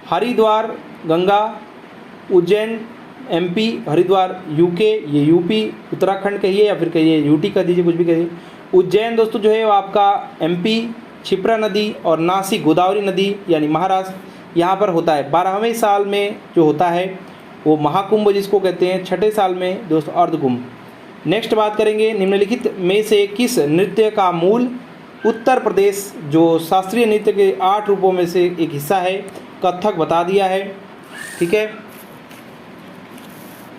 हरिद्वार गंगा, उज्जैन एमपी, हरिद्वार यूके, ये यूपी उत्तराखंड कहिए या फिर कहिए यूटी कर दीजिए, कुछ भी कहिए। उज्जैन दोस्तों जो है वो आपका एमपी, क्षिप्रा नदी और नासिक गोदावरी नदी यानी महाराष्ट्र यहाँ पर होता है। 12वें साल में जो होता है वो महाकुंभ जिसको कहते हैं, 6ठे साल में दोस्तों अर्धकुंभ। नेक्स्ट बात करेंगे निम्नलिखित में से किस नृत्य का मूल उत्तर प्रदेश जो शास्त्रीय नृत्य के 8 रूपों में से एक हिस्सा है, कथक बता दिया है, ठीक है।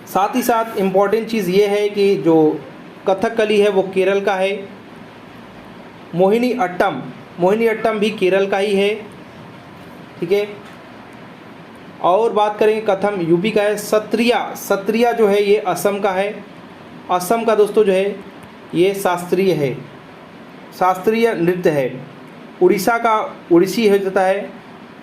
साथ ही साथ इम्पॉर्टेंट चीज़ ये है कि जो कथकली है वो केरल का है, मोहिनी अट्टम भी केरल का ही है, ठीक है। और बात करें कथम यूपी का है, सत्रिया जो है ये असम का है, असम का दोस्तों जो है ये शास्त्रीय नृत्य है। उड़ीसा का उड़ीसी हो जाता है।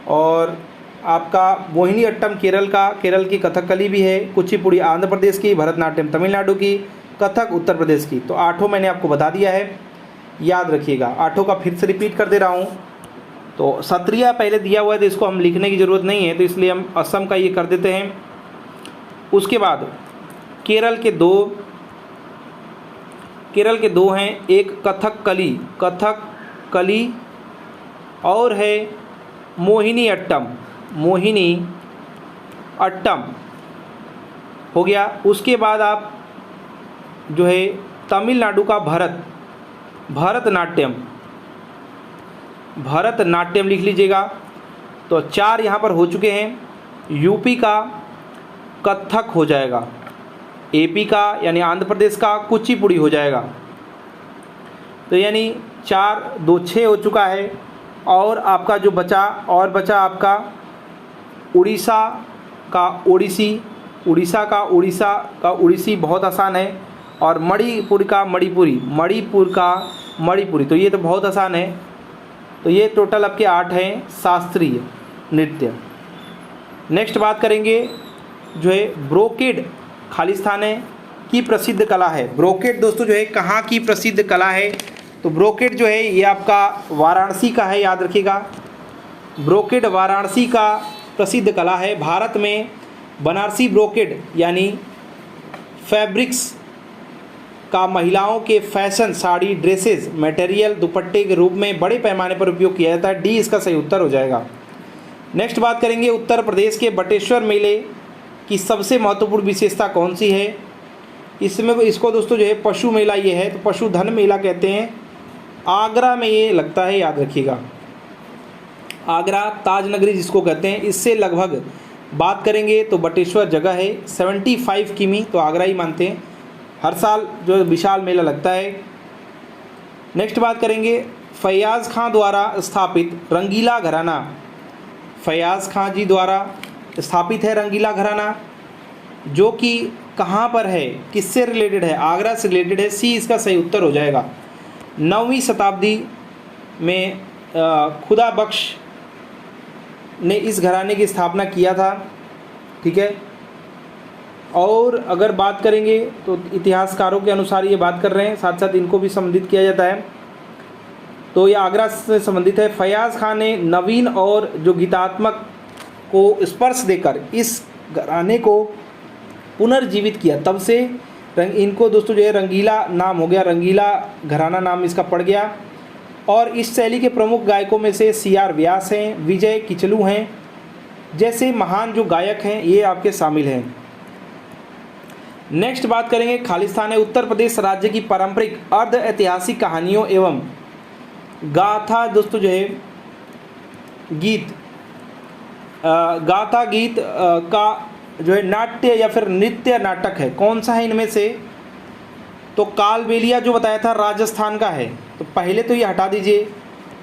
और आपका मोहिनी अट्टम केरल की कथकली भी है, कुचिपुड़ी आंध्र प्रदेश की, भरतनाट्यम तमिलनाडु की, कथक उत्तर प्रदेश की। तो 8 मैंने आपको बता दिया है, याद रखिएगा। 8 का फिर से रिपीट कर दे रहा हूँ। तो सत्रिया पहले दिया हुआ है तो इसको हम लिखने की ज़रूरत नहीं है, तो इसलिए हम असम का ये कर देते हैं। उसके बाद केरल के दो हैं, एक कथकली और है मोहिनी अट्टम हो गया। उसके बाद आप जो है तमिलनाडु का भरतनाट्यम लिख लीजिएगा। तो 4 यहाँ पर हो चुके हैं। यूपी का कथक हो जाएगा, एपी का यानी आंध्र प्रदेश का कुचिपुड़ी हो जाएगा। तो यानी 4 2 6 हो चुका है। और आपका जो बचा आपका उड़ीसा का उड़ीसी बहुत आसान है। और मणिपुर का मणिपुरी, तो ये तो बहुत आसान है। तो ये टोटल आपके 8 हैं शास्त्रीय नृत्य। नेक्स्ट बात करेंगे जो है ब्रोकेड खालिस्तान की प्रसिद्ध कला है। ब्रोकेड दोस्तों जो है कहाँ की प्रसिद्ध कला है? तो ब्रोकेड जो है ये आपका वाराणसी का है, याद रखिएगा। ब्रोकेड वाराणसी का प्रसिद्ध कला है। भारत में बनारसी ब्रोकेड यानी फैब्रिक्स का महिलाओं के फैशन साड़ी, ड्रेसेस, मटेरियल, दुपट्टे के रूप में बड़े पैमाने पर उपयोग किया जाता है। डी इसका सही उत्तर हो जाएगा। नेक्स्ट बात करेंगे उत्तर प्रदेश के बटेश्वर मेले की सबसे महत्वपूर्ण विशेषता कौन सी है? इसको दोस्तों जो है पशु मेला ये है, तो पशुधन मेला कहते हैं। आगरा में ये लगता है, याद रखिएगा। आगरा ताज नगरी जिसको कहते हैं, इससे लगभग बात करेंगे तो बटेश्वर जगह है 75 किमी, तो आगरा ही मानते हैं। हर साल जो विशाल मेला लगता है। नेक्स्ट बात करेंगे फैयाज़ खां द्वारा स्थापित रंगीला घराना। फैयाज़ खां जी द्वारा स्थापित है रंगीला घराना, जो कि कहाँ पर है, किससे रिलेटेड है? आगरा से रिलेटेड है। सी इसका सही उत्तर हो जाएगा। 9वीं शताब्दी में खुदा बख्श ने इस घराने की स्थापना किया था, ठीक है। और अगर बात करेंगे तो इतिहासकारों के अनुसार ये बात कर रहे हैं, साथ साथ इनको भी संबंधित किया जाता है। तो ये आगरा से संबंधित है। फैयाज़ खान ने नवीन और जो गीतात्मक को स्पर्श देकर इस घराने को पुनर्जीवित किया। तब से इनको दोस्तों जो है रंगीला नाम हो गया, रंगीला घराना नाम इसका पड़ गया। और इस शैली के प्रमुख गायकों में से CR व्यास हैं, विजय किचलू हैं, जैसे महान जो गायक हैं ये आपके शामिल हैं। नेक्स्ट बात करेंगे खालिस्तान है उत्तर प्रदेश राज्य की पारंपरिक अर्ध ऐतिहासिक कहानियों एवं गाथा दोस्तों जो है गीत गाथा गीत का जो है नाट्य या फिर नृत्य नाटक है, कौन सा है इनमें से? तो कालबेलिया जो बताया था राजस्थान का है, तो पहले तो ये हटा दीजिए।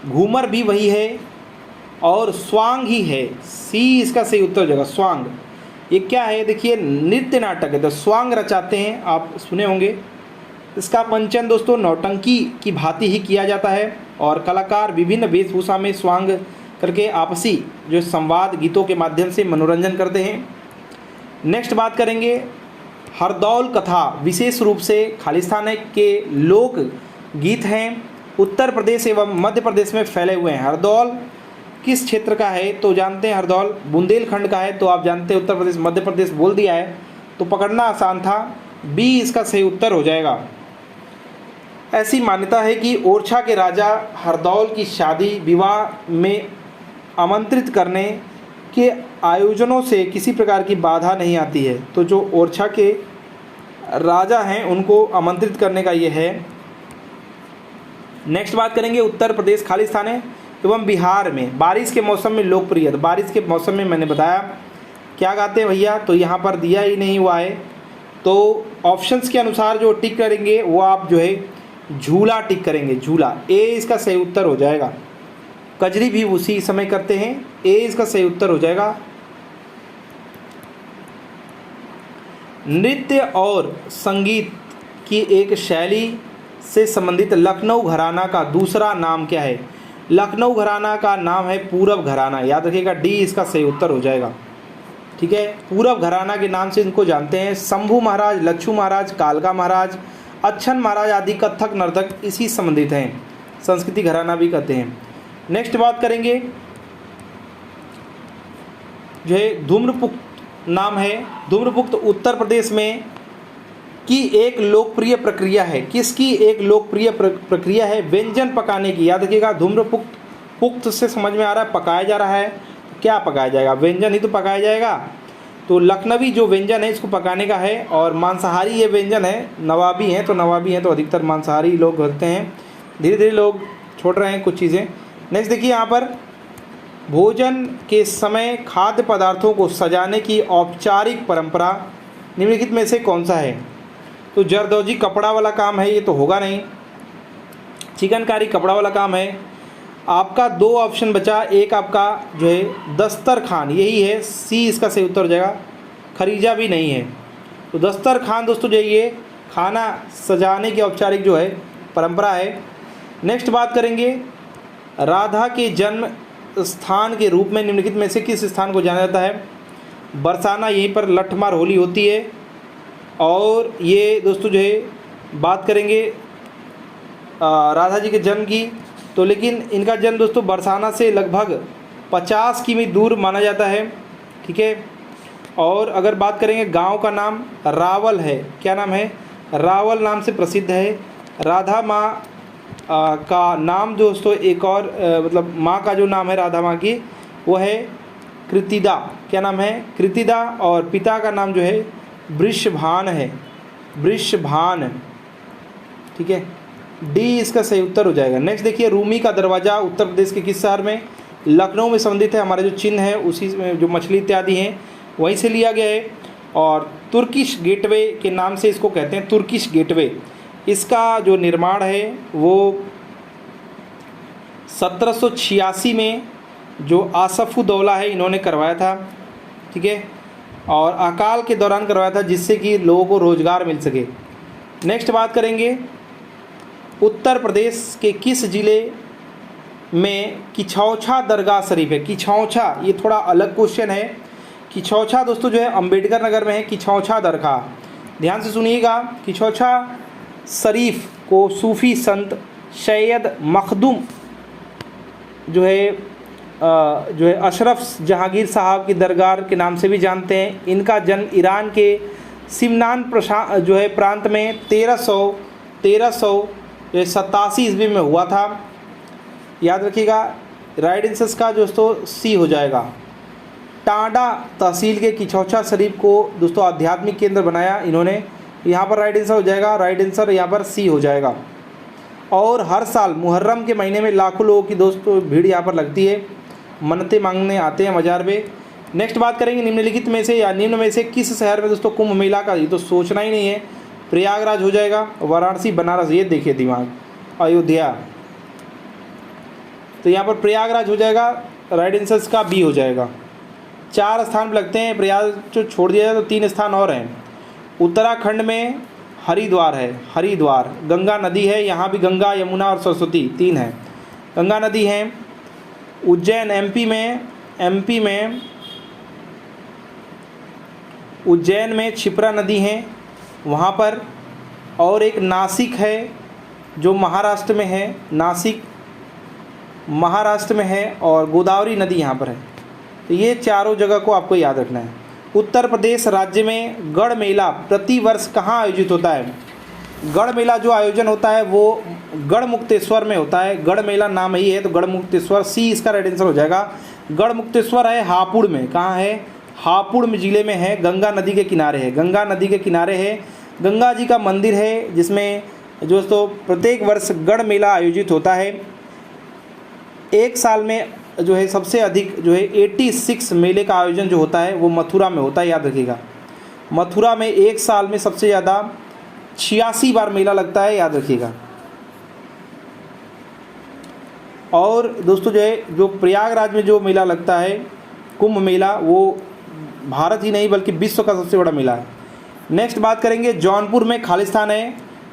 घूमर भी वही है और स्वांग ही है, सी इसका सही उत्तर हो जाएगा स्वांग। ये क्या है देखिए, नृत्य नाटक है, तो स्वांग रचाते हैं, आप सुने होंगे। इसका मंचन दोस्तों नौटंकी की भांति ही किया जाता है और कलाकार विभिन्न वेशभूषा में स्वांग करके आपसी जो संवाद गीतों के माध्यम से मनोरंजन करते हैं। नेक्स्ट बात करेंगे हरदौल कथा, विशेष रूप से खालिस्तान के लोक गीत हैं, उत्तर प्रदेश एवं मध्य प्रदेश में फैले हुए हैं। हरदौल किस क्षेत्र का है? तो जानते हैं हरदौल बुंदेलखंड का है, तो आप जानते हैं उत्तर प्रदेश मध्य प्रदेश बोल दिया है, तो पकड़ना आसान था, बी इसका सही उत्तर हो जाएगा। ऐसी मान्यता है कि ओरछा के राजा हरदौल की शादी विवाह में आमंत्रित करने के आयोजनों से किसी प्रकार की बाधा नहीं आती है, तो जो ओरछा के राजा हैं उनको आमंत्रित करने का ये है। नेक्स्ट बात करेंगे उत्तर प्रदेश खालिस्तान एवं बिहार में बारिश के मौसम में लोकप्रिय। तो बारिश के मौसम में मैंने बताया क्या गाते हैं भैया, तो यहाँ पर दिया ही नहीं हुआ है, तो ऑप्शंस के अनुसार जो टिक करेंगे वो आप जो है झूला टिक करेंगे, झूला, ए इसका सही उत्तर हो जाएगा। कजरी भी उसी समय करते हैं, ए इसका सही उत्तर हो जाएगा। नृत्य और संगीत की एक शैली से संबंधित लखनऊ घराना का दूसरा नाम क्या है? लखनऊ घराना का नाम है पूरब घराना, याद रखिएगा, डी इसका सही उत्तर हो जाएगा। ठीक है, पूरब घराना के नाम से इनको जानते हैं। शंभू महाराज, लच्छू महाराज, कालका महाराज, अच्छन महाराज आदि कथक नर्तक इसी संबंधित हैं, संस्कृति घराना भी कहते हैं। नेक्स्ट बात करेंगे जो है धूम्रपुक्त नाम है, धूम्रपुक्त उत्तर प्रदेश में की एक लोकप्रिय प्रक्रिया है। किसकी एक लोकप्रिय प्रक्रिया है? व्यंजन पकाने की। याद रखिएगा, धूम्रपुक्त, पुक्त से समझ में आ रहा है पकाया जा रहा है, तो क्या पकाया जाएगा? व्यंजन ही तो पकाया जाएगा। तो लखनवी जो व्यंजन है इसको पकाने का है, और मांसाहारी ये व्यंजन है, नवाबी हैं तो नवाबी हैं तो अधिकतर मांसाहारी लोग होते हैं, धीरे धीरे लोग छोड़ रहे हैं कुछ चीज़ें। नेक्स्ट देखिए यहाँ पर भोजन के समय खाद्य पदार्थों को सजाने की औपचारिक परंपरा निम्नलिखित में से कौन सा है? तो जरदोजी कपड़ा वाला काम है, ये तो होगा नहीं। चिकनकारी कपड़ा वाला काम है। आपका दो ऑप्शन बचा, एक आपका जो है दस्तरखान, यही है, सी इसका सही उत्तर हो जाएगा। खरीजा भी नहीं है, तो दस्तरखान दोस्तों जो ये खाना सजाने की औपचारिक जो है परंपरा है। नेक्स्ट बात करेंगे राधा के जन्म स्थान के रूप में निम्नलिखित में से किस स्थान को जाना जाता है? बरसाना, यहीं पर लठमार होली होती है। और ये दोस्तों जो है बात करेंगे राधा जी के जन्म की, तो लेकिन इनका जन्म दोस्तों बरसाना से लगभग 50 किमी दूर माना जाता है। ठीक है, और अगर बात करेंगे गांव का नाम रावल है, क्या नाम है? रावल नाम से प्रसिद्ध है। राधा माँ का नाम दोस्तों एक और मतलब माँ का जो नाम है राधा माँ की वो है कृतिदा, क्या नाम है? कृतिदा। और पिता का नाम जो है वृषभान है, वृषभान। ठीक है, डी इसका सही उत्तर हो जाएगा। नेक्स्ट देखिए रूमी का दरवाज़ा उत्तर प्रदेश के किस शहर में? लखनऊ में संबंधित है। हमारे जो चिन्ह है उसी में जो मछली इत्यादि हैं वहीं से लिया गया है। और तुर्किश गेटवे के नाम से इसको कहते हैं, तुर्किश गेटवे। इसका जो निर्माण है वो 1786 में जो आसफुद्दौला है इन्होंने करवाया था। ठीक है, और अकाल के दौरान करवाया था जिससे कि लोगों को रोज़गार मिल सके। नेक्स्ट बात करेंगे उत्तर प्रदेश के किस ज़िले में किछौछा दरगाह शरीफ है? किछौछा, ये थोड़ा अलग क्वेश्चन है। किछौछा दोस्तों जो है अंबेडकर नगर में है किछौछा दरगाह, ध्यान से सुनिएगा। किछौछा शरीफ को सूफ़ी संत सैयद मखदूम जो है अशरफ जहांगीर साहब की दरगाह के नाम से भी जानते हैं। इनका जन्म ईरान के सिमनान जो है प्रांत में 1387 ईस्वी में हुआ था। याद रखिएगा, राइट आंसर का दोस्तों सी हो जाएगा। टांडा तहसील के किछौछा शरीफ को दोस्तों आध्यात्मिक केंद्र बनाया इन्होंने। यहाँ पर राइट आंसर हो जाएगा, राइट आंसर यहाँ पर सी हो जाएगा। और हर साल मुहर्रम के महीने में लाखों लोगों की दोस्तों भीड़ यहाँ पर लगती है, मन्नतें मांगने आते हैं मज़ार पे। नेक्स्ट बात करेंगे निम्नलिखित में से या निम्न में से किस शहर में दोस्तों कुंभ मेला का, ये तो सोचना ही नहीं है, प्रयागराज हो जाएगा, वाराणसी, बनारस, ये देखिए दिमाग, अयोध्या, तो यहाँ पर प्रयागराज हो जाएगा, राइट आंसर का बी हो जाएगा। 4 स्थान लगते हैं, प्रयाग जो छोड़ दिया जाए तो 3 स्थान और हैं। उत्तराखंड में हरिद्वार है, हरिद्वार, गंगा नदी है, यहाँ भी गंगा, यमुना और सरस्वती 3 है, गंगा नदी है। उज्जैन एमपी में उज्जैन में क्षिप्रा नदी है वहाँ पर। और एक नासिक है जो महाराष्ट्र में है, नासिक महाराष्ट्र में है, और गोदावरी नदी यहाँ पर है। तो ये चारों जगह को आपको याद रखना है। उत्तर प्रदेश राज्य में गढ़ मेला प्रति वर्ष कहाँ आयोजित होता है? गढ़ मेला जो आयोजन होता है वो गढ़मुक्तेश्वर में होता है। गढ़ मेला नाम ही है तो गढ़मुक्तेश्वर, सी इसका राइट आंसर हो जाएगा। गढ़मुक्तेश्वर है हापुड़ में, कहाँ है? हापुड़ में जिले में है, गंगा नदी के किनारे है, गंगा नदी के किनारे है। गंगा जी का मंदिर है जिसमें दोस्तों प्रत्येक वर्ष गढ़ मेला आयोजित होता है। एक साल में जो है सबसे अधिक जो है 86 मेले का आयोजन जो होता है वो मथुरा में होता है, याद रखिएगा। मथुरा में एक साल में सबसे ज़्यादा 86 बार मेला लगता है, याद रखिएगा। और दोस्तों जो प्रयागराज में जो मेला लगता है कुंभ मेला, वो भारत ही नहीं बल्कि विश्व का सबसे बड़ा मेला है। नेक्स्ट बात करेंगे जौनपुर में खालिस्तान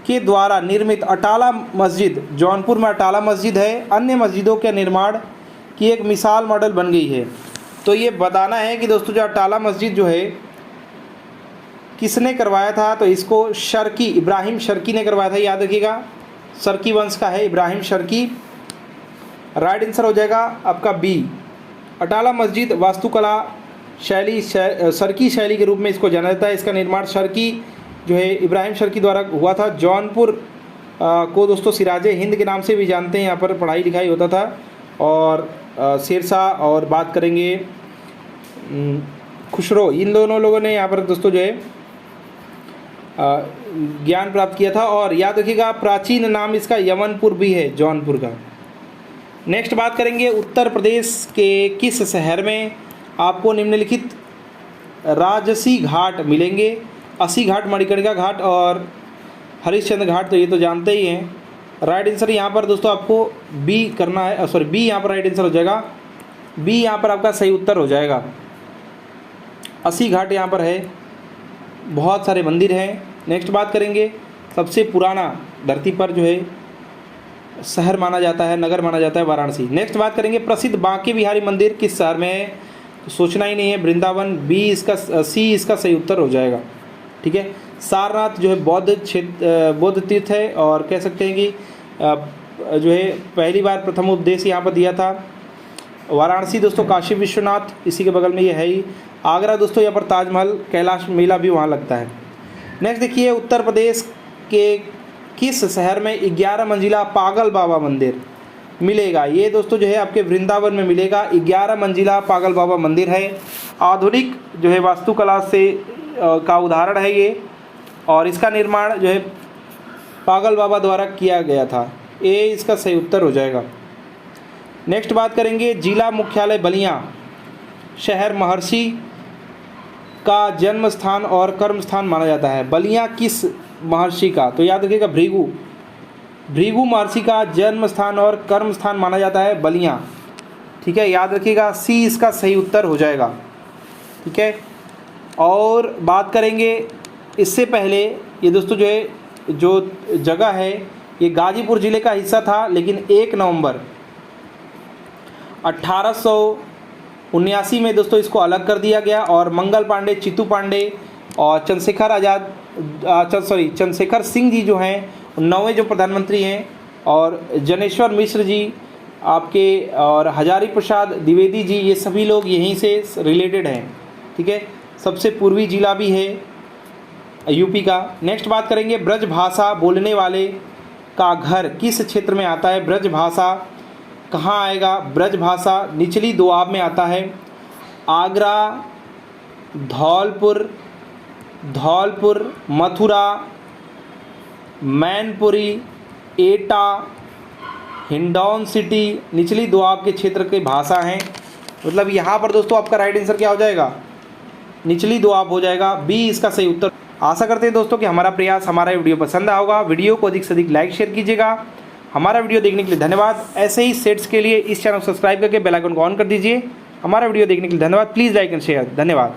के द्वारा निर्मित अटाला मस्जिद, जौनपुर में अटाला मस्जिद है, अन्य मस्जिदों के निर्माण की एक मिसाल मॉडल बन गई है। तो ये बताना है कि दोस्तों जो अटाला मस्जिद जो है किसने करवाया था? तो इसको शर्की, इब्राहिम शर्की ने करवाया था, याद रखिएगा। शर्की वंश का है इब्राहिम शर्की, राइट आंसर हो जाएगा आपका बी। अटाला मस्जिद वास्तुकला शैली शर्की शैली के रूप में इसको जाना जाता है। इसका निर्माण शर्की जो है इब्राहिम शर्की द्वारा हुआ था। जौनपुर को दोस्तों सिराजे हिंद के नाम से भी जानते हैं, यहाँ पर पढ़ाई लिखाई होता था। और शेरशाह और बात करेंगे खुसरो, इन दोनों लोगों ने यहाँ पर दोस्तों जो है ज्ञान प्राप्त किया था। और याद रखिएगा प्राचीन नाम इसका यवनपुर भी है, जौनपुर का। नेक्स्ट बात करेंगे उत्तर प्रदेश के किस शहर में आपको निम्नलिखित राजसी घाट मिलेंगे? अस्सी घाट, मणिकर्णिका घाट और हरिश्चंद्र घाट, तो ये तो जानते ही हैं। राइट आंसर यहाँ पर दोस्तों आपको बी करना है, सॉरी बी यहाँ पर राइट आंसर हो जाएगा। बी यहाँ पर आपका सही उत्तर हो जाएगा। अस्सी घाट यहाँ पर है, बहुत सारे मंदिर हैं। नेक्स्ट बात करेंगे सबसे पुराना धरती पर जो है शहर माना जाता है, नगर माना जाता है, वाराणसी। नेक्स्ट बात करेंगे प्रसिद्ध बांके बिहारी मंदिर किस शहर में है? तो सोचना ही नहीं है, वृंदावन, बी इसका, सी इसका सही उत्तर हो जाएगा। ठीक है, सारनाथ जो है बौद्ध तीर्थ है, और कह सकते हैं कि जो है पहली बार प्रथम उपदेश यहाँ पर दिया था। वाराणसी दोस्तों काशी विश्वनाथ, इसी के बगल में ये है ही। आगरा दोस्तों यहाँ पर ताजमहल, कैलाश मेला भी वहाँ लगता है। नेक्स्ट देखिए उत्तर प्रदेश के किस शहर में 11 मंजिला पागल बाबा मंदिर मिलेगा? ये दोस्तों जो है आपके वृंदावन में मिलेगा। 11 मंजिला पागल बाबा मंदिर है, आधुनिक जो है वास्तुकला से का उदाहरण है ये, और इसका निर्माण जो है पागल बाबा द्वारा किया गया था। ए इसका सही उत्तर हो जाएगा। नेक्स्ट बात करेंगे जिला मुख्यालय बलिया शहर महर्षि का जन्म स्थान और कर्म स्थान माना जाता है। बलिया किस महर्षि का? तो याद रखिएगा भृगु महर्षि का जन्म स्थान और कर्म स्थान माना जाता है बलिया। ठीक है, याद रखिएगा सी इसका सही उत्तर हो जाएगा। ठीक है, और बात करेंगे इससे पहले ये दोस्तों जो है जो जगह है ये गाजीपुर ज़िले का हिस्सा था, लेकिन 1 नवंबर 1879 में दोस्तों इसको अलग कर दिया गया, और मंगल पांडे, चित्तू पांडे और चंद्रशेखर सिंह जी जो हैं 9वें जो प्रधानमंत्री हैं, और जनेश्वर मिश्र जी आपके, और हजारी प्रसाद द्विवेदी जी, ये सभी लोग यहीं से रिलेटेड हैं। ठीक है, सबसे पूर्वी जिला भी है यूपी का। नेक्स्ट बात करेंगे ब्रज भाषा बोलने वाले का घर किस क्षेत्र में आता है? ब्रज भाषा कहाँ आएगा? ब्रज भाषा निचली दोआब में आता है। आगरा, धौलपुर, मथुरा, मैनपुरी, एटा, हिंडौन सिटी निचली दोआब के क्षेत्र की भाषा हैं। मतलब यहाँ पर दोस्तों आपका राइट आंसर क्या हो जाएगा, निचली दोआब हो जाएगा, बी इसका सही उत्तर। आशा करते हैं दोस्तों कि हमारा प्रयास, हमारा वीडियो पसंद आया होगा। वीडियो को अधिक से अधिक लाइक शेयर कीजिएगा। हमारा वीडियो देखने के लिए धन्यवाद। ऐसे ही सेट्स के लिए इस चैनल को सब्सक्राइब करके बेल आइकन को ऑन कर दीजिए। हमारा वीडियो देखने के लिए धन्यवाद। Please like and share. धन्यवाद।